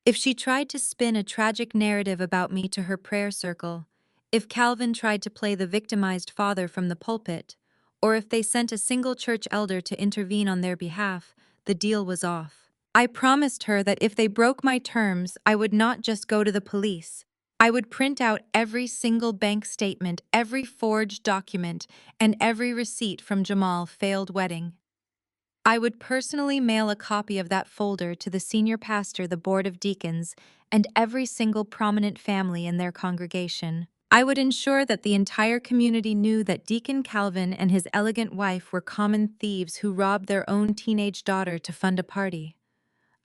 Speaker 1: If she tried to spin a tragic narrative about me to her prayer circle, if Calvin tried to play the victimized father from the pulpit, or if they sent a single church elder to intervene on their behalf, the deal was off. I promised her that if they broke my terms, I would not just go to the police. I would print out every single bank statement, every forged document, and every receipt from Jamal's failed wedding. I would personally mail a copy of that folder to the senior pastor, the board of deacons, and every single prominent family in their congregation. I would ensure that the entire community knew that Deacon Calvin and his elegant wife were common thieves who robbed their own teenage daughter to fund a party.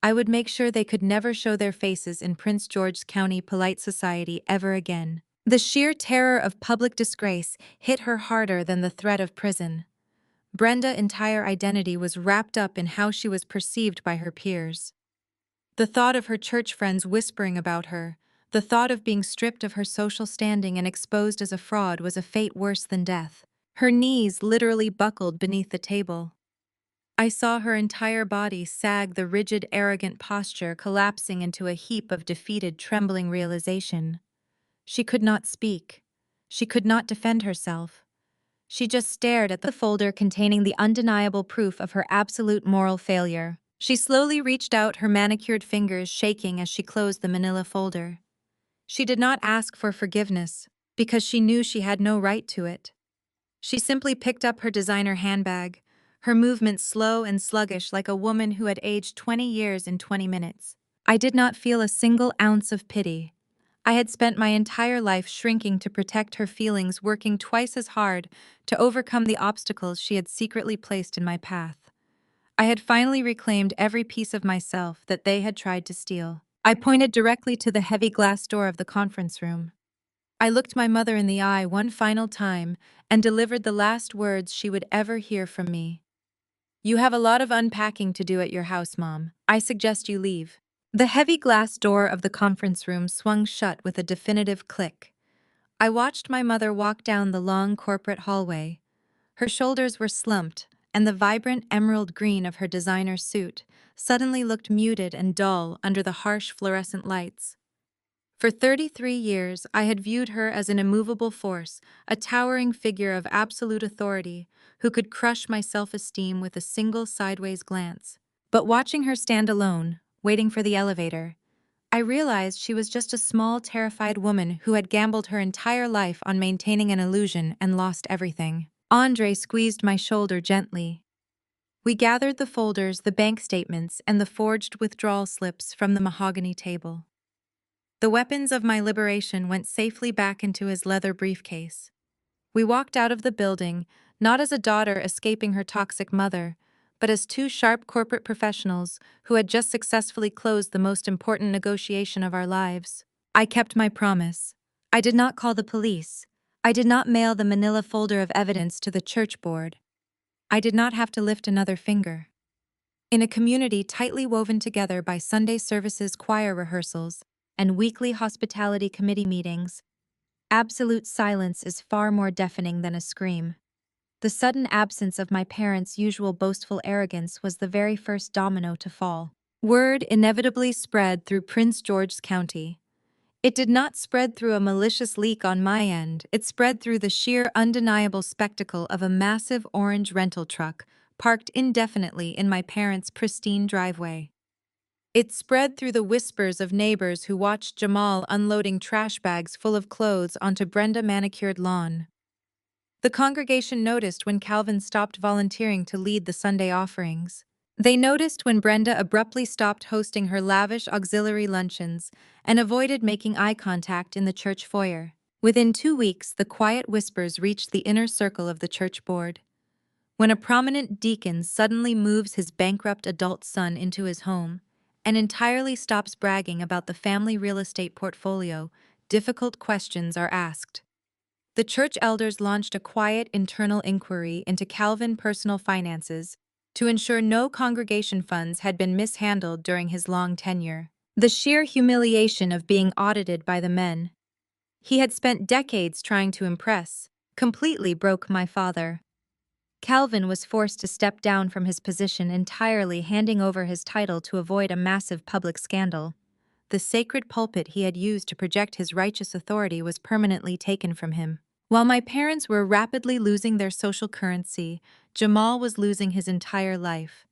Speaker 1: I would make sure they could never show their faces in Prince George's County polite society ever again. The sheer terror of public disgrace hit her harder than the threat of prison. Brenda's entire identity was wrapped up in how she was perceived by her peers. The thought of her church friends whispering about her, the thought of being stripped of her social standing and exposed as a fraud was a fate worse than death. Her knees literally buckled beneath the table. I saw her entire body sag, the rigid, arrogant posture collapsing into a heap of defeated, trembling realization. She could not speak. She could not defend herself. She just stared at the folder containing the undeniable proof of her absolute moral failure. She slowly reached out, her manicured fingers shaking as she closed the manila folder. She did not ask for forgiveness, because she knew she had no right to it. She simply picked up her designer handbag, her movements slow and sluggish like a woman who had aged 20 years in 20 minutes. I did not feel a single ounce of pity. I had spent my entire life shrinking to protect her feelings, working twice as hard to overcome the obstacles she had secretly placed in my path. I had finally reclaimed every piece of myself that they had tried to steal. I pointed directly to the heavy glass door of the conference room. I looked my mother in the eye one final time and delivered the last words she would ever hear from me. "You have a lot of unpacking to do at your house, Mom. I suggest you leave." The heavy glass door of the conference room swung shut with a definitive click. I watched my mother walk down the long corporate hallway. Her shoulders were slumped, and the vibrant emerald green of her designer suit suddenly looked muted and dull under the harsh fluorescent lights. For 33 years, I had viewed her as an immovable force, a towering figure of absolute authority who could crush my self-esteem with a single sideways glance. But watching her stand alone, waiting for the elevator, I realized she was just a small, terrified woman who had gambled her entire life on maintaining an illusion and lost everything. Andre squeezed my shoulder gently. We gathered the folders, the bank statements, and the forged withdrawal slips from the mahogany table. The weapons of my liberation went safely back into his leather briefcase. We walked out of the building, not as a daughter escaping her toxic mother, but as two sharp corporate professionals who had just successfully closed the most important negotiation of our lives. I kept my promise. I did not call the police. I did not mail the manila folder of evidence to the church board. I did not have to lift another finger. In a community tightly woven together by Sunday services, choir rehearsals, and weekly hospitality committee meetings, absolute silence is far more deafening than a scream. The sudden absence of my parents' usual boastful arrogance was the very first domino to fall. Word inevitably spread through Prince George's County. It did not spread through a malicious leak on my end, it spread through the sheer undeniable spectacle of a massive orange rental truck parked indefinitely in my parents' pristine driveway. It spread through the whispers of neighbors who watched Jamal unloading trash bags full of clothes onto Brenda manicured lawn. The congregation noticed when Calvin stopped volunteering to lead the Sunday offerings. They noticed when Brenda abruptly stopped hosting her lavish auxiliary luncheons and avoided making eye contact in the church foyer. Within 2 weeks, the quiet whispers reached the inner circle of the church board. When a prominent deacon suddenly moves his bankrupt adult son into his home and entirely stops bragging about the family real estate portfolio, difficult questions are asked. The church elders launched a quiet internal inquiry into Calvin's personal finances to ensure no congregation funds had been mishandled during his long tenure. The sheer humiliation of being audited by the men he had spent decades trying to impress completely broke my father. Calvin was forced to step down from his position entirely, handing over his title to avoid a massive public scandal. The sacred pulpit he had used to project his righteous authority was permanently taken from him. While my parents were rapidly losing their social currency, Jamal was losing his entire life.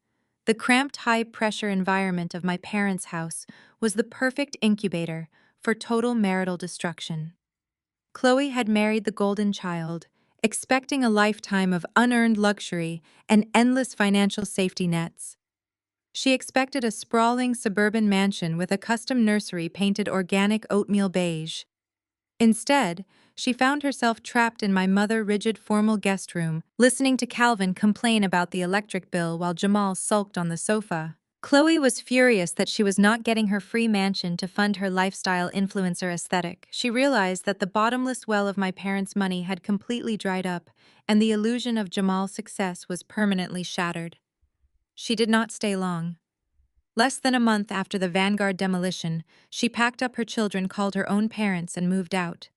Speaker 1: The cramped, high-pressure environment of my parents' house was the perfect incubator for total marital destruction. Chloe had married the golden child, expecting a lifetime of unearned luxury and endless financial safety nets. She expected a sprawling suburban mansion with a custom nursery painted organic oatmeal beige. Instead, she found herself trapped in my mother's rigid formal guest room, listening to Calvin complain about the electric bill while Jamal sulked on the sofa. Chloe was furious that she was not getting her free mansion to fund her lifestyle influencer aesthetic. She realized that the bottomless well of my parents' money had completely dried up, and the illusion of Jamal's success was permanently shattered. She did not stay long. Less than a month after the Vanguard demolition, she packed up her children, called her own parents, and moved out.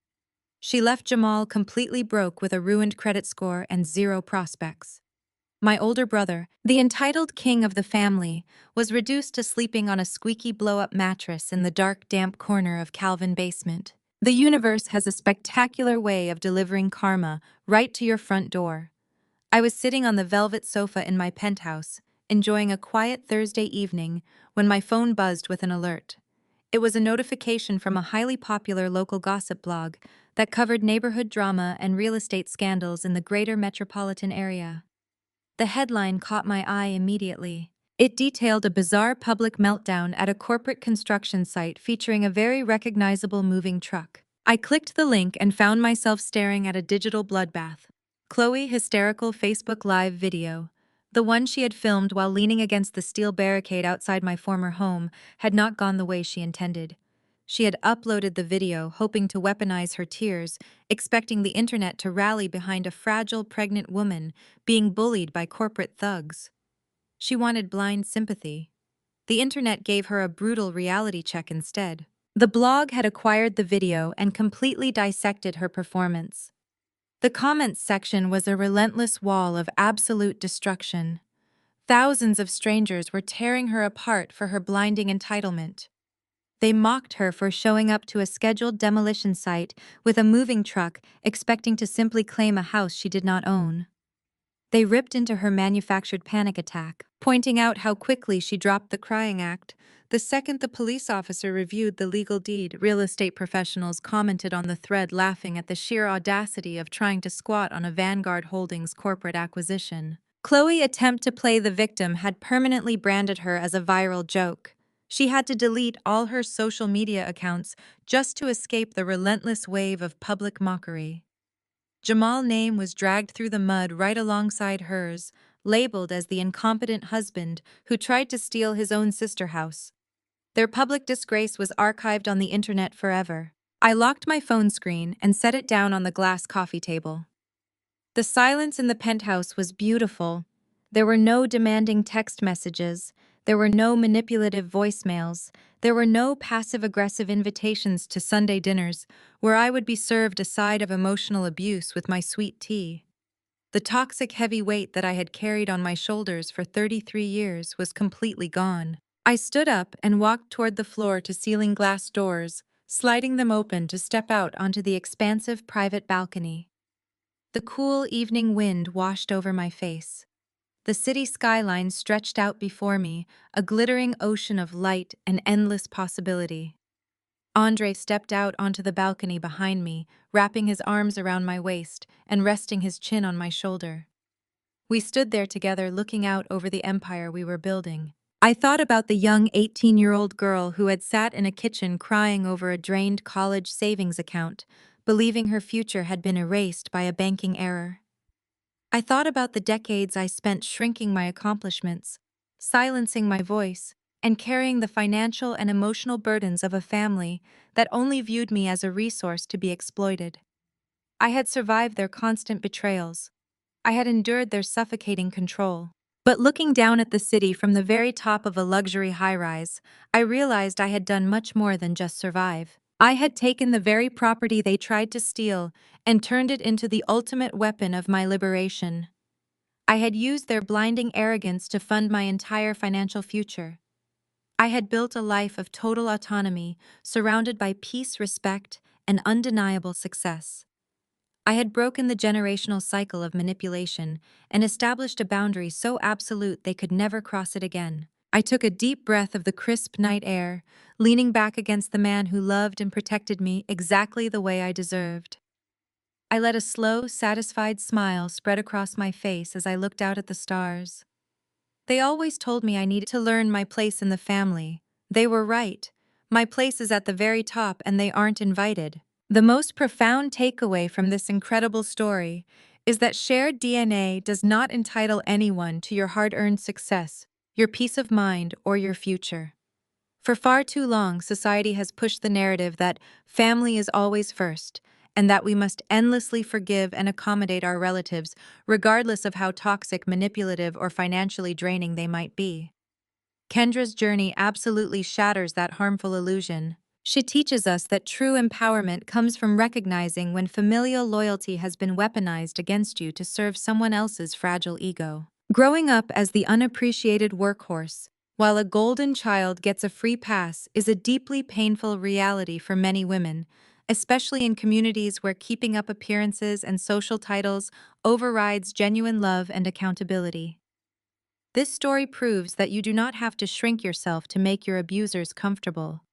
Speaker 1: She left Jamal completely broke with a ruined credit score and zero prospects. My older brother, the entitled king of the family, was reduced to sleeping on a squeaky blow-up mattress in the dark, damp corner of Calvin's basement. The universe has a spectacular way of delivering karma right to your front door. I was sitting on the velvet sofa in my penthouse, enjoying a quiet Thursday evening, when my phone buzzed with an alert. It was a notification from a highly popular local gossip blog that covered neighborhood drama and real estate scandals in the greater metropolitan area. The headline caught my eye immediately. It detailed a bizarre public meltdown at a corporate construction site featuring a very recognizable moving truck. I clicked the link and found myself staring at a digital bloodbath. Chloe hysterical Facebook Live video. The one she had filmed while leaning against the steel barricade outside my former home had not gone the way she intended. She had uploaded the video, hoping to weaponize her tears, expecting the internet to rally behind a fragile pregnant woman being bullied by corporate thugs. She wanted blind sympathy. The internet gave her a brutal reality check instead. The blog had acquired the video and completely dissected her performance. The comments section was a relentless wall of absolute destruction. Thousands of strangers were tearing her apart for her blinding entitlement. They mocked her for showing up to a scheduled demolition site with a moving truck, expecting to simply claim a house she did not own. They ripped into her manufactured panic attack, pointing out how quickly she dropped the crying act. The second the police officer reviewed the legal deed, real estate professionals commented on the thread, laughing at the sheer audacity of trying to squat on a Vanguard Holdings corporate acquisition. Chloe's attempt to play the victim had permanently branded her as a viral joke. She had to delete all her social media accounts just to escape the relentless wave of public mockery. Jamal's name was dragged through the mud right alongside hers, labeled as the incompetent husband who tried to steal his own sister house. Their public disgrace was archived on the internet forever. I locked my phone screen and set it down on the glass coffee table. The silence in the penthouse was beautiful. There were no demanding text messages. There were no manipulative voicemails. There were no passive-aggressive invitations to Sunday dinners where I would be served a side of emotional abuse with my sweet tea. The toxic heavy weight that I had carried on my shoulders for 33 years was completely gone. I stood up and walked toward the floor-to-ceiling glass doors, sliding them open to step out onto the expansive private balcony. The cool evening wind washed over my face. The city skyline stretched out before me, a glittering ocean of light and endless possibility. Andre stepped out onto the balcony behind me, wrapping his arms around my waist and resting his chin on my shoulder. We stood there together, looking out over the empire we were building. I thought about the young 18-year-old girl who had sat in a kitchen crying over a drained college savings account, believing her future had been erased by a banking error. I thought about the decades I spent shrinking my accomplishments, silencing my voice, and carrying the financial and emotional burdens of a family that only viewed me as a resource to be exploited. I had survived their constant betrayals. I had endured their suffocating control. But looking down at the city from the very top of a luxury high-rise, I realized I had done much more than just survive. I had taken the very property they tried to steal and turned it into the ultimate weapon of my liberation. I had used their blinding arrogance to fund my entire financial future. I had built a life of total autonomy, surrounded by peace, respect, and undeniable success. I had broken the generational cycle of manipulation and established a boundary so absolute they could never cross it again. I took a deep breath of the crisp night air, leaning back against the man who loved and protected me exactly the way I deserved. I let a slow, satisfied smile spread across my face as I looked out at the stars. They always told me I needed to learn my place in the family. They were right. My place is at the very top and they aren't invited. The most profound takeaway from this incredible story is that shared DNA does not entitle anyone to your hard-earned success, your peace of mind, or your future. For far too long, society has pushed the narrative that family is always first, and that we must endlessly forgive and accommodate our relatives, regardless of how toxic, manipulative, or financially draining they might be. Kendra's journey absolutely shatters that harmful illusion. She teaches us that true empowerment comes from recognizing when familial loyalty has been weaponized against you to serve someone else's fragile ego. Growing up as the unappreciated workhorse, while a golden child gets a free pass, is a deeply painful reality for many women, especially in communities where keeping up appearances and social titles overrides genuine love and accountability. This story proves that you do not have to shrink yourself to make your abusers comfortable.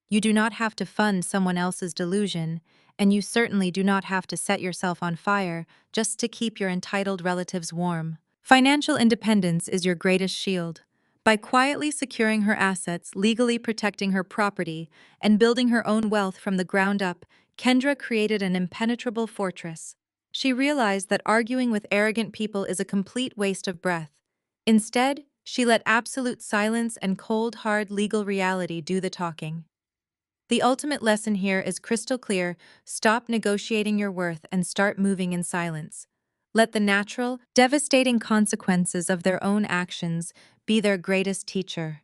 Speaker 1: You do not have to fund someone else's delusion, and you certainly do not have to set yourself on fire just to keep your entitled relatives warm. Financial independence is your greatest shield, By quietly securing her assets, legally protecting her property, and building her own wealth from the ground up, Kendra created an impenetrable fortress. She realized that arguing with arrogant people is a complete waste of breath. Instead, she let absolute silence and cold, hard legal reality do the talking. The ultimate lesson here is crystal clear: stop negotiating your worth and start moving in silence. Let the natural, devastating consequences of their own actions be their greatest teacher.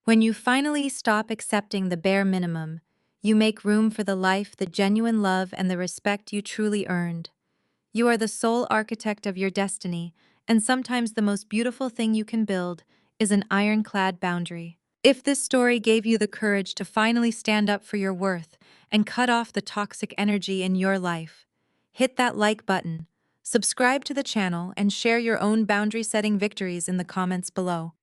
Speaker 1: When you finally stop accepting the bare minimum, you make room for the life, the genuine love, and the respect you truly earned. You are the sole architect of your destiny, and sometimes the most beautiful thing you can build is an ironclad boundary. If this story gave you the courage to finally stand up for your worth and cut off the toxic energy in your life, hit that like button, subscribe to the channel, and share your own boundary setting victories in the comments below.